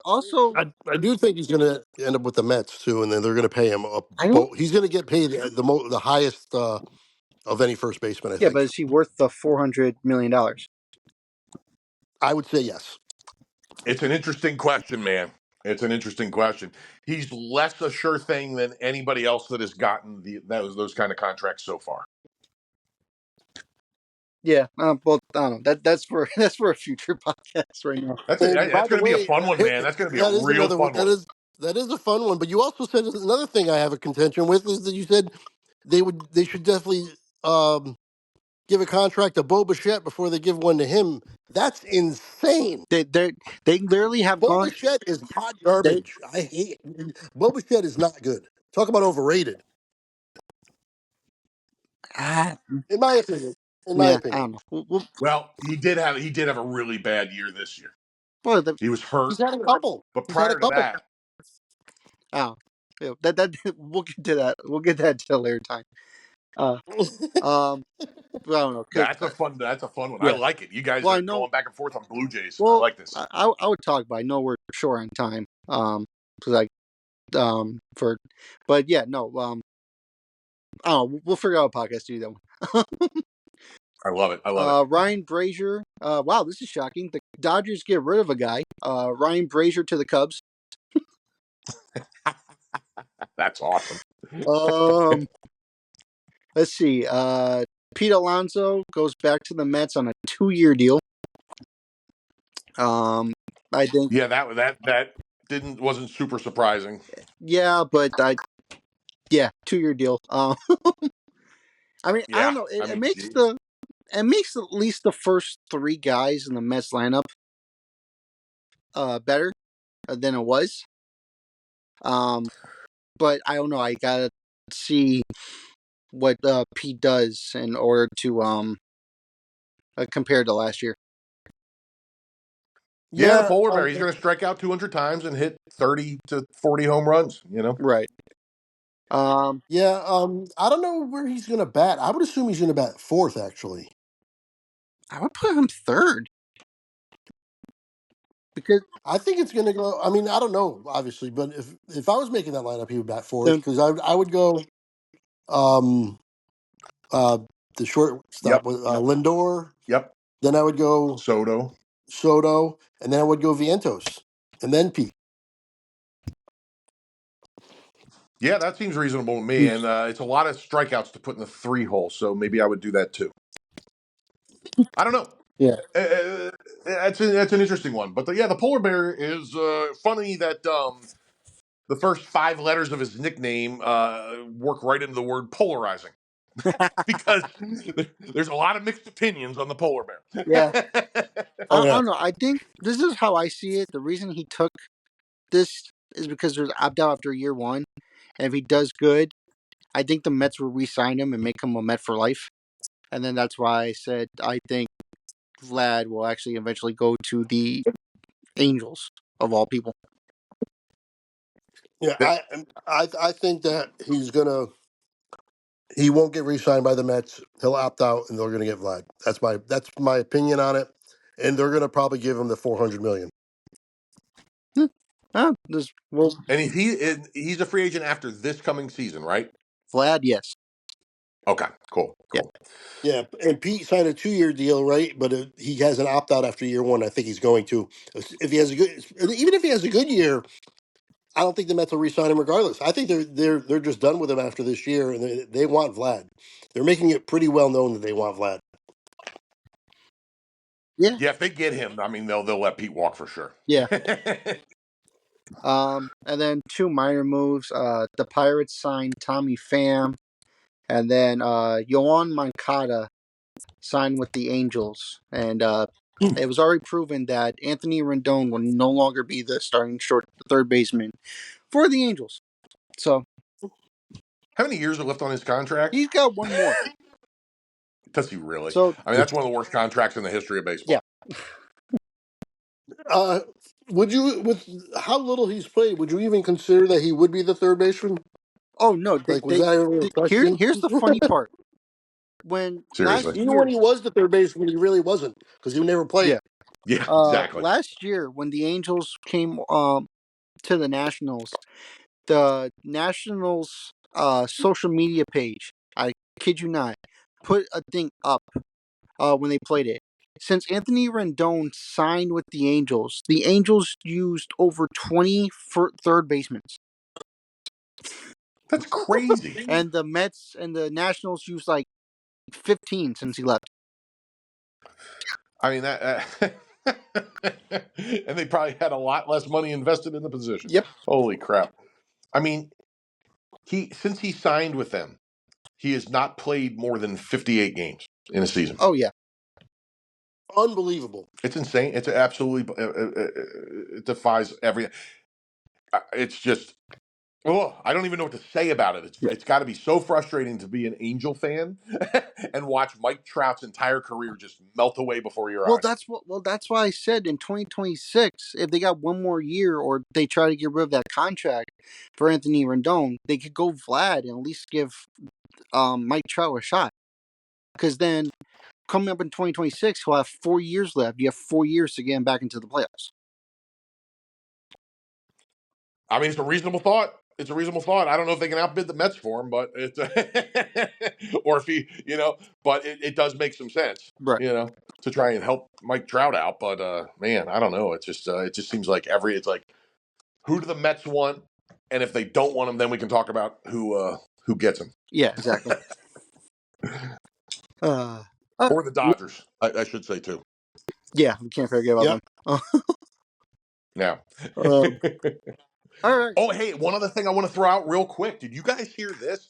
Also,
I do think he's going to end up with the Mets too, and then they're going to pay him a
I don't.
He's going to get paid the highest of any first baseman. I
Yeah, but
think.
is he worth the $400 million?
I would say yes.
it's an interesting question, man. It's an interesting question. He's less a sure thing than anybody else that has gotten those kind of contracts so far.
Yeah. Well, I don't know. That's for that's for a future podcast right now.
And by
That's
the
going to be a
way,
fun one, man. That's going to be a
that is
real
another one.
fun one.
That is a fun one. But you also said another thing I have a contention with is that you said they should definitely give a contract to Bo Bichette before they give one to him. That's insane.
They literally have
Bo
gone.
Bichette is hot
They
garbage. I hate Bo Bichette is not good. Talk about overrated,
ah,
in my opinion. In my
yeah. I
opinion,
don't know.
Well, he did have a really bad year this year.
Well,
He was hurt,
he's had a couple.
but
He's had a
prior to
couple.
that,
oh, yeah, that we'll get to that. We'll get that to a later time. Uh, um, I don't know. Cause
that's a fun one. I
yeah.
like it. You guys
Well, I
are
know.
going back and forth on Blue Jays. I
Well,
like this.
I would talk, but I know we're short on time. Because for, but yeah, no. I don't know. We'll figure out a podcast to do that one.
I love it. I love it.
Ryan Brazier. Wow, this is shocking. The Dodgers get rid of a guy. Ryan Brazier to the Cubs.
That's awesome.
Um, let's see. Pete Alonso goes back to the Mets on a 2-year deal. I think.
Yeah, that wasn't super surprising.
Yeah, but 2-year deal. I mean, I don't
Yeah,
know.
I
It
mean,
makes
geez.
at least the first 3 guys in the Mets lineup better than it was. But I don't know. I gotta see what Pete does in order to compare to last year.
Yeah, the
Yeah,
polar bear. He's going to strike out 200 times and hit 30 to 40 home runs. You know.
Right.
yeah. I don't know where he's going to bat. I would assume he's going to bat fourth. Actually,
I would put him third because
I think it's going to go. I mean, I don't know, obviously, but if I was making that lineup, he would bat fourth
the
because I would go um the shortstop
Yep.
with Lindor.
Yep.
Then I would go
Soto.
Soto, and then I would go Vientos, and then Pete.
Yeah, that seems reasonable to me. And it's a lot of strikeouts to put in the 3 hole, so maybe I would do that too. I don't know.
yeah.
That's an interesting one. But the polar bear is funny that the first 5 letters of his nickname work right into the word polarizing. Because there's a lot of mixed opinions on the polar
Yeah.
bear.
Oh
I
yeah,
don't know. I think this is how I see it. The reason he took this is because there's opt out after year 1, and if he does good, I think the Mets will re-sign him and make him a Met for life. And then that's why I said I think Vlad will actually eventually go to the Angels of all people.
yeah. I think that he won't get re-signed by the Mets. He'll opt out, and they're gonna get Vlad. That's my opinion on it. And they're gonna probably give him the $400 million.
Well,
And he's a free agent after this coming season, right?
Vlad, yes,
Okay, cool,
yeah,
cool.
Yeah, and Pete signed a 2-year deal, right? But he has an opt out after year 1. I think he's going to. If he has a good, even if he has a good year, I don't think the Mets will re-sign him regardless. I think they're just done with him after this year, and they want Vlad. They're making it pretty well known that they want Vlad.
yeah,
Yeah, if they get him, I mean they'll let Pete walk for sure.
yeah. And then 2 minor moves. The Pirates signed Tommy Pham, And then Yoan Moncada signed with the Angels, and it was already proven that Anthony Rendon will no longer be the starting third baseman for the Angels. So
How many years are left on his contract?
he's got one more.
Does he really?
So
I mean, that's one of the worst contracts in the history of baseball.
yeah.
Would you, with how little he's played, would you even consider that he would be the third baseman?
Oh no,
Like, was that ever a question?
here's the funny part. When
Seriously.
Even when he was the third baseman, he really wasn't because he never played.
yeah,
Yeah, exactly.
last year when the Angels came to the Nationals, the Nationals social media page, I kid you not, put a thing up when they played it. Since Anthony Rendon signed with the Angels used over 20 third basemen,
That's crazy.
and the Mets and the Nationals used like 15 since he left.
I mean, that. And they probably had a lot less money invested in the position.
Yep.
Holy crap. I mean, since he signed with them, he has not played more than 58 games in a season.
Oh yeah.
Unbelievable.
It's insane. It's absolutely, it defies everything. It's just, oh, I don't even know what to say about it. It's got to be so frustrating to be an Angel fan and watch Mike Trout's entire career just melt away before your eyes.
That's why I said in 2026, if they got one more year or they try to get rid of that contract for Anthony Rendon, they could go Vlad and at least give Mike Trout a shot. Because then coming up in 2026, he'll have 4 years left. You have 4 years to get him back into the playoffs.
I mean, it's a reasonable thought. It's a reasonable thought. I don't know if they can outbid the Mets for him, but it's or if he, but it does make some sense,
Right.
To try and help Mike Trout out. But man, I don't know. It just seems like it's like, who do the Mets want? And if they don't want him, then we can talk about who gets him.
Yeah, exactly.
Or the Dodgers, I should say too.
Yeah, we can't forget about them.
Yeah.
All right.
Oh, hey, one other thing I want to throw out real quick. Did you guys hear this?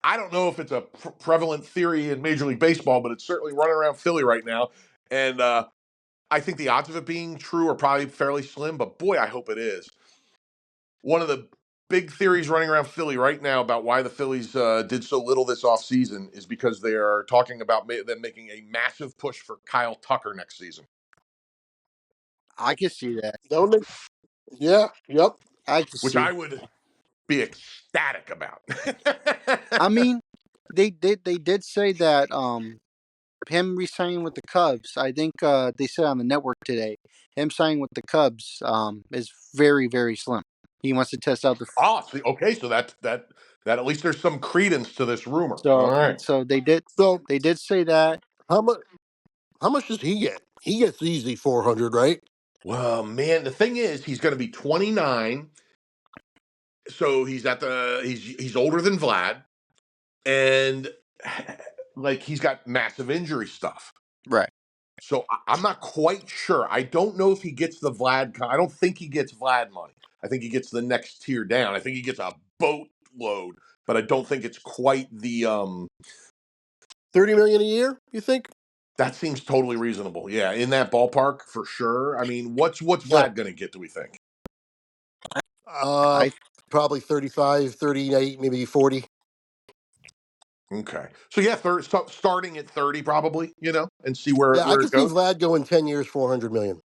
I don't know if it's a prevalent theory in Major League Baseball, but it's certainly running around Philly right now. And I think the odds of it being true are probably fairly slim, but boy, I hope it is. One of the big theories running around Philly right now about why the Phillies did so little this offseason is because they are talking about them making a massive push for Kyle Tucker next season.
I can see that.
Yeah. Yep.
Which I would be ecstatic about.
I mean, they did say that him re-signing with the Cubs. I think they said on the network today, him signing with the Cubs is very, very slim. He wants to test out the.
Okay, so that at least there's some credence to this rumor.
So
all right.
So they did say that.
How much does he get? He gets easy 400, right?
Well, man, the thing is, he's going to be 29, so he's older than Vlad, and like he's got massive injury stuff.
Right.
So I'm not quite sure. I don't know if he gets the Vlad. I don't think he gets Vlad money. I think he gets the next tier down. I think he gets a boatload, but I don't think it's quite the
30 million a year, you think?
That seems totally reasonable. Yeah, in that ballpark for sure. I mean, what's Vlad going to get, do we think?
Uh, probably 35, 38, maybe 40.
Okay. So yeah, starting at 30 probably, and see where
Yeah, I
it
could see
goes.
Vlad going 10 years, 400 million.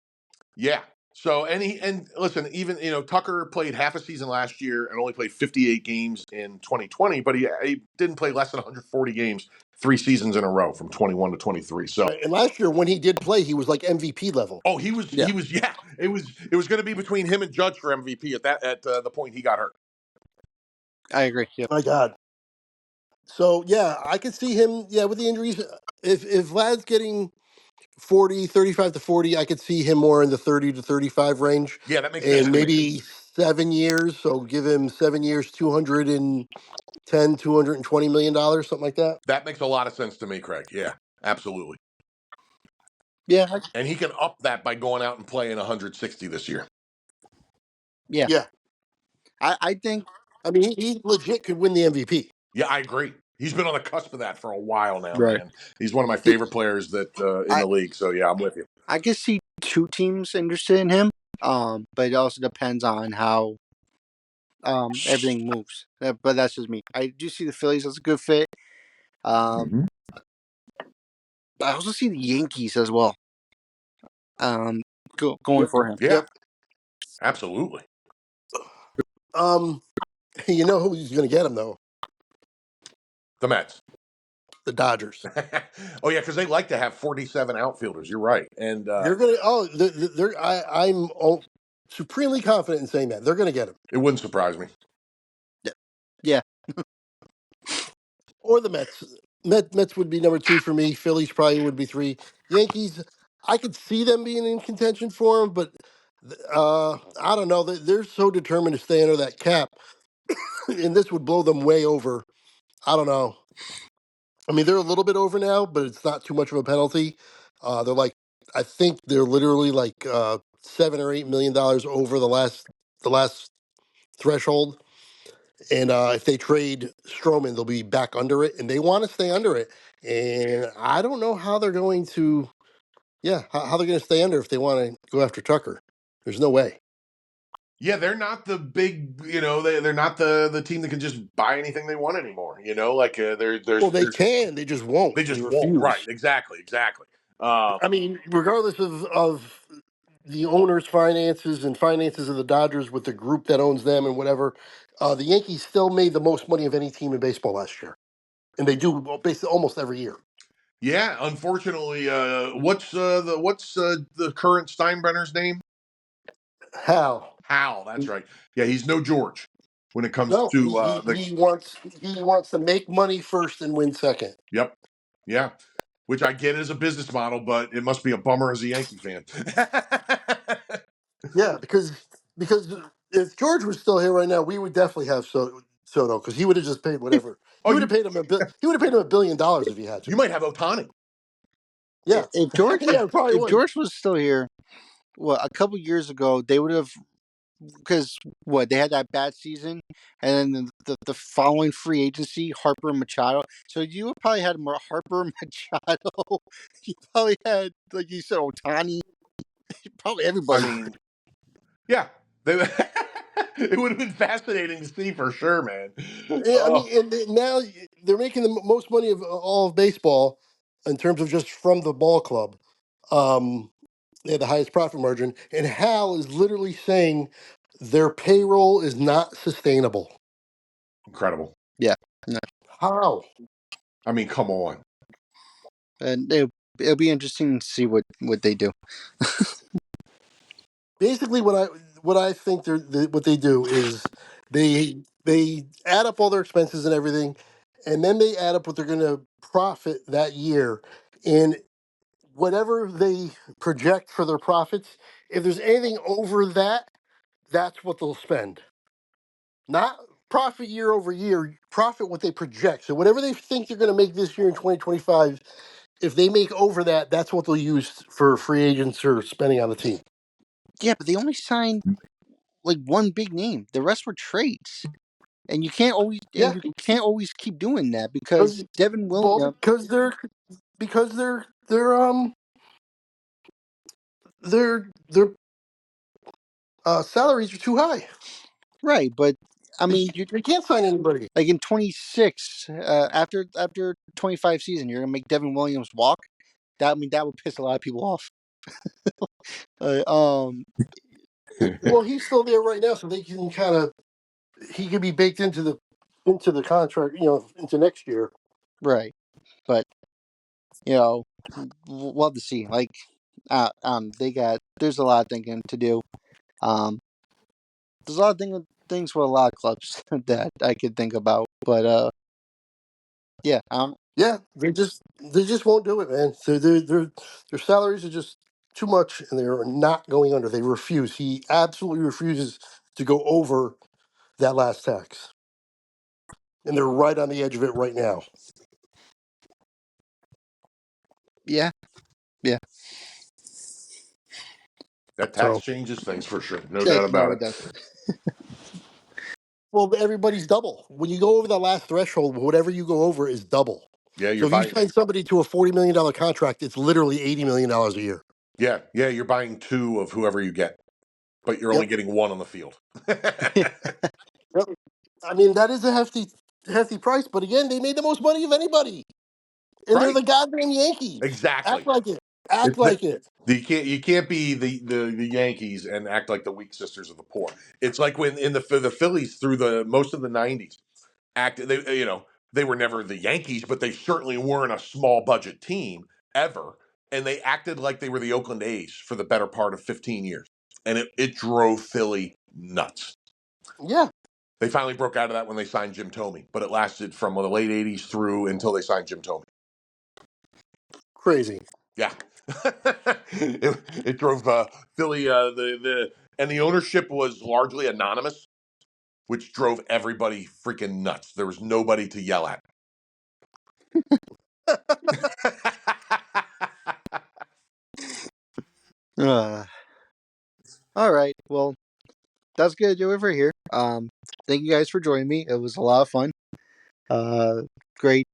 Yeah. So and listen, even Tucker played half a season last year and only played 58 games in 2020, but he didn't play less than 140 games 3 seasons in a row from 21 to 23. So
And last year when he did play, he was like MVP level.
Oh, he was. Yeah. It was going to be between him and Judge for MVP at the point he got hurt.
I agree. Yep.
My God. So yeah, I could see him. Yeah, with the injuries, if Vlad's getting 40, 35 to 40, I could see him more in the 30 to 35 range.
Yeah, that makes sense
And
to me.
maybe 7 years. So give him 7 years, 210, $220 million, something like that.
That makes a lot of sense to me, Craig. Yeah, absolutely.
Yeah.
And he can up that by going out and playing 160 this year.
Yeah.
I think.
I mean, he legit could win the MVP.
Yeah, I agree. he's been on the cusp of that for a while now,
Right.
man. He's one of my favorite players that in
I
the league. So yeah, I'm with you.
I could see two teams interested in him. But it also depends on how everything moves. But that's just me. I do see the Phillies as a good fit. Um,
Mm-hmm.
I also see the Yankees as well. Um, going
Yep.
for him.
Yeah,
Yep.
absolutely.
Um, you know who's going to get him though?
The Mets.
The Dodgers.
Oh yeah, because they like to have 47 outfielders. You're right, and
They're going to. Oh, they're. I'm supremely confident in saying that they're going to get him,
it wouldn't surprise me.
Yeah.
or the Mets. Mets would be number two for me. Phillies probably would be three. Yankees, I could see them being in contention for him, but I don't know. They're so determined to stay under that cap, and this would blow them way over. I don't know. I mean, they're a little bit over now, but it's not too much of a penalty. They're like, I think they're literally like $7 or $8 million over the last threshold. And if they trade Stroman, they'll be back under it, and they want to stay under it. And I don't know how they're going to, yeah, how they're going to stay under if they want to go after Tucker. There's no way.
Yeah, they're not the big, they're not the team that can just buy anything they want anymore. Like
Well, they
there's
can, they just won't.
they
They
just won't. Right?
refuse.
Exactly. Um,
I mean, regardless of the owner's finances and finances of the Dodgers with the group that owns them and whatever, the Yankees still made the most money of any team in baseball last year, and they do basically almost every year.
yeah, unfortunately, what's the current Steinbrenner's name?
How?
Hal. That's right. Yeah, he's no George when it comes
No,
to the.
he wants to make money first and win second.
Yep. Yeah. Which I get as a business model, but it must be a bummer as a Yankee fan.
Yeah, because if George was still here right now, we would definitely have Soto because he would have just paid whatever.
Oh,
He would have paid him $1 billion if he had to.
you might have Otani.
Yeah,
If George
yeah, probably
if
would.
George was still here, well, a couple years ago they would have, because what, they had that bad season, and then the following free agency, Harper and Machado. So you would probably had more Harper, Machado. You probably had, like you said, Otani. Probably
I
everybody.
mean, yeah, they, it would have been fascinating to see for sure, man.
Yeah, I mean,
Oh,
and now they're making the most money of all of baseball in terms of just from the ball club. Um, they had the highest profit margin, and Hal is literally saying their payroll is not sustainable.
incredible.
Yeah. No.
How?
I mean, come on.
And it'll be interesting to see what they do.
Basically, what I think what they do is they add up all their expenses and everything, and then they add up what they're going to profit that year, and whatever they project for their profits, if there's anything over that, that's what they'll spend. Not profit year over year, profit what they project. So whatever they think they're going to make this year in 2025, if they make over that, that's what they'll use for free agents or spending on the team.
Yeah, but they only signed like one big name. The rest were trades. And
Yeah,
you can't always keep doing that because
because
Devin
well,
Williams.
because their salaries are too high.
Right, but I
They,
mean, you,
they can't sign anybody.
like in 26, after 25 season, you're gonna make Devin Williams walk. That would piss a lot of people off. Uh, um,
Well, he's still there right now, so they can kind of he can be baked into the contract, into next year.
right, but we'll have to see. Like, there's a lot of thinking to do. Um, there's a lot of things with a lot of clubs that I could think about, but yeah,
Yeah, they just won't do it, man. So their salaries are just too much, and they're not going under. They refuse. He absolutely refuses to go over that last tax, and they're right on the edge of it right now.
yeah, yeah.
That tax
So
changes things for sure. No
Yeah,
doubt
no,
about
it
it.
does.
Well, everybody's double. When you go over the last threshold, whatever you go over is double.
Yeah,
So
you're
if you
buying.
sign somebody to a $40 million contract, it's literally $80 million a year.
Yeah, you're buying two of whoever you get, but you're only
Yep.
getting one on the field.
Yep. I mean, that is a hefty price. But again, they made the most money of anybody, and they're
Right?
the goddamn Yankees. Act
Exactly.
like it. Act
It, the,
like it.
you can't be the Yankees and act like the weak sisters of the poor. It's like when in the Phillies through the most of the '90s acted. They were never the Yankees, but they certainly weren't a small budget team ever, and they acted like they were the Oakland A's for the better part of 15 years, and it drove Philly nuts.
Yeah.
They finally broke out of that when they signed Jim Thome, but it lasted from the late '80s through until they signed Jim Thome.
Crazy.
Yeah, it drove Philly. The ownership was largely anonymous, which drove everybody freaking nuts. There was nobody to yell at.
Uh, all right. Well, that's gonna do it for here. Thank you guys for joining me. It was a lot of fun. Uh, Great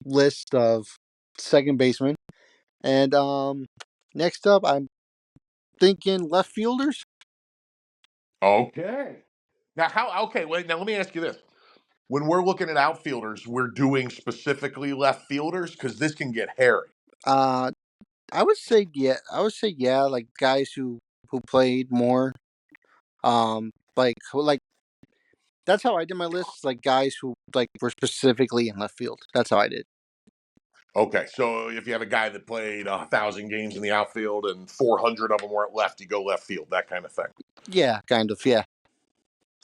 list of second baseman. And next up, I'm thinking left fielders.
Okay. Now, how? Okay, wait. Now, let me ask you this: when we're looking at outfielders, we're doing specifically left fielders because this can get hairy.
Uh, I would say yeah. I would say yeah. Like guys who played more. Like that's how I did my list. Like guys who like were specifically in left field. That's how I did.
Okay, so if you have a guy that played 1,000 games in the outfield and 400 of them were at left, you go left field, that kind of thing.
Yeah, kind of. Yeah.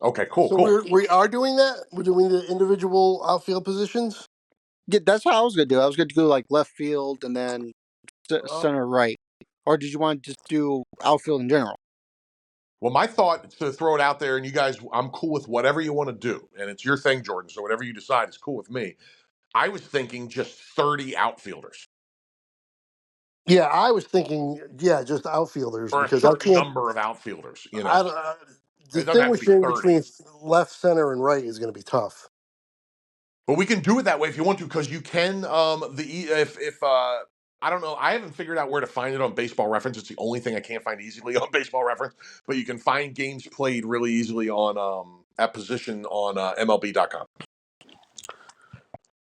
Okay, cool,
So
cool.
we are doing that. We're doing the individual outfield positions.
Yeah, that's how I was gonna do. I was gonna do like left field and then
Uh,
center right. Or did you want to just do outfield in general?
Well, my thought to throw it out there, and you guys, I'm cool with whatever you want to do, and it's your thing, Jordan. So whatever you decide is cool with me. I was thinking just 30 outfielders
yeah, I was thinking, yeah, just outfielders
or a
because I
certain
can't.
number of outfielders.
I
It doesn't have to be
distinguishing
30.
between left, center, and right is going to be tough.
But we can do it that way if you want to, because you can. If I don't know, I haven't figured out where to find it on Baseball Reference. It's the only thing I can't find easily on Baseball Reference. But you can find games played really easily on at position on MLB.com.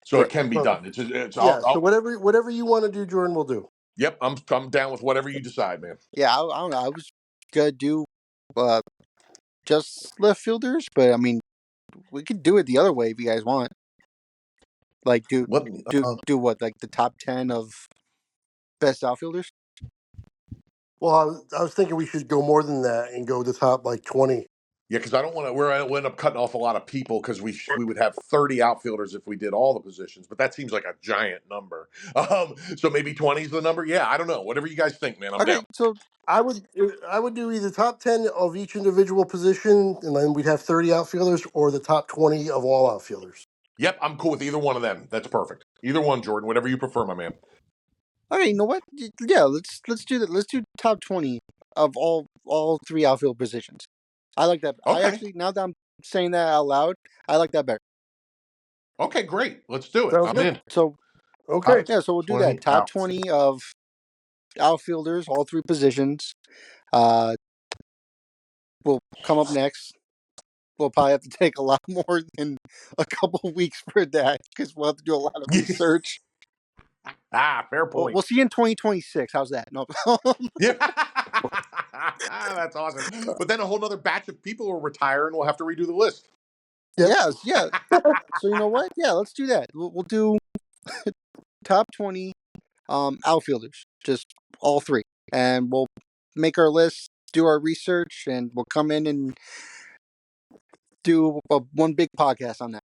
So it
Right.
can be
Well,
done. It's
yeah. So whatever you want to do, Jordan will do.
Yep, I'm down with whatever you decide, man.
Yeah, I don't know. I was gonna do uh just left fielders, but I mean we could do it the other way if you guys want. Like
Let me,
do what, like the top 10 of best outfielders?
Well, I was thinking we should go more than that and go the top like 20.
yeah, because I don't want to. We'll end up cutting off a lot of people because we would have 30 outfielders if we did all the positions, but that seems like a giant number. So maybe 20 is the number. Yeah, I don't know. Whatever you guys think, man. I'm
Okay,
down.
so
I would do either top 10 of each individual position, and then we'd have 30 outfielders, or the top 20 of all outfielders.
Yep, I'm cool with either one of them. That's perfect. Either one, Jordan. Whatever you prefer, my man.
okay, you know what? Yeah, let's do that. Let's do top 20 of all three outfield positions. I like that. I
Okay.
actually, now that I'm saying that out loud, I like that better.
Okay, great. Let's do it.
Sounds
I'm
good.
in.
Okay.
Top
Yeah, so we'll do that.
20
Top
outfield.
20 of outfielders, all three positions. Uh, will come up next. We'll probably have to take a lot more than a couple weeks for that because we'll have to do a lot of research.
Fair
We'll,
point.
we'll see you in 2026. How's that? No.
Yeah. That's awesome. But then a whole other batch of people will retire and we'll have to redo the list.
Yep.
Yes, yeah. So you know what? Yeah, let's do that. We'll do top 20 outfielders, just all three, and we'll make our list, do our research, and we'll come in and do one big podcast on that.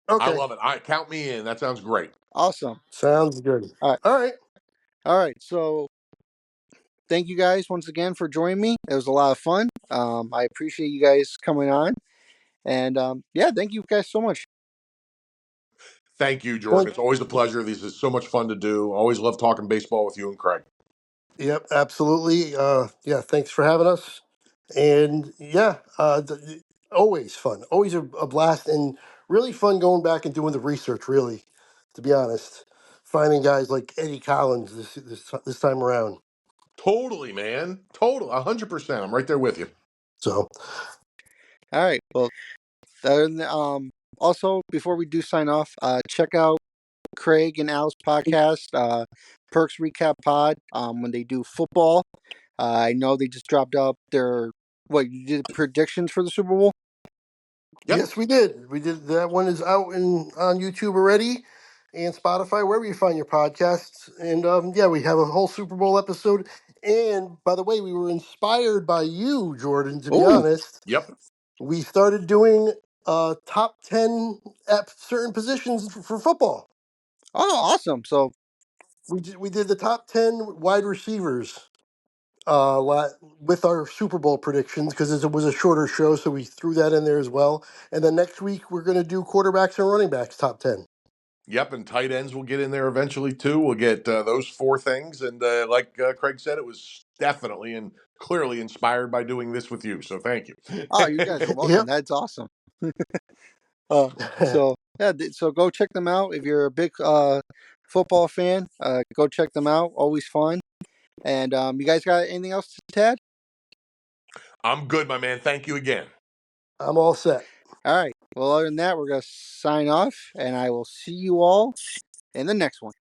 I
Okay.
love it. All right, count me in. That sounds great.
Awesome.
Sounds good.
All right.
All right.
All right. So thank you guys once again for joining me. It was a lot of fun. I appreciate you guys coming on. And yeah, thank you guys so much.
Thank you, Jordan.
Thank.
It's always a pleasure. This is so much fun to do. Always love talking baseball with you and Craig.
Yep. Absolutely. Yeah. Thanks for having us. And yeah. Always fun, always a blast, and really fun going back and doing the research. Really, to be honest, finding guys like Eddie Collins this time around.
Totally, man. Total, 100%. I'm right there with you.
So,
All right. Well, then, also before we do sign off, check out Craig and Al's podcast, Perks Recap Pod. When they do football, I know they just dropped up their what you did predictions for the Super Bowl.
Yep.
yes, we did. We did. That one is out on YouTube already, and Spotify, wherever you find your podcasts. And yeah, we have a whole Super Bowl episode. And by the way, we were inspired by you, Jordan. To be
Oh,
honest,
Yep.
we started doing top 10 at certain positions for football.
oh, awesome! So,
We did the top 10 wide receivers with our Super Bowl predictions because it was a shorter show, so we threw that in there as well. And then next week we're going to do quarterbacks and running backs top 10.
Yep. And tight ends will get in there eventually, too. We'll get those four things. And like Craig said, it was definitely and clearly inspired by doing this with you. So thank you.
oh, you guys are welcome.
Yep.
That's awesome. So yeah, so go check them out if you're a big football fan. Go check them out. Always fun. And you guys got anything else to add?
I'm good, my man. Thank you again.
I'm all set.
All right. Well, other than that, we're gonna sign off, and I will see you all in the next one.